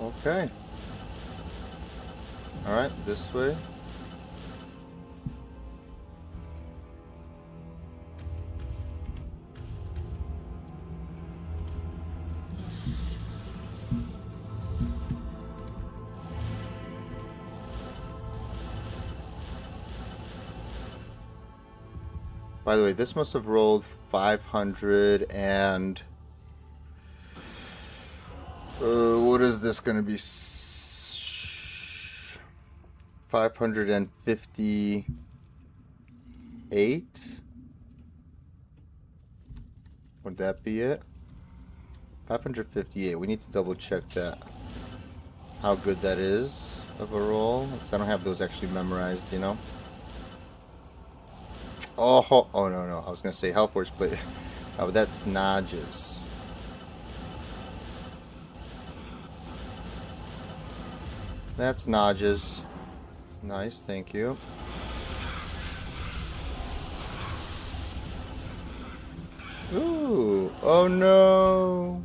Okay. Alright, this way. By the way, this must have rolled 500 and... what is this going to be? 558? Would that be it? 558. We need to double check that. How good that is. of a roll because I don't have those actually memorized, you know. Oh no no! I was gonna say Hellforge Blade. Oh, that's Nodges. That's Nodges. Nice, thank you. Ooh! Oh no!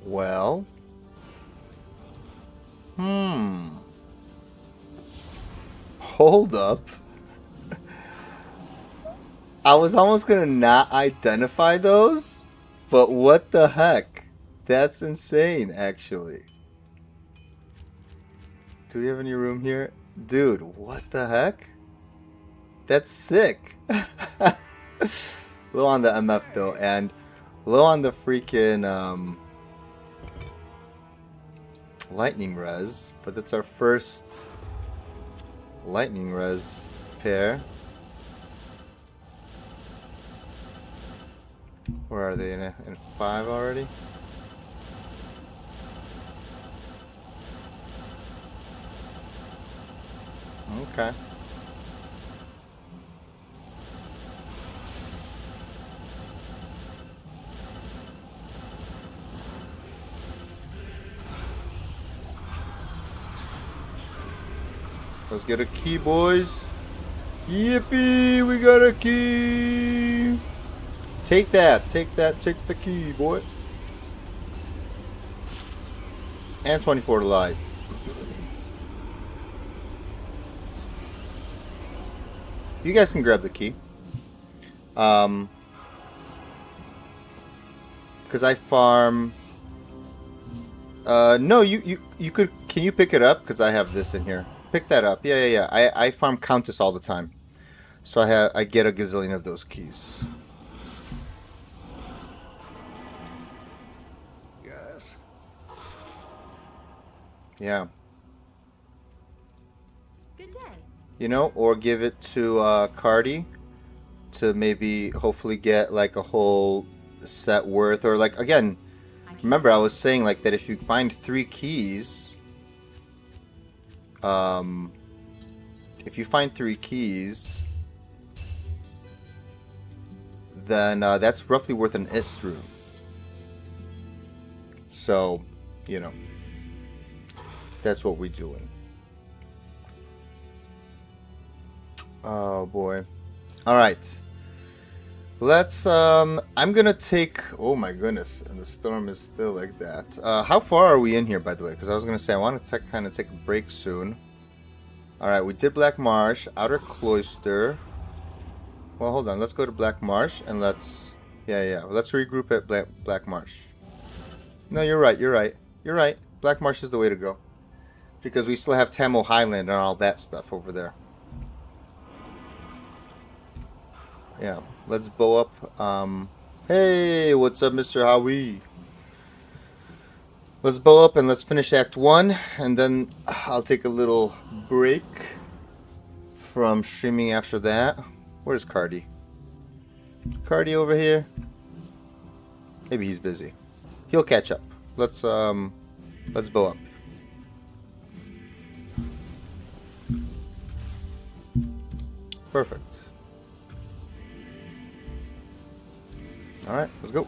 Well. Hold up. I was almost gonna not identify those, but what the heck? That's insane, actually. Do we have any room here? Dude, what the heck? That's sick. Low on the MF though, and low on the freaking lightning res, but that's our first lightning res pair. Where are they, in 5 already? Okay. Let's get a key, boys. Yippee! We got a key! Take that, take the key, boy. And 24 to life. You guys can grab the key. Because I farm... no, you could... Can you pick it up? Because I have this in here. Pick that up. Yeah. I farm Countess all the time. So I get a gazillion of those keys. Yes. Yeah. Good day. You know, or give it to Cardi to maybe hopefully get like a whole set worth, or like, again, remember I was saying like that if you find 3 keys, if you find 3 keys, then that's roughly worth an Istru. So, you know, that's what we're doing. Oh boy. All right. Let's I'm gonna take, oh my goodness, and the storm is still like that. How far are we in here, by the way? Because I was gonna say I want to kind of take a break soon. All right, we did Black Marsh, Outer Cloister. Well, hold on. Let's go to Black Marsh and let's let's regroup at Black Marsh. No, you're right. You're right. Black Marsh is the way to go because we still have Tamil Highland and all that stuff over there. Yeah, let's bow up. Hey, what's up, Mr. Howie? Let's bow up and let's finish Act 1, and then I'll take a little break from streaming after that. Where's Cardi? Cardi over here? Maybe he's busy. He'll catch up. Let's bow up. Perfect. All right, let's go.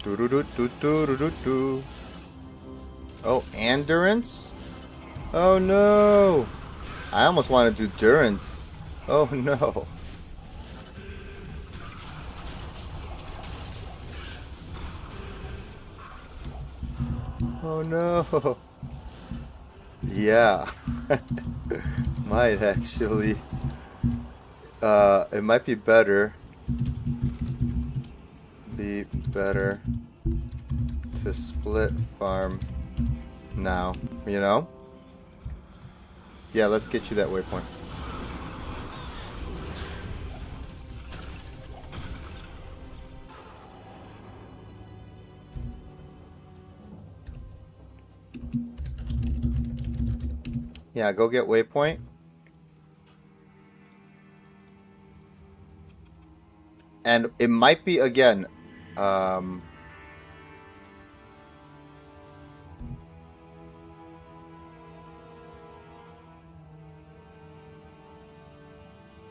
Do do do do do do do. Oh, endurance? Oh no! I almost want to do durance. Oh no! Oh no! Yeah. Might actually. It might be better. To split farm now, you know? Yeah, let's get you that waypoint. Yeah, go get waypoint. And it might be, again, um,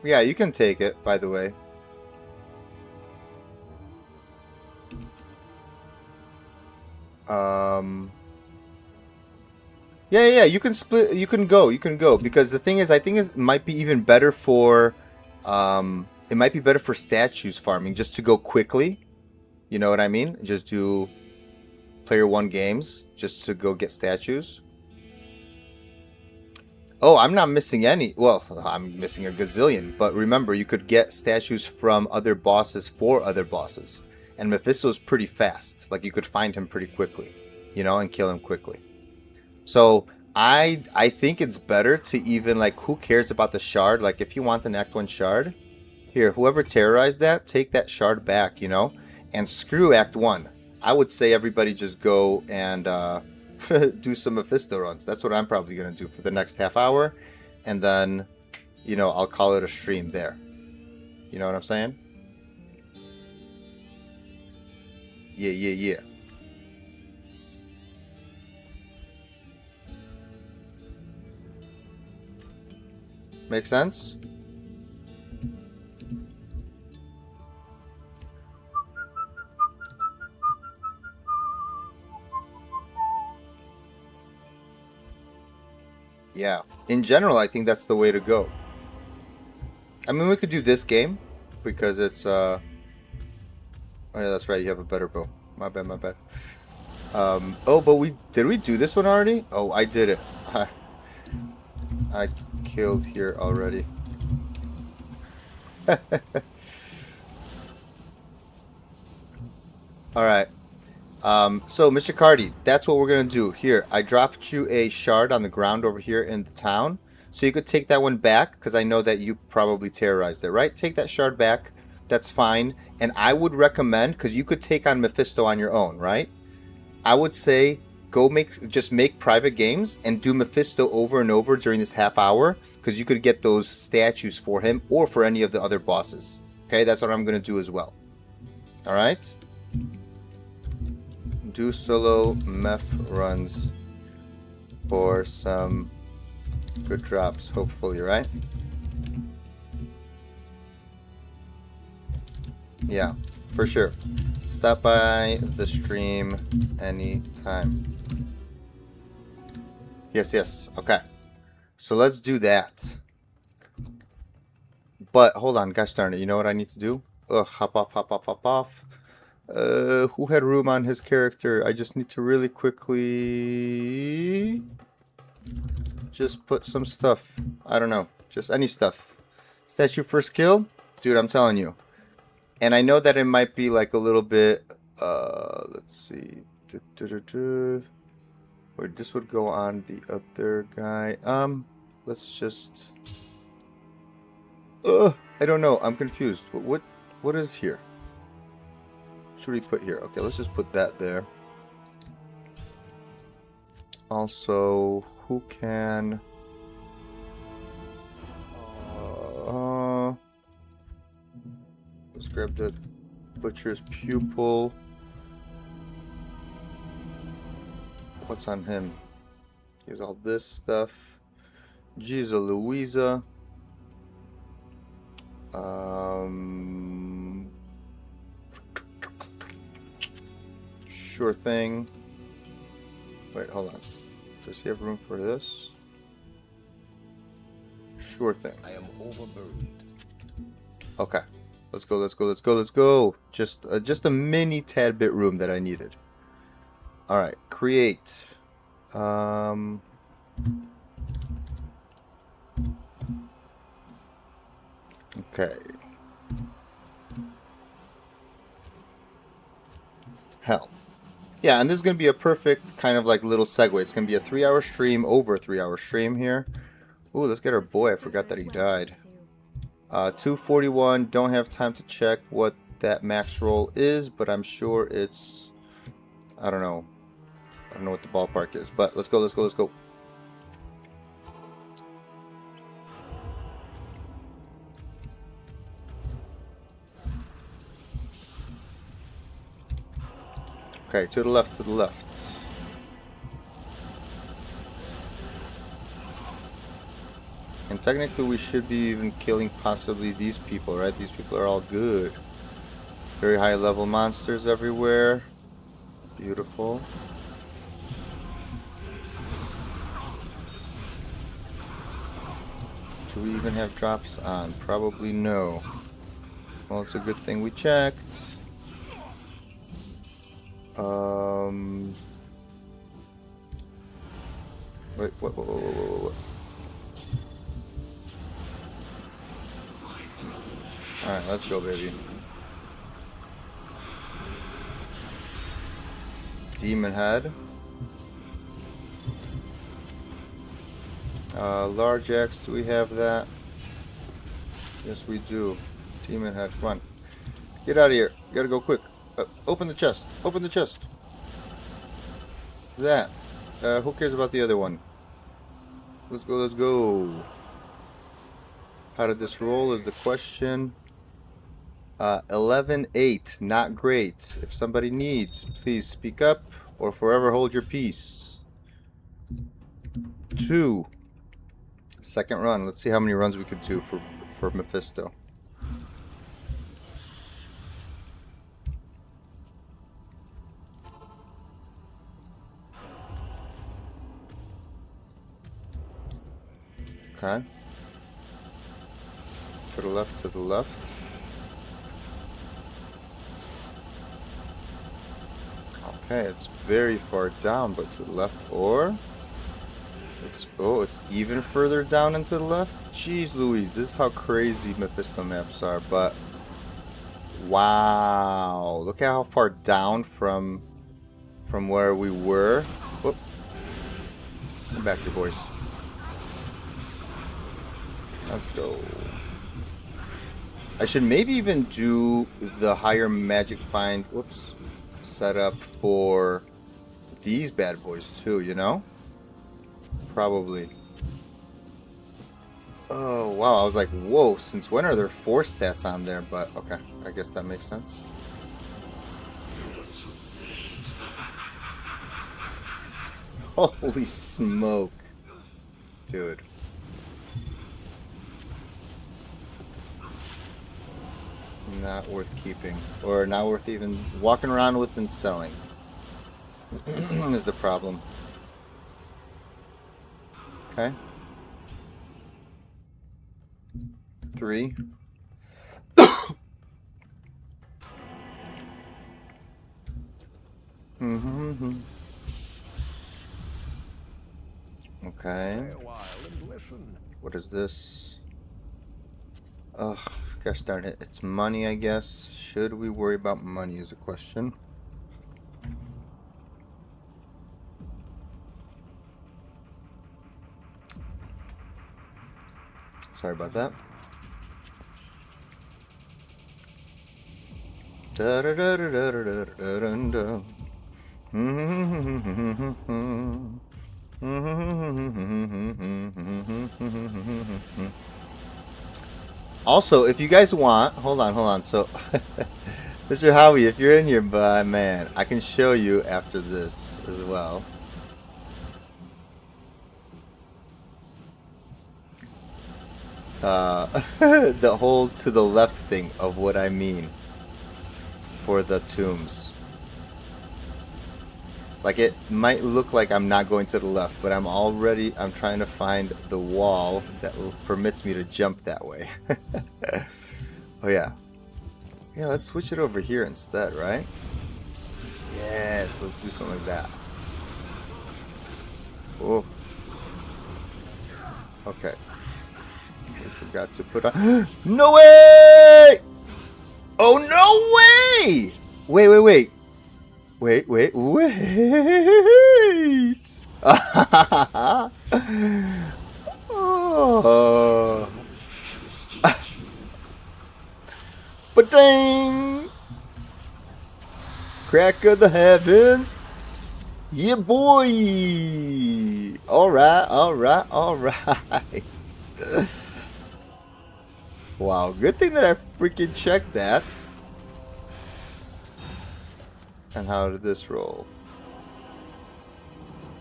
yeah, you can take it, by the way. Um, yeah, you can split, you can go. Because the thing is, I think it might be even better for, it might be better for statues farming, just to go quickly. You know what I mean? Just do player 1 games, just to go get statues. Oh, I'm not missing any. Well, I'm missing a gazillion. But remember, you could get statues from other bosses for other bosses. And Mephisto's pretty fast. Like, you could find him pretty quickly, you know, and kill him quickly. So, I think it's better to even, like, who cares about the shard? Like, if you want an Act 1 shard, here, whoever terrorized that, take that shard back, you know? And screw Act 1. I would say everybody just go and, do some Mephisto runs. That's what I'm probably going to do for the next half hour. And then, you know, I'll call it a stream there. You know what I'm saying? Yeah. Make sense? Yeah. In general, I think that's the way to go. I mean, we could do this game because it's oh yeah, that's right. You have a better bow. My bad. Oh, but did we do this one already? Oh, I did it. I killed here already. All right. So Mr. Cardi, that's what we're gonna do. Here, I dropped you a shard on the ground over here in the town, so you could take that one back because I know that you probably terrorized it, right? Take that shard back. That's fine. And I would recommend, because you could take on Mephisto on your own, right? I would say just make private games and do Mephisto over and over during this half hour, because you could get those statues for him or for any of the other bosses. Okay, that's what I'm gonna do as well. All right. Do solo meth runs for some good drops, hopefully, right? Yeah, for sure. Stop by the stream anytime. Yes. Okay. So let's do that. But hold on, gosh darn it. You know what I need to do? Ugh, hop off. Who had room on his character? I just need to really quickly just put some stuff. I don't know. Just any stuff. Statue first kill? Dude, I'm telling you. And I know that it might be like a little bit, let's see. Where this would go on the other guy. Let's just, I don't know. I'm confused. What is here? Should we put here? Okay, let's just put that there. Also, who can... let's grab the butcher's pupil. What's on him? He has all this stuff. Jeez Louisa. Sure thing. Wait, hold on. Does he have room for this? Sure thing. I am overburdened. Okay. Let's go. Just a mini tad bit room that I needed. All right, create. Okay. Hell. Yeah, and this is going to be a perfect kind of like little segue. It's going to be a 3-hour stream over a 3-hour stream here. Ooh, let's get our boy. I forgot that he died. 241. Don't have time to check what that max roll is, but I'm sure it's... I don't know what the ballpark is, but let's go. Okay, to the left, to the left. And technically we should be even killing possibly these people, right? These people are all good. Very high level monsters everywhere. Beautiful. Do we even have drops on? Probably no. Well, it's a good thing we checked. Wait, what? Alright, let's go, baby. Demon head. Large axe, do we have that? Yes, we do. Demon head, come on. Get out of here. You gotta go quick. Open the chest. Open the chest. That. Who cares about the other one? Let's go, let's go. How did this roll is the question. 11-8. Not great. If somebody needs, please speak up or forever hold your peace. 2. Second run. Let's see how many runs we could do for Mephisto. Okay. To the left, to the left. Okay, it's very far down, but to the left, or it's even further down and to the left. Jeez Louise, this is how crazy Mephisto maps are, but wow. Look at how far down from where we were. Whoop. Come back here, boys. Let's go. I should maybe even do the higher magic find, whoops, setup for these bad boys too, you know? Probably. Oh, wow, I was like, whoa, since when are there 4 stats on there? But, okay, I guess that makes sense. Holy smoke. Dude. Not worth keeping. Or not worth even walking around with and selling. Is the problem. Okay. 3. Okay. What is this? Ugh, gosh darn it. It's money, I guess. Should we worry about money is a question. Sorry about that. Da da da da da da da da da. Also, if you guys want, hold on. So, Mr. Howie, if you're in here, but man, I can show you after this as well. The whole to the left thing of what I mean for the tombs. Like, it might look like I'm not going to the left, but I'm trying to find the wall that permits me to jump that way. Oh yeah. Yeah, let's switch it over here instead, right? Yes, let's do something like that. Oh. Okay. I forgot to put on... No way! Oh, no way! Wait. Wait. Oh. Ba-ding! Crack of the heavens. Yeah, boy. All right. Wow, good thing that I freaking checked that. And how did this roll?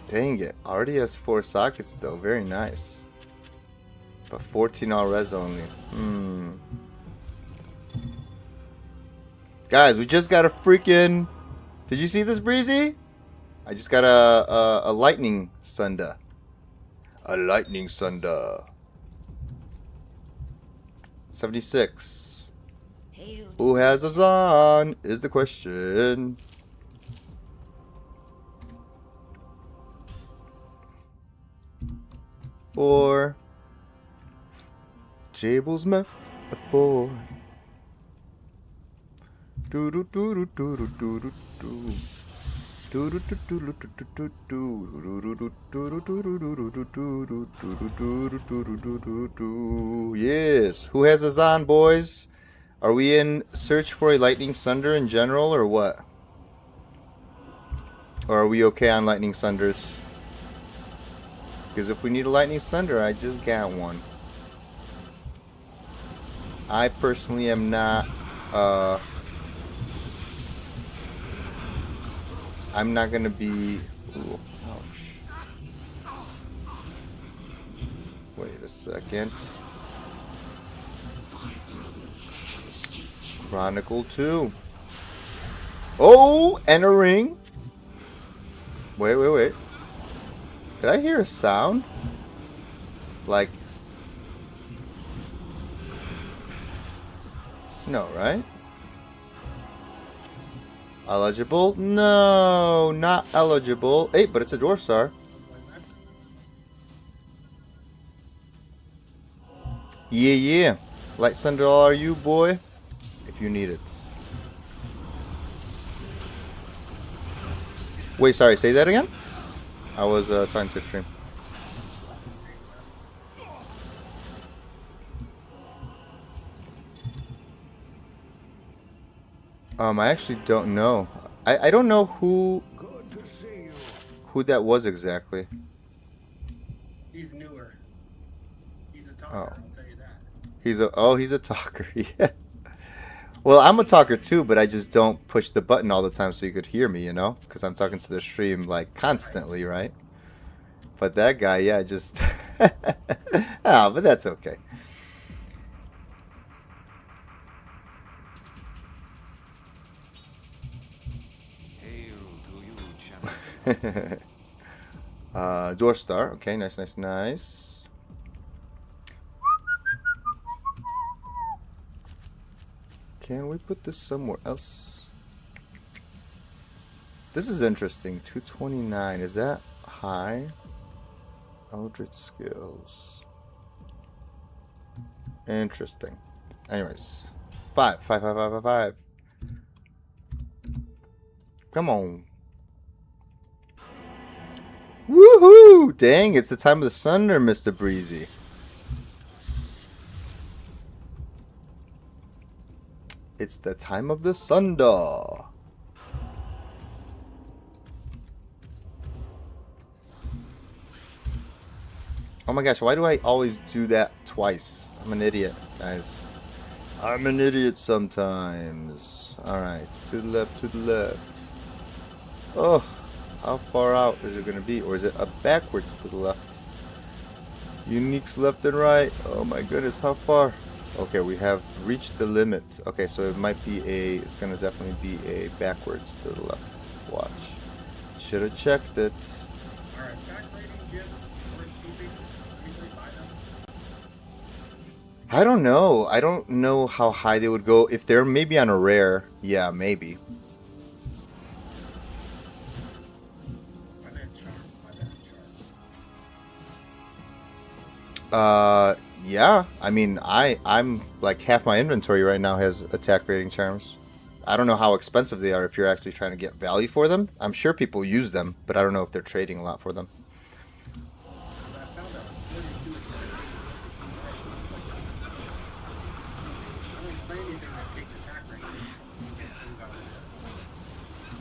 Dang it. Already has 4 sockets though. Very nice. But 14 all res only. Guys, we just got a freaking... Did you see this, Breezy? I just got a lightning sunder. A lightning sunder. 76. Who has us on is the question. Or Jabel's metaphor. Do do do do do do do do do. Yes. Who has us on, boys? Are we in search for a lightning sunder in general, or what? Or are we okay on lightning sunders? Because if we need a lightning sunder, I just got one. I personally am not. I'm not gonna be. Ooh, ouch. Wait a second. Chronicle 2. Oh, and a ring. Wait. Did I hear a sound? Like. No, right? Eligible? No, not eligible. Hey, but it's a dwarf star. Yeah. Light Sunder, all are you, boy? If you need it. Wait, sorry, say that again? I was talking to stream. I actually don't know. I don't know who that was exactly. He's newer. He's a talker, I'll tell you that. He's a talker. Yeah. Well, I'm a talker too, but I just don't push the button all the time so you could hear me, you know? Because I'm talking to the stream like constantly, right? But that guy, yeah, just but that's okay. Dwarf star. Okay, nice. Can we put this somewhere else? This is interesting. 229. Is that high? Eldritch skills. Interesting. Anyways. 5. Come on. Woohoo! Dang, it's the time of the sunder, Mr. Breezy. It's the time of the sunder. Oh my gosh, why do I always do that twice? I'm an idiot, guys. I'm an idiot sometimes. Alright, to the left. Oh. How far out is it going to be? Or is it up backwards to the left? Uniques left and right. Oh my goodness, how far? Okay, we have reached the limit. Okay, so it might be it's going to definitely be a backwards to the left. Watch. Should have checked it. Alright, back rating gives worth keeping. Usually buy them. I don't know. I don't know how high they would go. If they're maybe on a rare, yeah, maybe. Yeah. I mean, I'm like half my inventory right now has attack rating charms. I don't know how expensive they are if you're actually trying to get value for them. I'm sure people use them, but I don't know if they're trading a lot for them.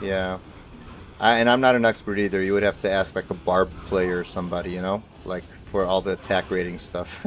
Yeah. And I'm not an expert either. You would have to ask like a barb player or somebody, you know? Like for all the attack rating stuff.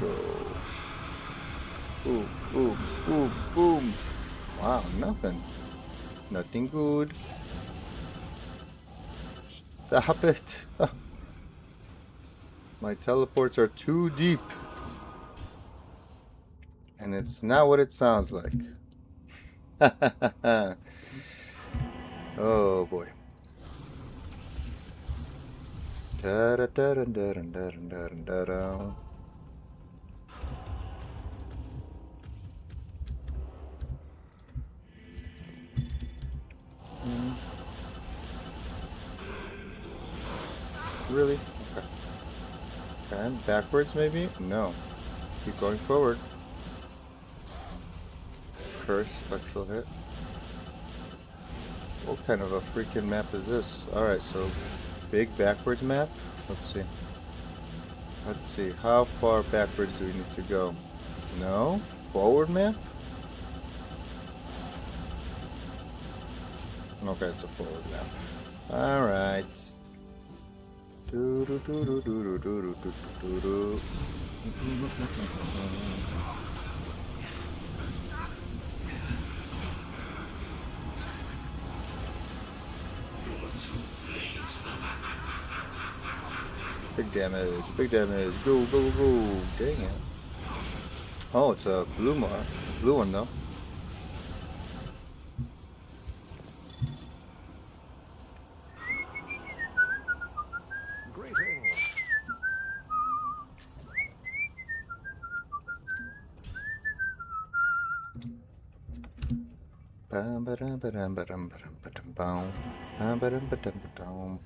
go. Boom, boom, boom, boom. Wow, nothing. Nothing good. Stop it. My teleports are too deep. And it's not what it sounds like. Oh boy. Da-da-da-da-da-da-da-da-da-da. Really? Okay. Okay, backwards maybe? No. Let's keep going forward. Curse, spectral hit. What kind of a freaking map is this? Alright, so big backwards map? Let's see. Let's see. How far backwards do we need to go? No? Forward map? Okay, it's a forward map. Alright. Do do do do do do do do do do. Big damage, big damage. Go, go, go. Dang it. Oh, it's a blue one though. Greetings. Bam, ba-dum, ba-dum, ba-dum, ba-dum, ba-dum, bam. Bam, ba-dum, ba-dum, ba-dum.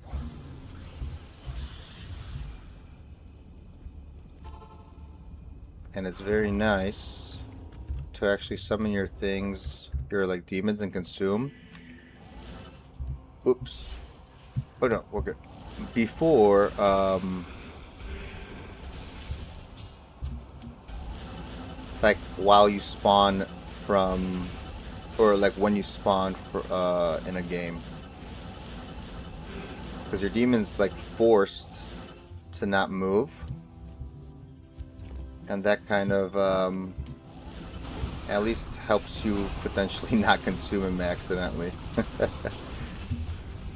And it's very nice to actually summon your things, your like demons, and consume. Oops. Oh no, we're good. Before, like while you spawn from, or like when you spawn for, in a game, because your demon's like forced to not move, and that kind of at least helps you potentially not consume him accidentally.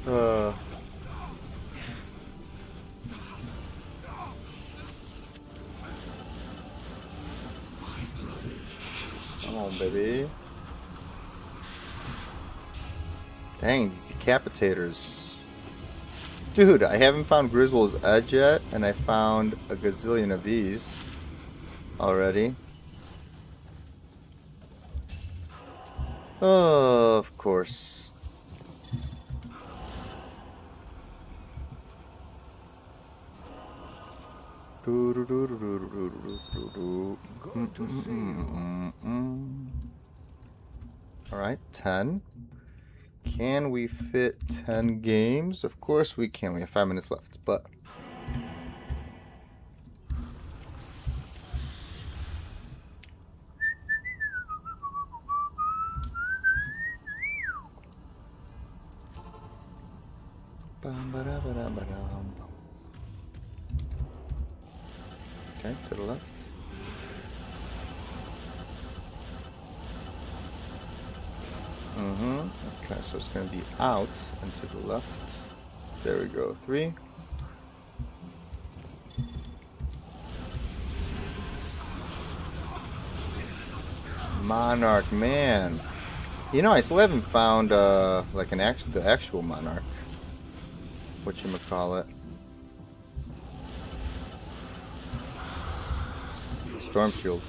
uh, Come on, baby. Dang, these decapitators. Dude, I haven't found Griswold's Edge yet, and I found a gazillion of these already. Oh, of course. Good to see you. Alright, 10. Can we fit 10 games? Of course we can. We have 5 minutes left, but... Okay, to the left. Okay, so it's going to be out and to the left. There we go. 3. Monarch, man. You know, I still haven't found like the actual Monarch. Whatchamacallit. Storm Shield.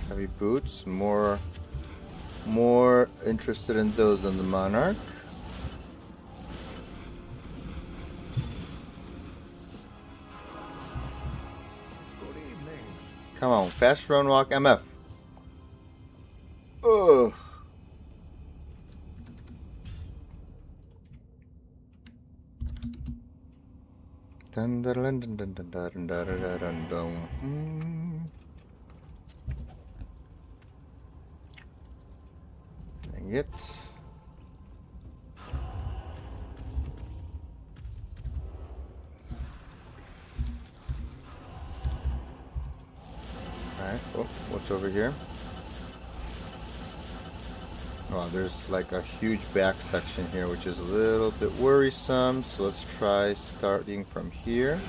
Heavy boots. More interested in those than the Monarch. Good evening. Come on, fast run walk MF. Ugh. Dun dun dun dun dun dun dun dun dun dun dun. Dang it. Alright, oh, what's over here? Oh, there's like a huge back section here, which is a little bit worrisome. So let's try starting from here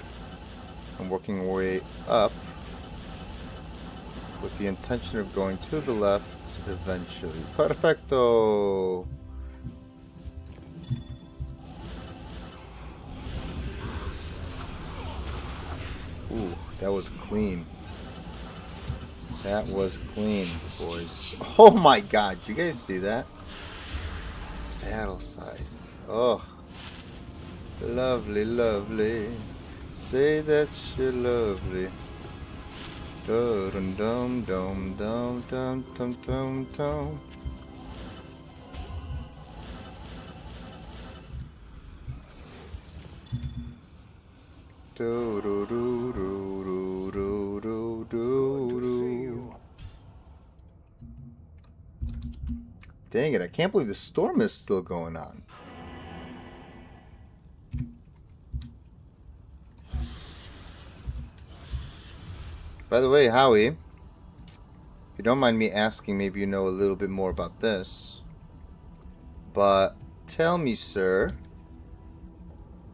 and working our way up with the intention of going to the left eventually. Perfecto! Ooh, that was clean. That was clean, boys. Oh my god, you guys see that? Battle Scythe. Oh. Lovely, lovely. Say that you're lovely. Dum dum dum dum dum dum dum dum. Do do do do do do do Good to see do. you. Dang it, I can't believe the storm is still going on. By the way, Howie, if you don't mind me asking, maybe you know a little bit more about this. But tell me, sir,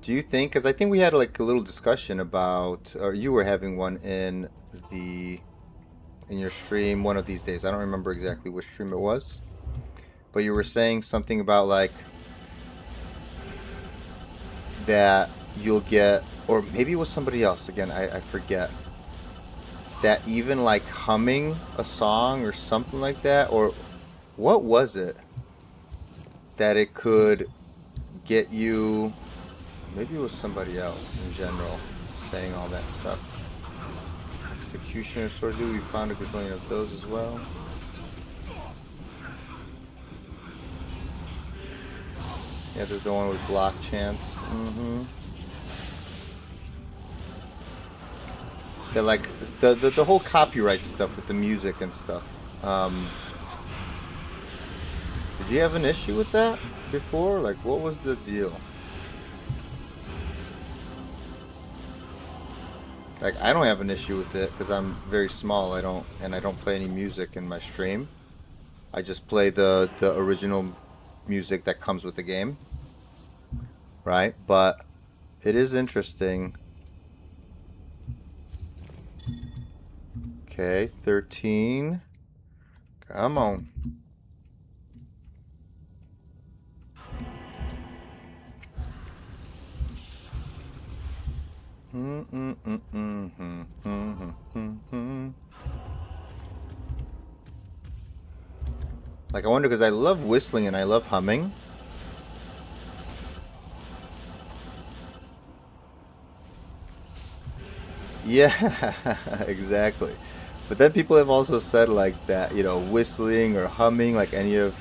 do you think, because I think we had like a little discussion about, or you were having one in your stream one of these days. I don't remember exactly which stream it was. But you were saying something about like that you'll get, or maybe it was somebody else again, I forget. That even like humming a song or something like that, or what was it? That it could get you, maybe it was somebody else in general saying all that stuff. Executioner sword, we found a gazillion of those as well. Yeah, there's the one with block chants. Mm-hmm. They're like the whole copyright stuff with the music and stuff. Did you have an issue with that before? Like, what was the deal? Like, I don't have an issue with it because I'm very small. I don't play any music in my stream. I just play the original music that comes with the game. Right? But it is interesting. Okay, 13. Come on. Like, I wonder, because I love whistling and I love humming. Yeah, exactly. But then people have also said like that, you know, whistling or humming, like any of,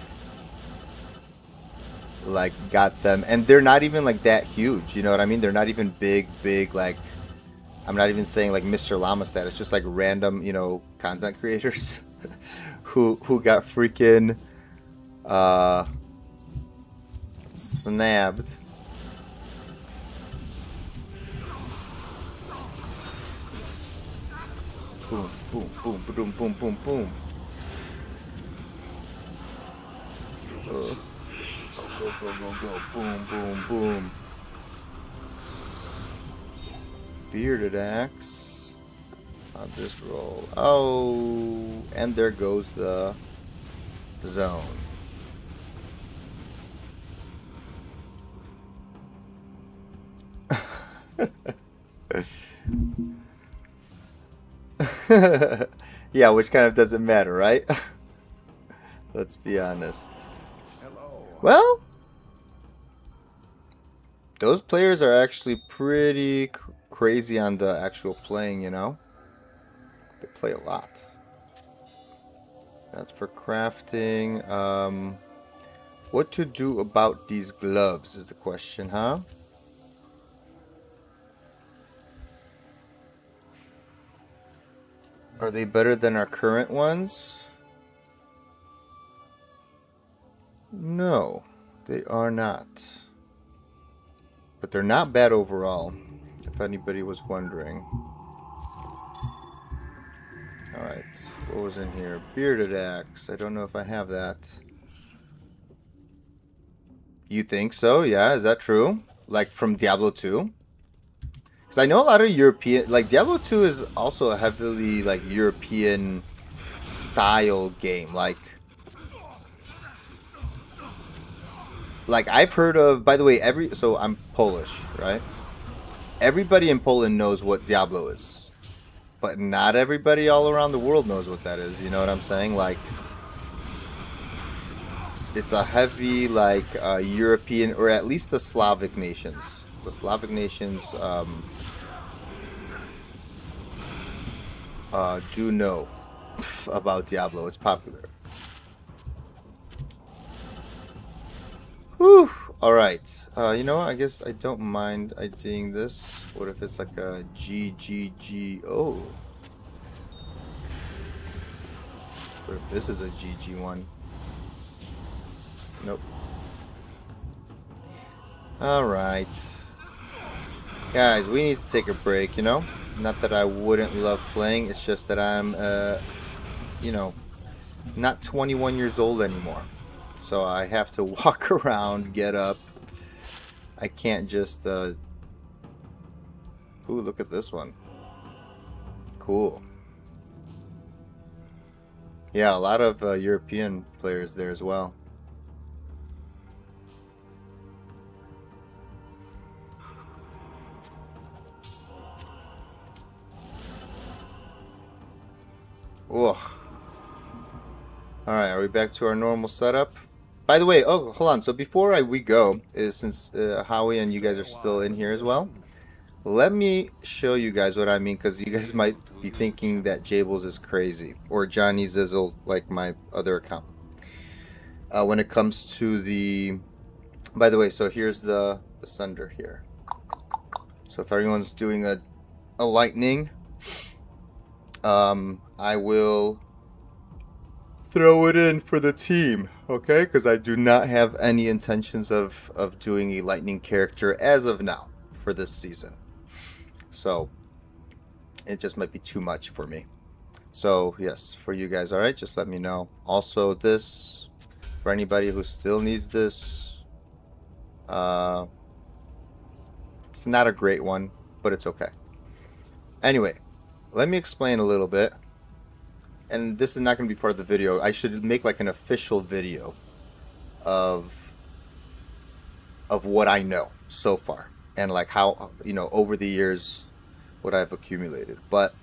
like, got them, and they're not even like that huge, you know what I mean? They're not even big, like, I'm not even saying like Mr. Llama status, just like random, you know, content creators who got freaking snapped. Boom, boom, boom, boom, boom, boom, boom. Go, go, go, go, go. Boom, boom, boom. Bearded axe. How'd this roll? Oh, and there goes the zone. Yeah, which kind of doesn't matter, right? Let's be honest. Hello. Well, those players are actually pretty crazy on the actual playing, you know? They play a lot. That's for crafting. What to do about these gloves is the question, huh? Are they better than our current ones? No, they are not. But they're not bad overall, if anybody was wondering. Alright, what was in here? Bearded axe. I don't know if I have that. You think so? Yeah, is that true? Like from Diablo 2? Because I know a lot of European... Like, Diablo 2 is also a heavily, like, European style game. Like, I've heard of... By the way, So, I'm Polish, right? Everybody in Poland knows what Diablo is. But not everybody all around the world knows what that is. You know what I'm saying? Like... It's a heavy, like, European, or at least the Slavic nations. The Slavic nations do know about Diablo. It's popular. Whew. Alright. You know what? I guess I don't mind IDing this. What if it's like a GGGO? What if this is a GG one? Nope. Alright. Guys, we need to take a break, you know? Not that I wouldn't love playing, it's just that I'm, you know, not 21 years old anymore. So I have to walk around, get up. I can't just, Ooh, look at this one. Cool. Yeah, a lot of European players there as well. Ugh. Alright, are we back to our normal setup? By the way, oh, hold on. So before we go, since Howie and you guys are still in here as well, let me show you guys what I mean, because you guys might be thinking that Jables is crazy, or Johnny Zizzle, like my other account. When it comes to the... By the way, so here's the sender here. So if everyone's doing a lightning... I will throw it in for the team, okay? Because I do not have any intentions of doing a lightning character as of now for this season. So, it just might be too much for me. So, yes, for you guys, alright? Just let me know. Also, this, for anybody who still needs this, it's not a great one, but it's okay. Anyway. Let me explain a little bit, and this is not going to be part of the video. I should make like an official video of what I know so far, and like how, you know, over the years what I've accumulated. But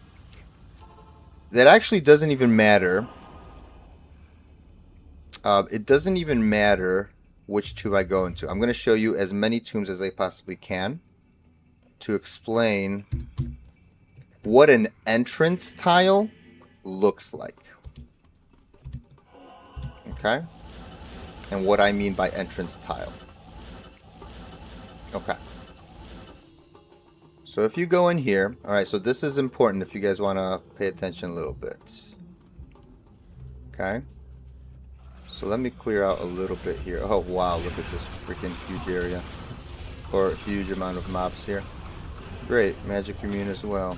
that actually doesn't even matter. It doesn't even matter which tomb I go into. I'm going to show you as many tombs as I possibly can to explain what an entrance tile looks like. Okay? And what I mean by entrance tile. Okay. So if you go in here, alright, so this is important if you guys want to pay attention a little bit. Okay? So let me clear out a little bit here. Oh wow, look at this freaking huge area. Or huge amount of mobs here. Great, magic immune as well.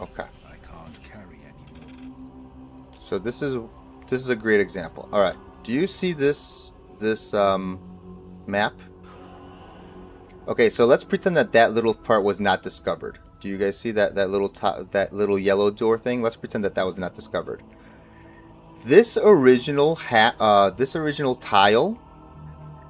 Okay. I can't carry anymore. So this is a great example. All right. Do you see this map? Okay, so let's pretend that little part was not discovered. Do you guys see that little yellow door thing? Let's pretend that was not discovered. This original tile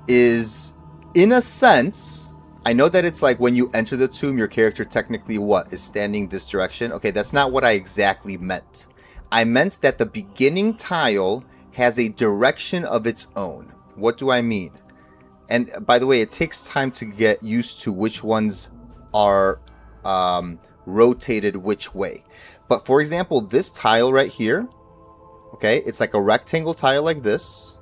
is, in a sense, I know that it's like when you enter the tomb, your character technically is standing this direction. Okay, that's not what I exactly meant. I meant that the beginning tile has a direction of its own. What do I mean? And by the way, it takes time to get used to which ones are rotated which way. But for example, this tile right here, okay, it's like a rectangle tile like this.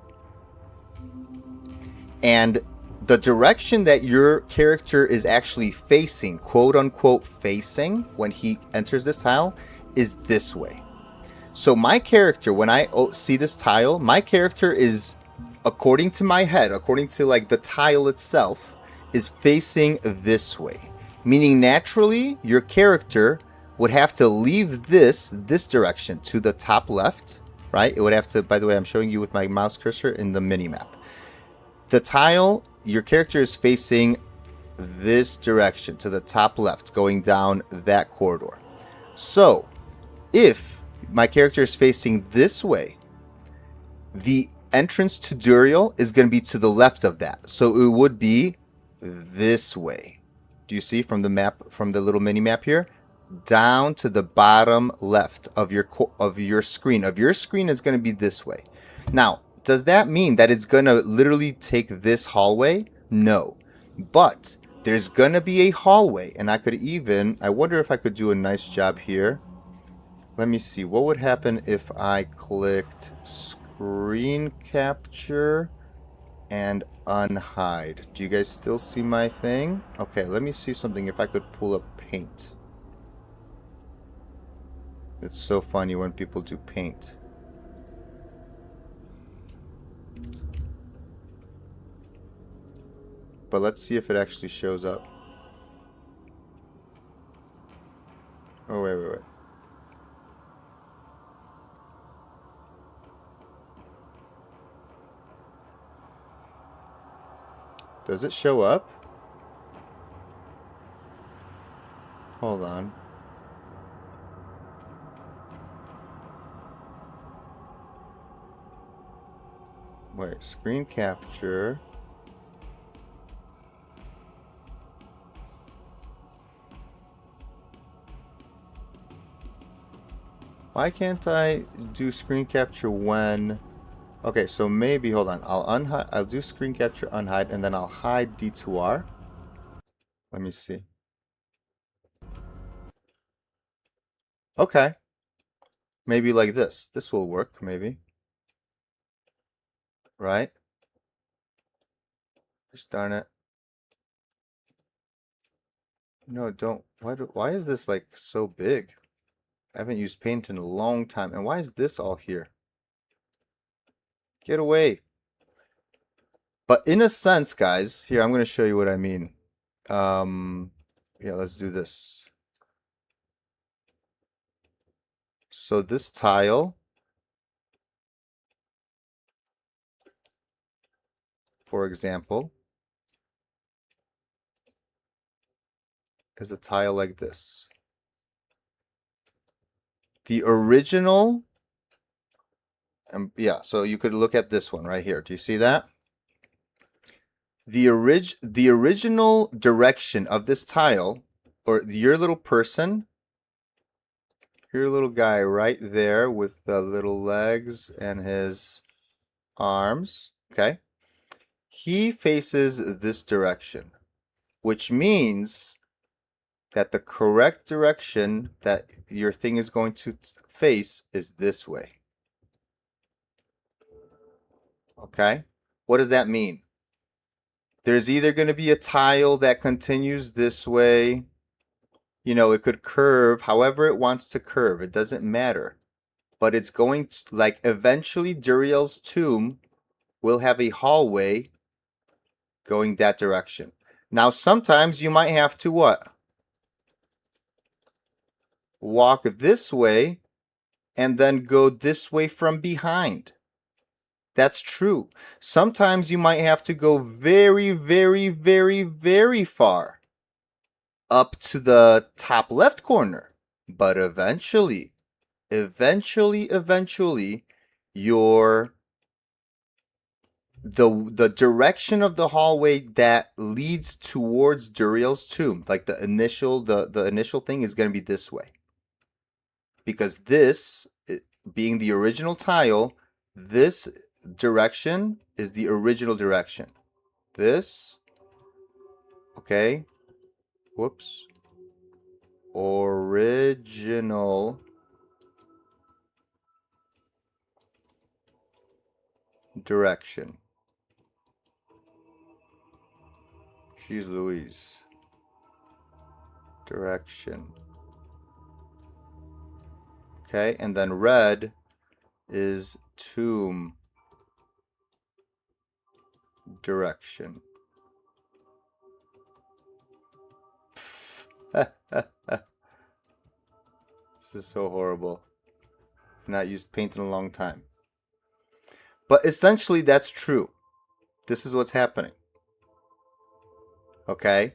And the direction that your character is actually facing, quote unquote facing, when he enters this tile, is this way. So my character, when I see this tile, my character is, according to my head, according to like the tile itself, is facing this way. Meaning naturally, your character would have to leave this direction to the top left, right? It would have to, by the way, I'm showing you with my mouse cursor in the mini map. The tile, your character is facing this direction to the top left, going down that corridor. So if my character is facing this way, the entrance to Duriel is going to be to the left of that. So it would be this way. Do you see from the map, from the little mini map here? Down to the bottom left of your screen. Your screen is going to be this way. Now, does that mean that it's going to literally take this hallway? No. But there's going to be a hallway, and I wonder if I could do a nice job here. Let me see. What would happen if I clicked screen capture and unhide? Do you guys still see my thing? Okay, let me see something if I could pull up paint. It's so funny when people do paint. But let's see if it actually shows up. Oh, wait. Does it show up? Hold on. Wait, screen capture. Why can't I do screen capture when... Okay, so maybe, hold on. I'll do screen capture unhide, and then I'll hide D2R. Let me see. Okay. Maybe like this. This will work, maybe. Right? Just darn it. No, don't. Why is this like so big? I haven't used paint in a long time. And why is this all here? Get away. But in a sense, guys, here, I'm going to show you what I mean. Yeah, let's do this. So this tile, for example, is a tile like this. The original, yeah, so you could look at this one right here. Do you see that? The original direction of this tile, or your little person, your little guy right there with the little legs and his arms, okay? He faces this direction, which means that the correct direction that your thing is going to face is this way. Okay? What does that mean? There's either going to be a tile that continues this way. You know, it could curve however it wants to curve. It doesn't matter. But it's going to, like, eventually Duriel's tomb will have a hallway going that direction. Now, sometimes you might have to what? Walk this way and then go this way from behind. That's true. Sometimes you might have to go very, very, very, very far up to the top left corner. But eventually, your the direction of the hallway that leads towards Duriel's tomb, like the initial thing is going to be this way. Because this, being the original tile, this direction is the original direction. This, okay, whoops, original direction. Jeez Louise. Direction. Okay, and then red is tomb direction. This is so horrible. I've not used paint in a long time. But essentially, that's true. This is what's happening. Okay?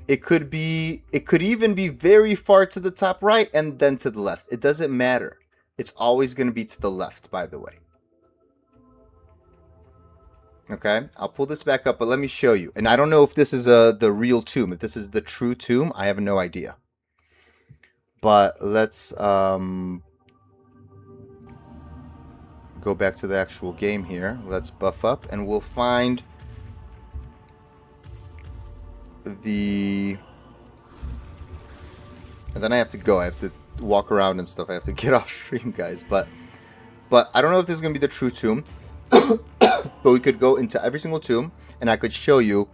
It could even be very far to the top right and then to the left. It doesn't matter. It's always going to be to the left, by the way. Okay, I'll pull this back up, but let me show you. And I don't know if this is the real tomb. If this is the true tomb, I have no idea. But let's go back to the actual game here. Let's buff up, and we'll find the... And then I have to go. I have to walk around and stuff. I have to get off stream, guys. But I don't know if this is going to be the true tomb. But we could go into every single tomb, and I could show you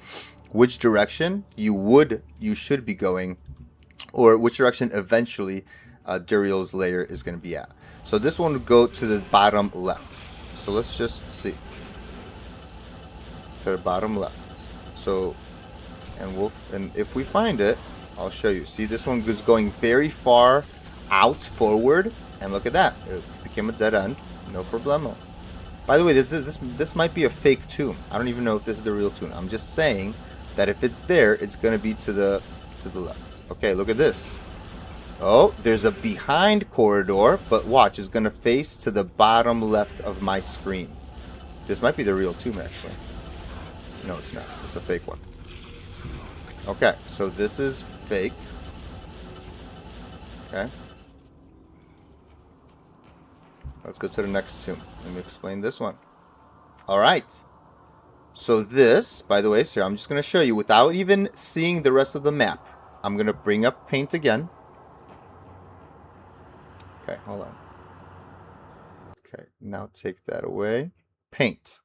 which direction you should be going, or which direction eventually Duriel's lair is going to be at. So this one would go to the bottom left. So let's just see. To the bottom left. So, and if we find it, I'll show you. See, this one is going very far out forward, and look at that. It became a dead end. No problemo. By the way, this might be a fake tomb. I don't even know if this is the real tomb. I'm just saying that if it's there, it's going to be to the left. Okay, look at this. Oh, there's a behind corridor, but watch, it's going to face to the bottom left of my screen. This might be the real tomb, actually. No, it's not. It's a fake one. Okay, so this is fake. Okay. Let's go to the next tomb. Let me explain this one. Alright. So this, by the way, sir, I'm just going to show you without even seeing the rest of the map. I'm going to bring up paint again. Okay, hold on. Okay, now take that away. Paint.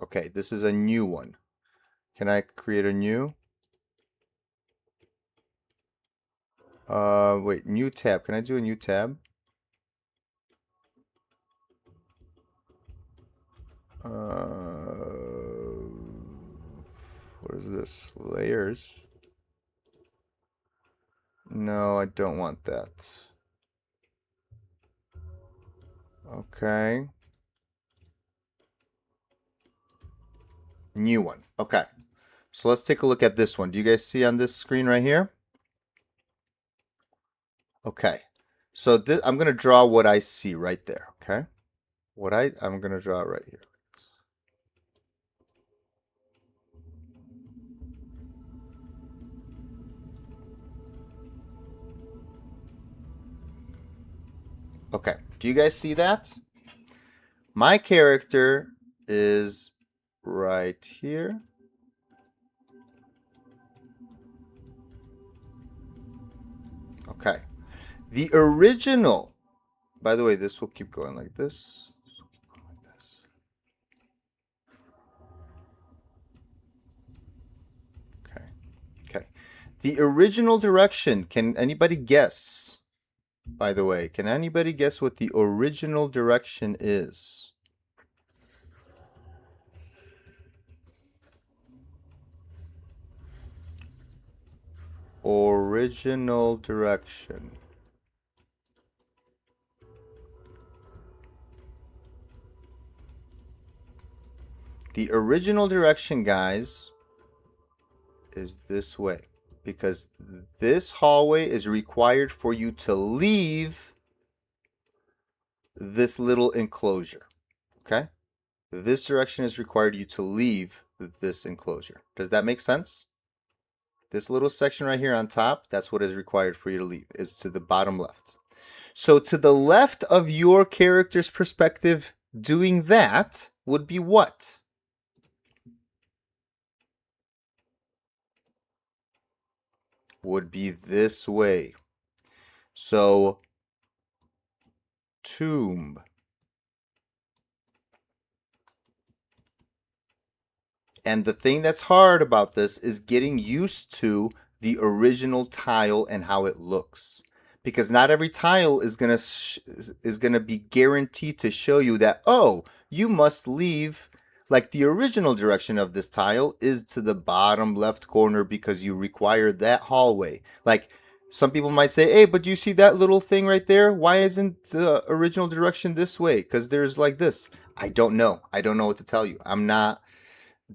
Okay, this is a new one. Can I create a new? Wait, new tab. Can I do a new tab? What is this? Layers? No, I don't want that. Okay. New one. Okay. So let's take a look at this one. Do you guys see on this screen right here? Okay. So I'm going to draw what I see right there. Okay. I'm going to draw it right here. Okay, do you guys see that? My character is right here. Okay. The original, by the way, this will keep going like this. Okay. Okay. The original direction, can anybody guess? By the way, can anybody guess what the original direction is? Original direction. The original direction, guys, is this way. Because this hallway is required for you to leave this little enclosure. Okay? This direction is required you to leave this enclosure. Does that make sense? This little section right here on top, that's what is required for you to leave. Is to the bottom left. So to the left of your character's perspective, doing that would be what? Would be this way. So, tomb. And the thing that's hard about this is getting used to the original tile and how it looks. Because not every tile is gonna be guaranteed to show you that, oh, you must leave. Like the original direction of this tile is to the bottom left corner because you require that hallway. Like Some people might say, hey, but do you see that little thing right there? Why isn't the original direction this way? Because there's like this. I don't know. I don't know what to tell you. I'm not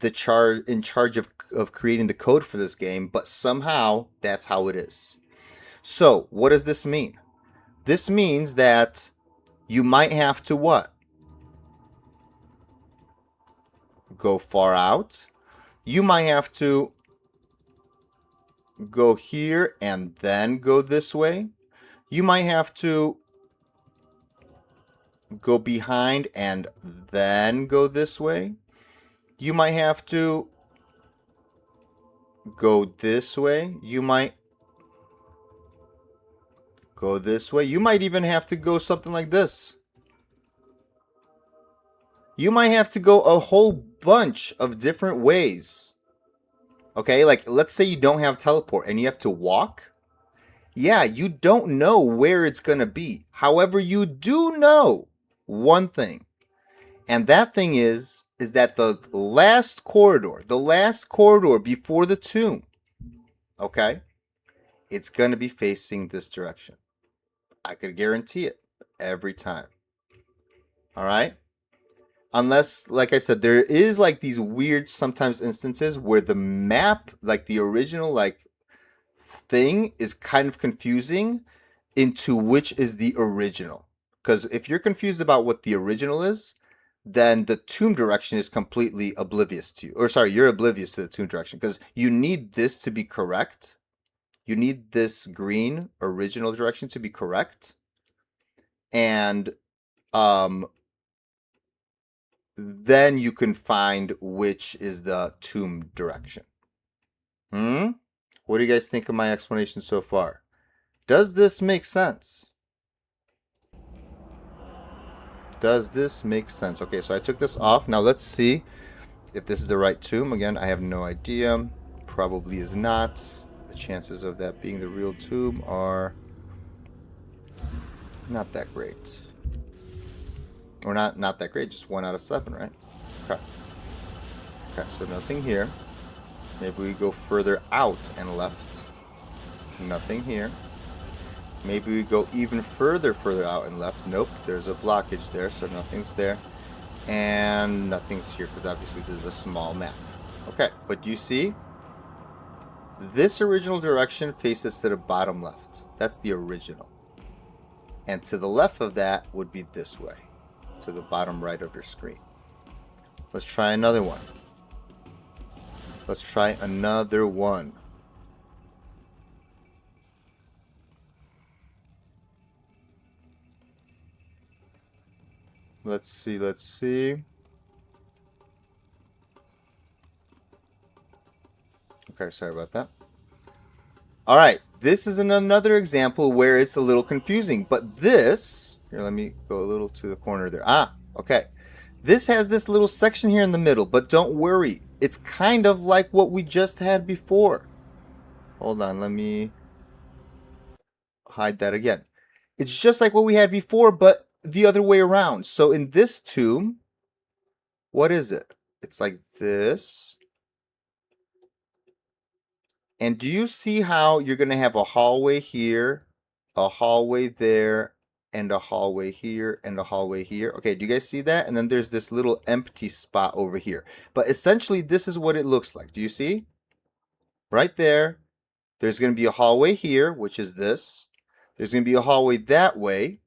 in charge of creating the code for this game, but somehow that's how it is. So what does this mean? This means that you might have to what? Go far out. You might have to go here and then go this way. You might have to go behind and then go this way. You might have to go this way. You might go this way. You might even have to go something like this. You might have to go a whole bunch of different ways. Okay, like let's say you don't have teleport and you have to walk. Yeah, you don't know where it's going to be. However, you do know one thing. And that thing is that the last corridor before the tomb, okay, it's going to be facing this direction. I could guarantee it every time. All right? Unless, like I said, there is like these weird sometimes instances where the map, like the original like thing is kind of confusing into which is the original. Because if you're confused about what the original is, then the tomb direction is completely oblivious to you. Or sorry, you're oblivious to the tomb direction because you need this to be correct. You need this green original direction to be correct. And then you can find which is the tomb direction. What do you guys think of my explanation so far? Does this make sense? Does this make sense? Okay, so I took this off. Now let's see if this is the right tomb. Again, I have no idea. Probably is not. The chances of that being the real tomb are not that great. Or not that great, just 1 out of 7, right? Okay. Okay, so nothing here. Maybe we go further out and left. Nothing here. Maybe we go even further out and left. Nope, there's a blockage there, so nothing's there. And nothing's here, because obviously this is a small map. Okay, but you see? This original direction faces to the bottom left. That's the original. And to the left of that would be this way. To the bottom right of your screen. Let's try another one. Let's try another one. Let's see, let's see. Okay, sorry about that. All right, this is another example where it's a little confusing, but this, here, let me go a little to the corner there. Okay. This has this little section here in the middle, but don't worry. It's kind of like what we just had before. Hold on, let me hide that again. It's just like what we had before, but the other way around. So in this tomb, what is it? It's like this. And do you see how you're going to have a hallway here, a hallway there, and a hallway here, and a hallway here? Okay, do you guys see that? And then there's this little empty spot over here. But essentially, this is what it looks like. Do you see? Right there. There's going to be a hallway here, which is this. There's going to be a hallway that way,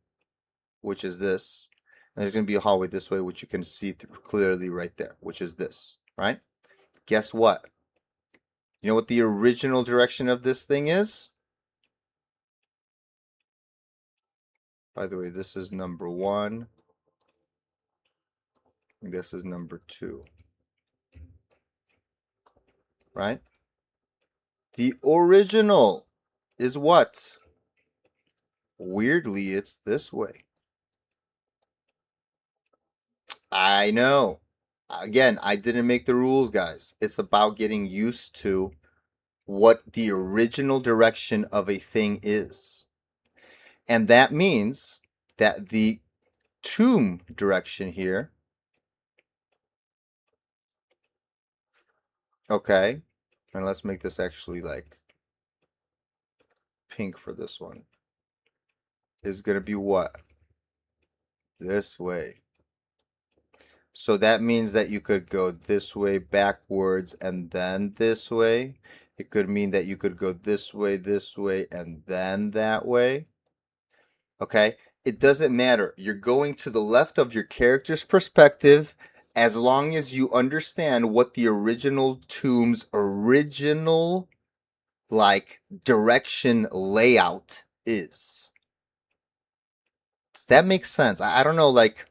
which is this. And there's going to be a hallway this way, which you can see clearly right there, which is this, right? Guess what? You know what the original direction of this thing is? By the way, this is number 1. This is number 2. Right? The original is what? Weirdly, it's this way. I know. Again, I didn't make the rules, guys. It's about getting used to what the original direction of a thing is. And that means that the tomb direction here, okay, and let's make this actually like pink for this one, is going to be what? This way. So that means that you could go this way backwards and then this way. It could mean that you could go this way, and then that way. Okay? It doesn't matter. You're going to the left of your character's perspective as long as you understand what the original tomb's original, like, direction layout is. Does that make sense? I don't know, like,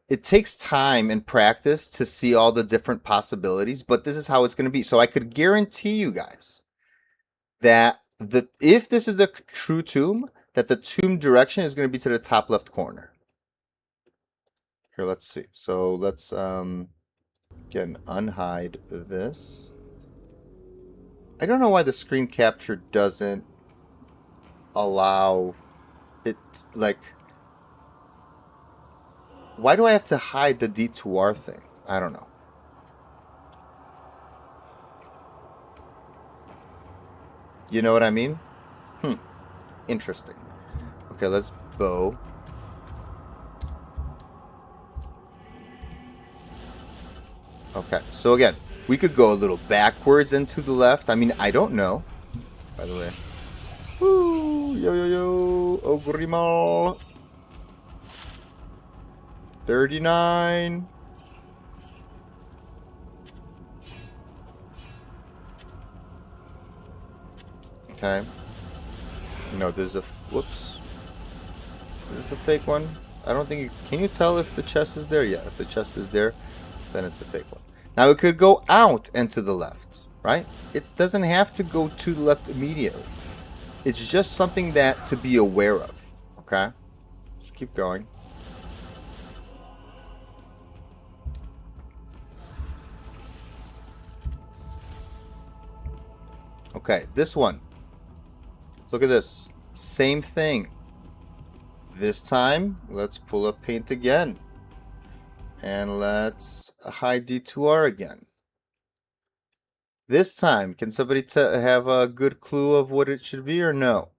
it takes time and practice to see all the different possibilities, but this is how it's going to be. So I could guarantee you guys that if this is the true tomb, that the tomb direction is going to be to the top left corner. Here, let's see. So let's again unhide this. I don't know why the screen capture doesn't allow it, like, why do I have to hide the D2R thing? I don't know. You know what I mean? Interesting. Okay, let's bow. Okay, so again, we could go a little backwards and to the left. I mean, I don't know. By the way. Woo! Yo, yo, yo! Ogrimal! 39. Okay. No, there's a... Whoops. Is this a fake one? I don't think... Can you tell if the chest is there? Yeah, if the chest is there, then it's a fake one. Now, it could go out and to the left, right? It doesn't have to go to the left immediately. It's just something that to be aware of, okay? Just keep going. Okay, this one. Look at this. Same thing. This time, let's pull up paint again. And let's hide D2R again. This time, can somebody have a good clue of what it should be or no?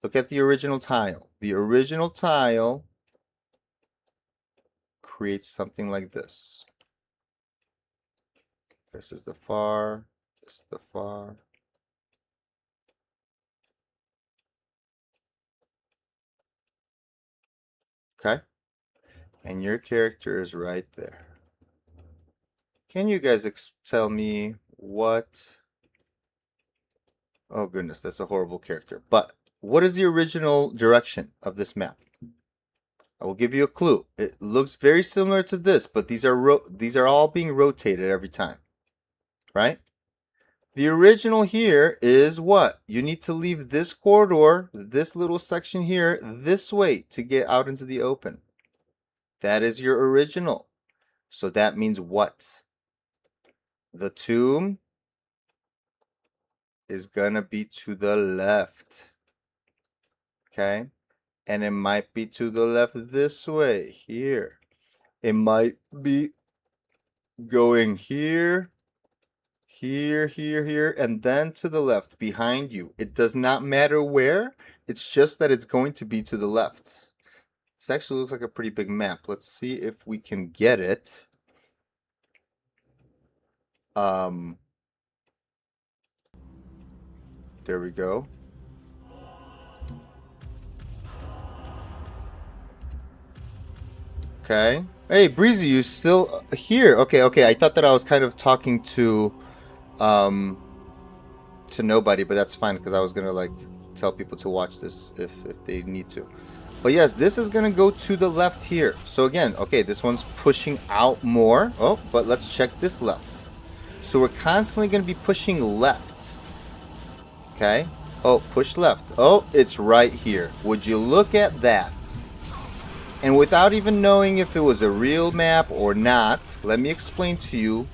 Look at the original tile. The original tile creates something like this. This is the far. This is the far. Okay? And your character is right there. Can you guys tell me what... Oh goodness, that's a horrible character. But what is the original direction of this map? I will give you a clue. It looks very similar to this, but these are all being rotated every time. Right? The original here is what? You need to leave this corridor, this little section here, this way to get out into the open. That is your original. So that means what? The tomb is gonna be to the left. Okay? And it might be to the left this way, here. It might be going here, here, here, here, and then to the left behind you. It does not matter where. It's just that it's going to be to the left. This actually looks like a pretty big map. Let's see if we can get it. There we go. Okay. Hey, Breezy, you still here? Okay, okay. I thought that I was kind of talking to nobody, but that's fine because I was gonna like tell people to watch this if they need to. But yes, this is gonna go to the left here. So again, okay, this one's pushing out more. Oh, but let's check this left. So we're constantly gonna be pushing left. Okay. Oh, push left. Oh, it's right here. Would you look at that? And without even knowing if it was a real map or not, let me explain to you.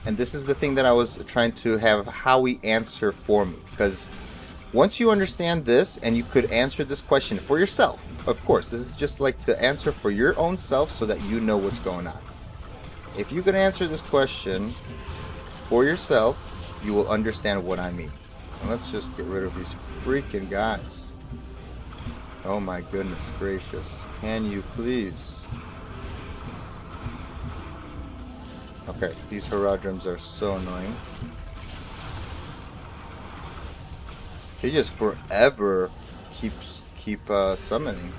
And this is the thing that I was trying to have Howie answer for me. Because once you understand this and you could answer this question for yourself, of course, this is just like to answer for your own self so that you know what's going on. If you can answer this question for yourself, you will understand what I mean. And let's just get rid of these freaking guys. Oh my goodness gracious. Can you please? Okay, these Haradrims are so annoying. They just forever keep summoning.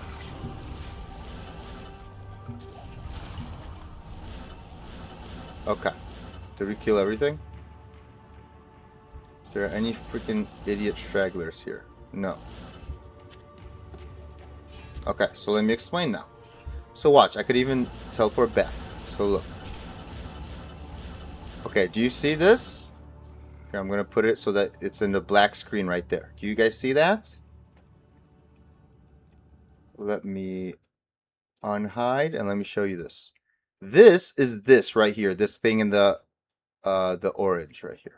Okay. Did we kill everything? Is there any freaking idiot stragglers here? No. Okay, so let me explain now. So watch, I could even teleport back. So look. Okay, do you see this? Here, I'm going to put it so that it's in the black screen right there. Do you guys see that? Let me unhide and let me show you this. This is this right here. This thing in the orange right here.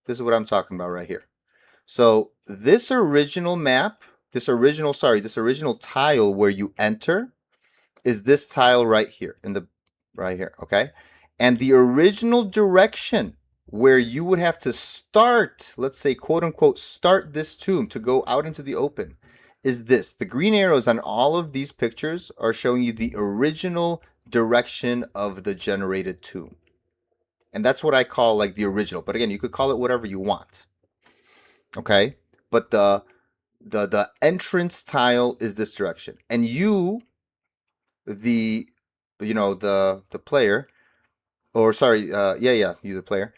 This is what I'm talking about right here. So this original map, this original tile where you enter is this tile right here right here, okay? And the original direction where you would have to start, let's say, quote unquote, start this tomb to go out into the open is this. The green arrows on all of these pictures are showing you the original direction of the generated tomb. And that's what I call like the original. But again, you could call it whatever you want. Okay? But the entrance tile is this direction. And you, the player, or sorry, you the player,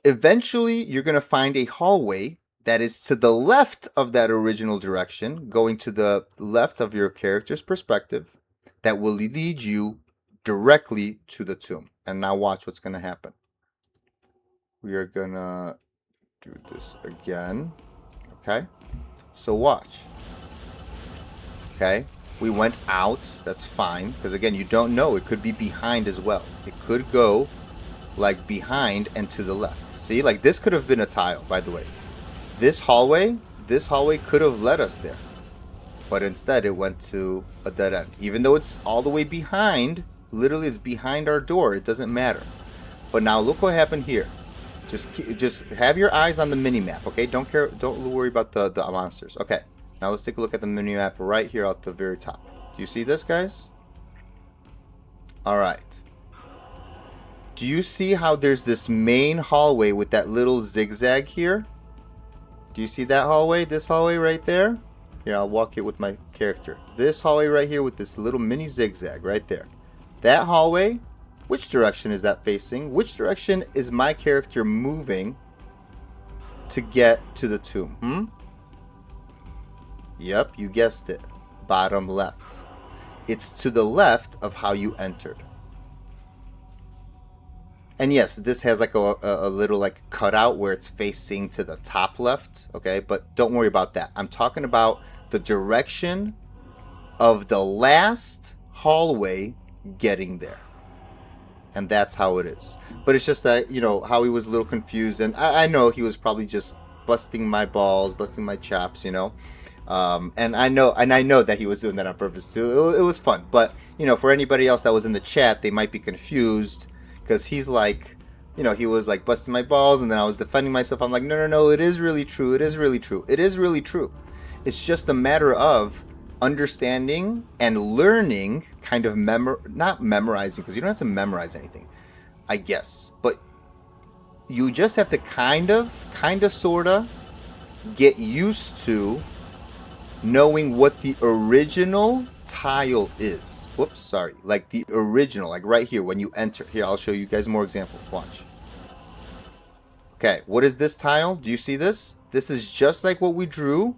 eventually you're going to find a hallway that is to the left of that original direction, going to the left of your character's perspective, that will lead you directly to the tomb. And now watch what's going to happen. We are going to do this again. Okay? So watch. Okay? We went out. That's fine. Because again, you don't know. It could be behind as well. It could go like behind and to the left. See? Like this could have been a tile, by the way. This hallway could have led us there. But instead it went to a dead end. Even though it's all the way behind, literally it's behind our door. It doesn't matter. But now look what happened here. Just have your eyes on the mini-map, okay? Don't worry about the monsters. Okay, now let's take a look at the mini-map right here at the very top. Do you see this, guys? Alright. Do you see how there's this main hallway with that little zigzag here? Do you see that hallway? This hallway right there? Here, I'll walk it with my character. This hallway right here with this little mini zigzag right there. That hallway... which direction is that facing? Which direction is my character moving to get to the tomb? Yep, you guessed it. Bottom left. It's to the left of how you entered. And yes, this has like a little like cutout where it's facing to the top left. Okay, but don't worry about that. I'm talking about the direction of the last hallway getting there. And that's how it is. But it's just that, you know, how he was a little confused. And I know he was probably just busting my balls, busting my chops, you know. And I know that he was doing that on purpose too. It was fun. But, you know, for anybody else that was in the chat, they might be confused. Because he's like, you know, he was like busting my balls. And then I was defending myself. I'm like, no, it is really true. It is really true. It is really true. It's just a matter of understanding and learning, kind of not memorizing, because you don't have to memorize anything, I guess, but you just have to kind of sorta get used to knowing what the original tile is. Whoops, sorry. Like the original, like right here when you enter. Here, I'll show you guys more examples. Watch. Okay, what is this tile? Do you see this? This is just like what we drew,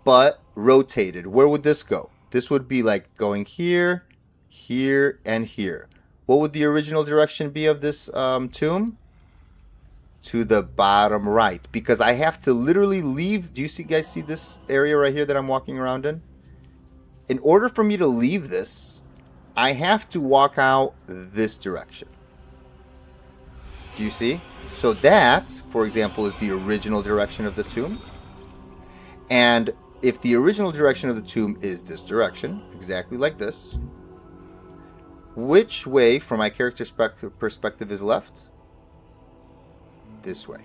but rotated. Where would this go? This would be like going here, here, and here. What would the original direction be of this tomb? To the bottom right, because I have to literally leave. Do you guys see this area right here that I'm walking around in? In order for me to leave this, I have to walk out this direction. Do you see? So that, for example, is the original direction of the tomb. And if the original direction of the tomb is this direction, exactly like this, which way from my character's perspective is left? This way.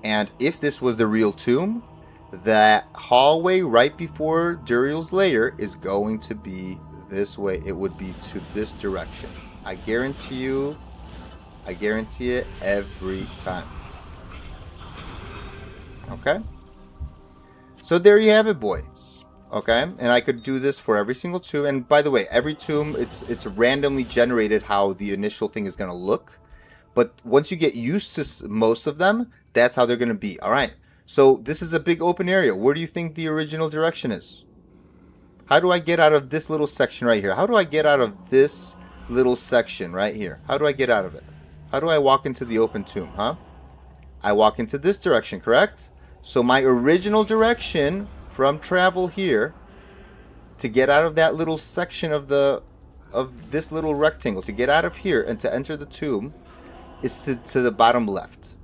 And if this was the real tomb, that hallway right before Duriel's lair is going to be this way. It would be to this direction. I guarantee you. I guarantee it every time. Okay? So there you have it, boys. Okay? And I could do this for every single tomb. And by the way, every tomb, it's randomly generated how the initial thing is going to look. But once you get used to most of them, that's how they're going to be. All right. So this is a big open area. Where do you think the original direction is? How do I get out of this little section right here? How do I get out of this little section right here? How do I get out of it? How do I walk into the open tomb, huh? I walk into this direction, correct? So my original direction from travel here to get out of that little section of this little rectangle, to get out of here and to enter the tomb is to the bottom left.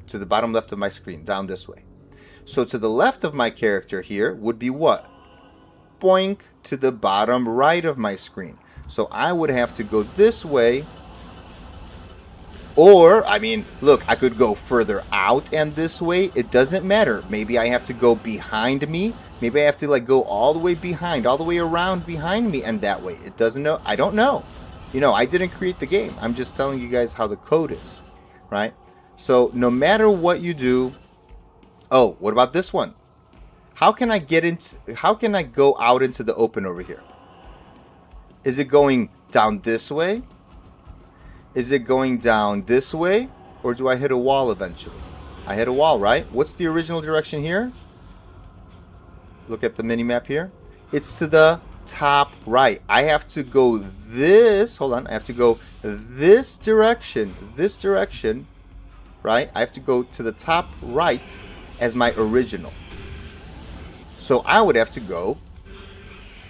To the bottom left of my screen, down this way. So to the left of my character here would be what? Boink, to the bottom right of my screen. So I would have to go this way. Or, I mean, look, I could go further out and this way. It doesn't matter. Maybe I have to go behind me. Maybe I have to like go all the way behind, all the way around behind me and that way. It doesn't know. I don't know. You know, I didn't create the game. I'm just telling you guys how the code is, right? So no matter what you do. Oh, what about this one? How can I go out into the open over here? Is it going down this way? Is it going down this way? Or do I hit a wall eventually? I hit a wall, right? What's the original direction here? Look at the mini map here. It's to the top right. I have to go this. Hold on. I have to go this direction. This direction. Right? I have to go to the top right as my original. So I would have to go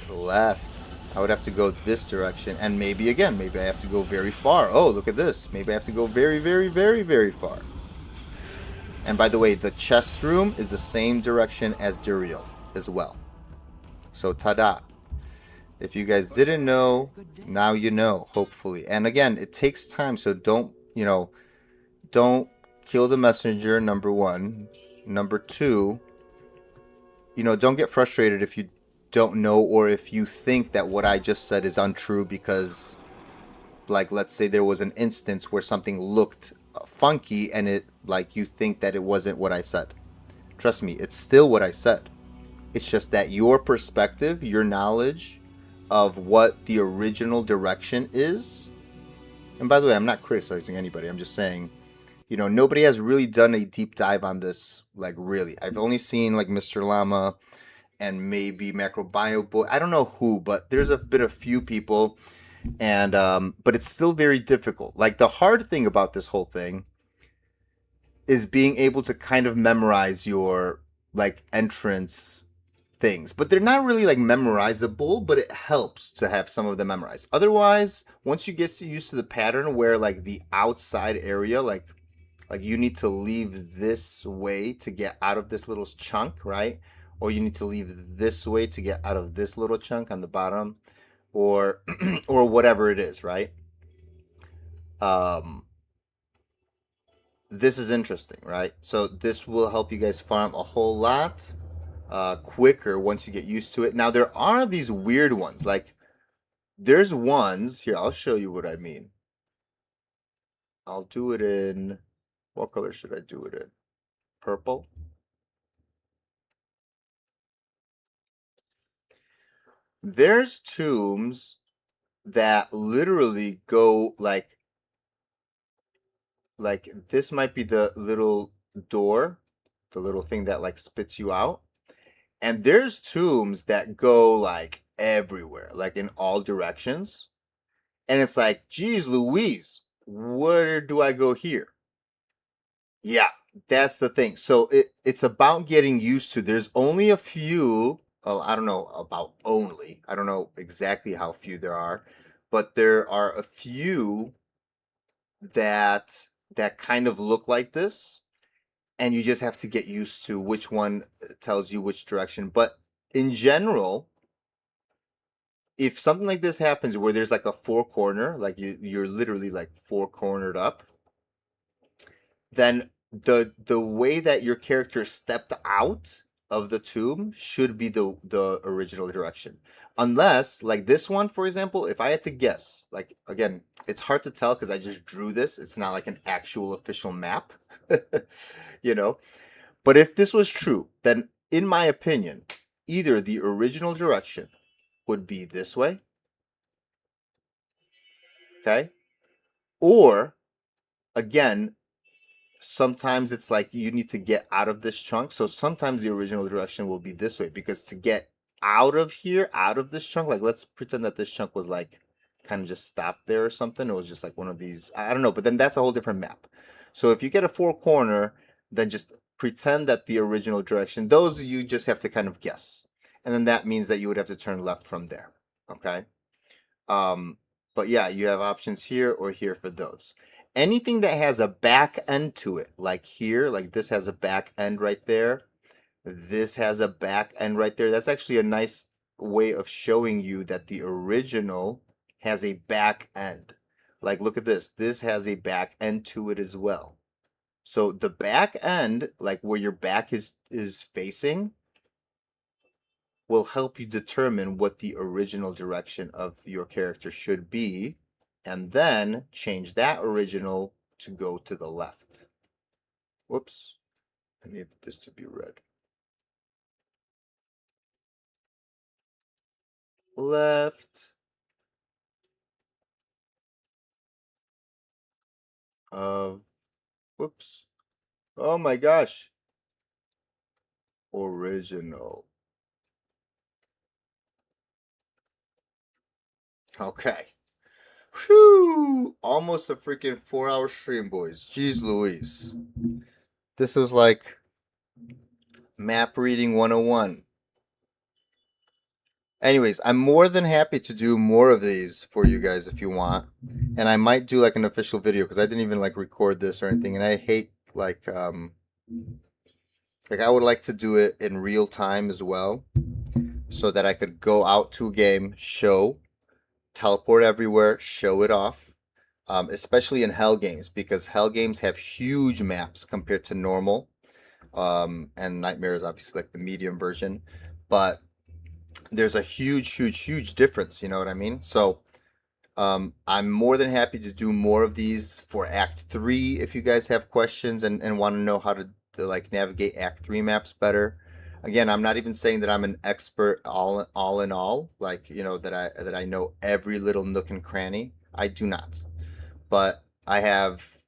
left. I would have to go this direction. And maybe again, maybe I have to go very far. Oh, look at this. Maybe I have to go very, very, very, very far. And by the way, the chest room is the same direction as Duriel as well. So ta-da. If you guys didn't know, now you know, hopefully. And again, it takes time, so don't kill the messenger, number one. Number two, don't get frustrated if you don't know or if you think that what I just said is untrue because, like, let's say there was an instance where something looked funky and it, like, you think that it wasn't what I said. Trust me, it's still what I said. It's just that your perspective, your knowledge of what the original direction is. And by the way, I'm not criticizing anybody. I'm just saying, nobody has really done a deep dive on this, like, really. I've only seen, like, Mr. Llama and maybe Macrobio Boy. I don't know who, but there's a few people. And, but it's still very difficult. Like, the hard thing about this whole thing is being able to kind of memorize your, like, entrance things, but they're not really like memorizable, but it helps to have some of them memorized. Otherwise, once you get used to the pattern where like the outside area, like you need to leave this way to get out of this little chunk, right? Or you need to leave this way to get out of this little chunk on the bottom, or or whatever it is, right? This is interesting, right? So this will help you guys farm a whole lot quicker once you get used to it. Now there are these weird ones, like there's ones here. I'll show you what I mean. I'll do it in, what color should I do it in? Purple. There's tombs that literally go like this might be the little door, the little thing that like spits you out. And there's tombs that go like everywhere, like in all directions. And it's like, geez Louise, where do I go here? Yeah, that's the thing. So it's about getting used to. There's only a few. Well, I don't know about only. I don't know exactly how few there are. But there are a few that kind of look like this. And you just have to get used to which one tells you which direction. But in general, if something like this happens where there's like a four corner, like you're literally like four cornered up, then the way that your character stepped out of the tomb should be the original direction. Unless, like this one, for example, if I had to guess, like again, it's hard to tell because I just drew this. It's not like an actual official map, you know. But if this was true, then in my opinion, either the original direction would be this way, okay? Or again, sometimes it's like you need to get out of this chunk. So sometimes the original direction will be this way because to get out of here, out of this chunk, like let's pretend that this chunk was like kind of just stopped there or something. It was just like one of these, I don't know, but then that's a whole different map. So if you get a four corner, then just pretend that the original direction, those you just have to kind of guess. And then that means that you would have to turn left from there. Okay. Um, but yeah, you have options here or here for those. Anything that has a back end to it, like here, like this has a back end right there. This has a back end right there. That's actually a nice way of showing you that the original has a back end. Like, look at this. This has a back end to it as well. So the back end, like where your back is facing, will help you determine what the original direction of your character should be, and then change that original to go to the left. Whoops. I need this to be red. Left of, whoops. Oh my gosh. Original. Okay. Whew. Almost a freaking 4-hour stream, boys. Jeez Louise. This was like map reading 101. Anyways, I'm more than happy to do more of these for you guys if you want. And I might do like an official video because I didn't even like record this or anything. And I hate like I would like to do it in real time as well so that I could go out to a game, show, teleport everywhere, show it off. Especially in Hell games because Hell games have huge maps compared to normal. And Nightmare is obviously like the medium version. But there's a huge difference, you know what I mean? So I'm more than happy to do more of these for Act 3 if you guys have questions and want to know how to like navigate Act 3 maps better. Again, I'm not even saying that I'm an expert all in all, like, you know, that I know every little nook and cranny. I do not. But I have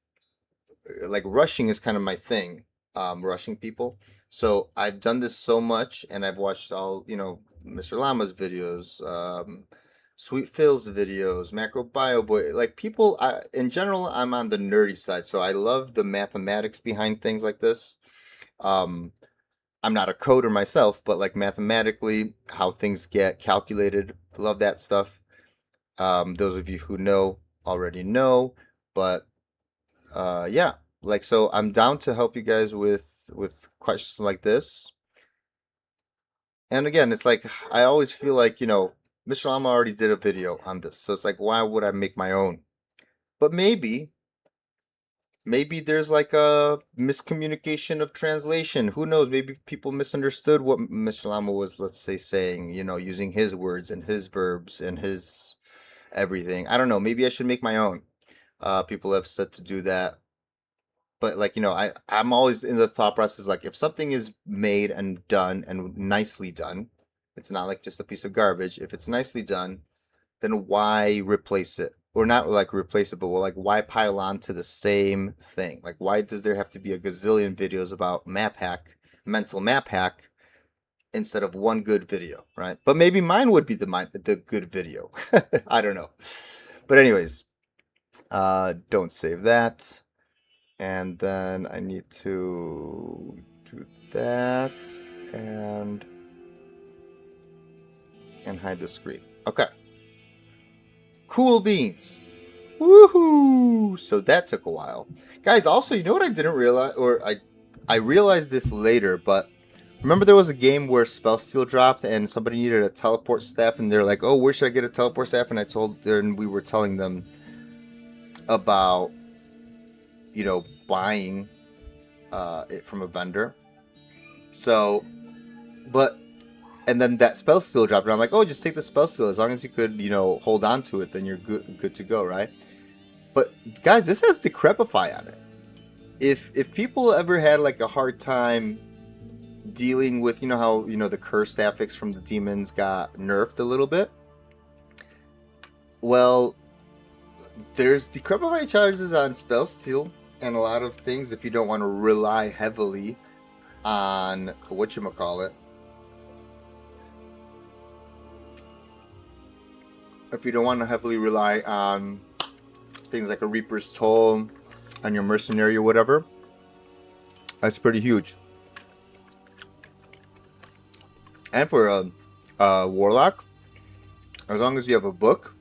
like rushing is kind of my thing, rushing people. So I've done this so much, and I've watched all, you know, Mr. Llama's videos, Sweet Phil's videos, Macro Bio Boy. Like people, in general, I'm on the nerdy side, so I love the mathematics behind things like this. Um, I'm not a coder myself, but like mathematically, how things get calculated, love that stuff. Those of you who know already know, but yeah, like so I'm down to help you guys with questions like this. And again, it's like I always feel like, you know, Mr. Lama already did a video on this, so it's like why would I make my own? But maybe there's like a miscommunication of translation. Who knows? Maybe people misunderstood what Mr. Lama was, let's say, saying, you know, using his words and his verbs and his everything. I don't know. Maybe I should make my own. People have said to do that. But like, you know, I'm always in the thought process like if something is made and done and nicely done, it's not like just a piece of garbage. If it's nicely done, then why replace it? Or not like replace it, but well, like why pile on to the same thing? Like why does there have to be a gazillion videos about map hack, mental map hack, instead of one good video, right? But maybe mine would be the good video. I don't know. But anyways, don't save that. And then I need to do that and hide the screen. Okay. Cool beans. Woohoo! So that took a while. Guys, also, you know what I didn't realize, or I realized this later, but remember there was a game where Spell Steal dropped and somebody needed a teleport staff and they're like, oh, where should I get a teleport staff? And we were telling them about, you know, buying it from a vendor. So, but and then that spell steal dropped, and I'm like, oh, just take the spell steal. As long as you could, hold on to it, then you're good to go, right? But guys, this has Decrepify on it. If people ever had like a hard time dealing with, how the curse staffix from the demons got nerfed a little bit, well, there's Decrepify charges on spell steal and a lot of things if you don't want to rely heavily on whatchamacallit. If you don't want to heavily rely on things like a Reaper's Toll on your mercenary or whatever, that's pretty huge. And for a warlock, as long as you have a book.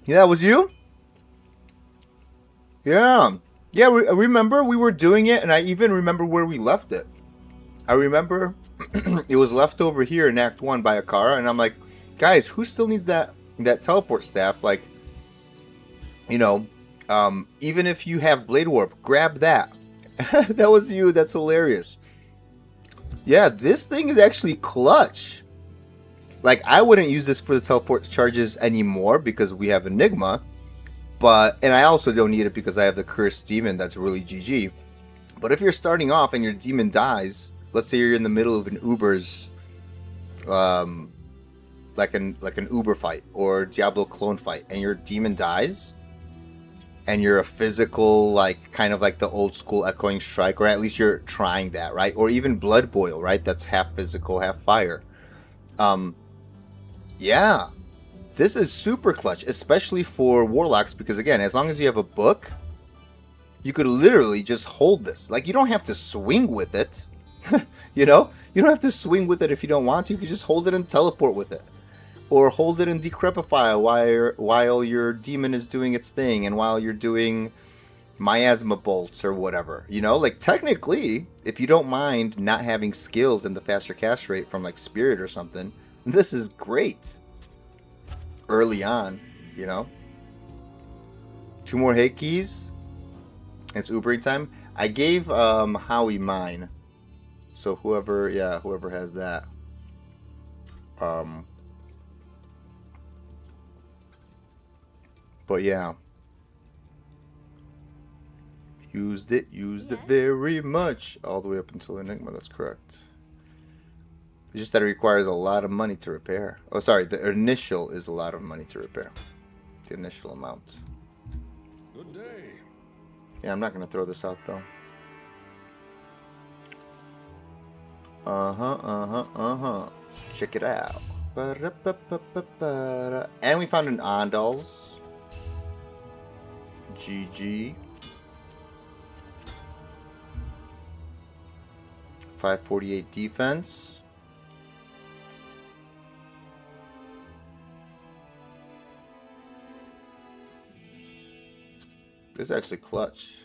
Yeah, that was you? Yeah. Yeah, remember we were doing it, and I even remember where we left it. I remember it was left over here in Act 1 by Akara, and I'm like, guys, who still needs that teleport staff? Like, even if you have Blade Warp, grab that. That was you. That's hilarious. Yeah, this thing is actually clutch. Like, I wouldn't use this for the teleport charges anymore because we have Enigma. And I also don't need it because I have the Cursed Demon that's really GG. But if you're starting off and your demon dies, let's say you're in the middle of an Uber's, like an Uber fight or Diablo clone fight, and your demon dies, and you're a physical, like, kind of like the old school Echoing Strike, or at least you're trying that, right? Or even Blood Boil, right? That's half physical, half fire. Yeah, this is super clutch, especially for warlocks, because again, as long as you have a book, you could literally just hold this. Like, you don't have to swing with it. You don't have to swing with it if you don't want to. You could just hold it and teleport with it. Or hold it and Decrepify while your demon is doing its thing, and while you're doing Miasma Bolts or whatever. Like, technically, if you don't mind not having skills and the faster cast rate from, like, Spirit or something, this is great. Early on, 2 more hate keys. It's Ubering time. I gave Howie mine. So whoever has that. But yeah. Used it very much. All the way up until Enigma, that's correct. It's just that it requires a lot of money to repair. Oh, sorry, the initial is a lot of money to repair. The initial amount. Good day. Yeah, I'm not going to throw this out, though. Check it out. And we found an Andals. GG. 548 defense. This is actually clutch.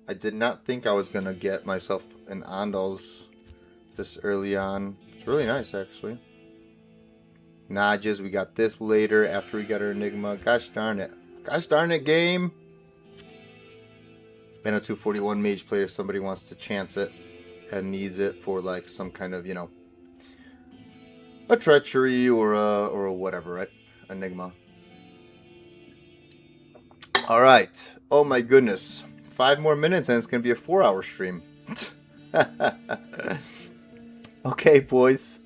I did not think I was going to get myself an Andals this early on. It's really nice, actually. Najas, we got this later after we got our Enigma. Gosh darn it. Gosh darn it, game. And a 241 mage player if somebody wants to chance it and needs it for, like, some kind of, a treachery or a whatever, right? Enigma. All right. Oh my goodness. 5 more minutes and it's going to be a 4-hour stream. Okay, boys.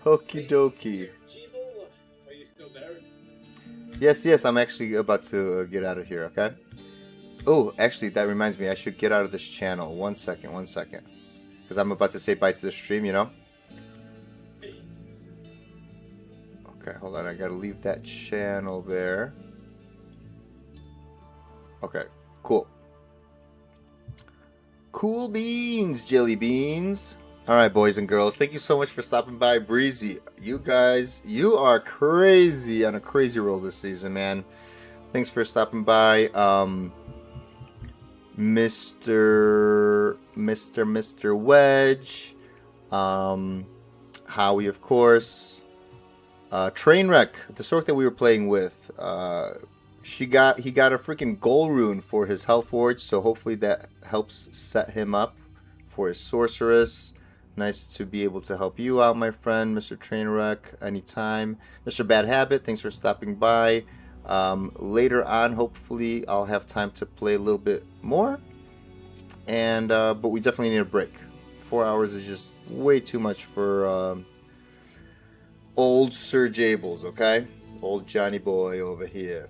Okie dokie. Are you still there? Yes, I'm actually about to get out of here, okay? Oh, actually, that reminds me. I should get out of this channel. One second. Because I'm about to say bye to the stream, Okay, hold on. I got to leave that channel there. Okay, cool. Cool beans, jelly beans. All right, boys and girls, thank you so much for stopping by. Breezy, you guys, you are crazy on a crazy roll this season, man. Thanks for stopping by. Mr. Wedge, Howie, of course, Trainwreck, the Sork that we were playing with, he got a freaking goal rune for his Hellforge, so hopefully that helps set him up for his sorceress. Nice to be able to help you out, my friend, Mr. Trainwreck, anytime. Mr. Bad Habit, thanks for stopping by. Later on, hopefully, I'll have time to play a little bit more. And but we definitely need a break. 4 hours is just way too much for old Sir Jables, okay? Old Johnny boy over here.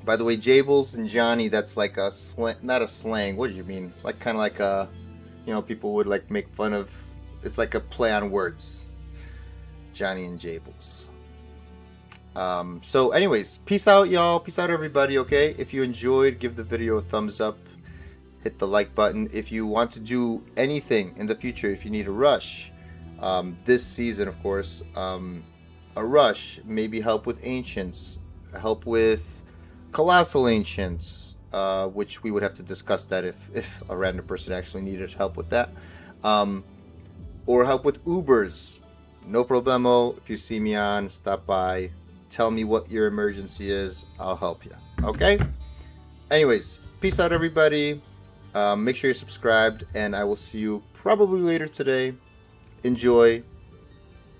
By the way, Jables and Johnny, that's like a slang, not a slang. What do you mean? Like kind of like a, you know, people would like make fun of. It's like a play on words. Johnny and Jables. So anyways, peace out, y'all. Peace out, everybody, okay? If you enjoyed, give the video a thumbs up. Hit the like button. If you want to do anything in the future, if you need a rush, this season, of course, a rush, maybe help with Ancients, help with Colossal Ancients, which we would have to discuss that if a random person actually needed help with that. Or help with Ubers. No problemo. If you see me on, stop by. Tell me what your emergency is. I'll help you. Okay? Anyways, peace out, everybody. Make sure you're subscribed, and I will see you probably later today. Enjoy,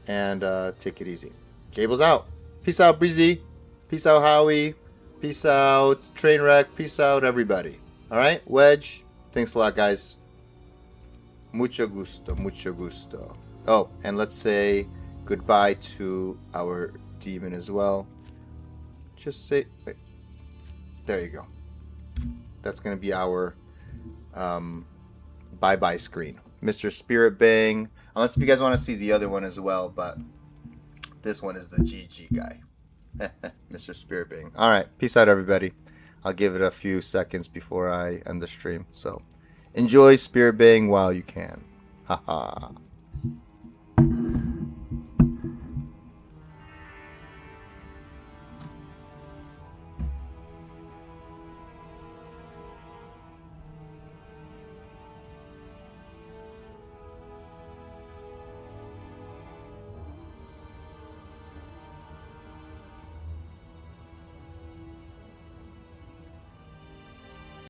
and take it easy. Jables out. Peace out, Breezy. Peace out, Howie. Peace out, Trainwreck. Peace out, everybody. All right? Wedge. Thanks a lot, guys. Mucho gusto, mucho gusto. Oh, and let's say goodbye to our demon as well. Just say, wait. There you go. That's going to be our bye-bye screen. Mr. Spirit Bang. Unless if you guys want to see the other one as well, but this one is the GG guy. Mr. Spirit Bang. All right. Peace out, everybody. I'll give it a few seconds before I end the stream. So enjoy Spirit Bang while you can. Haha.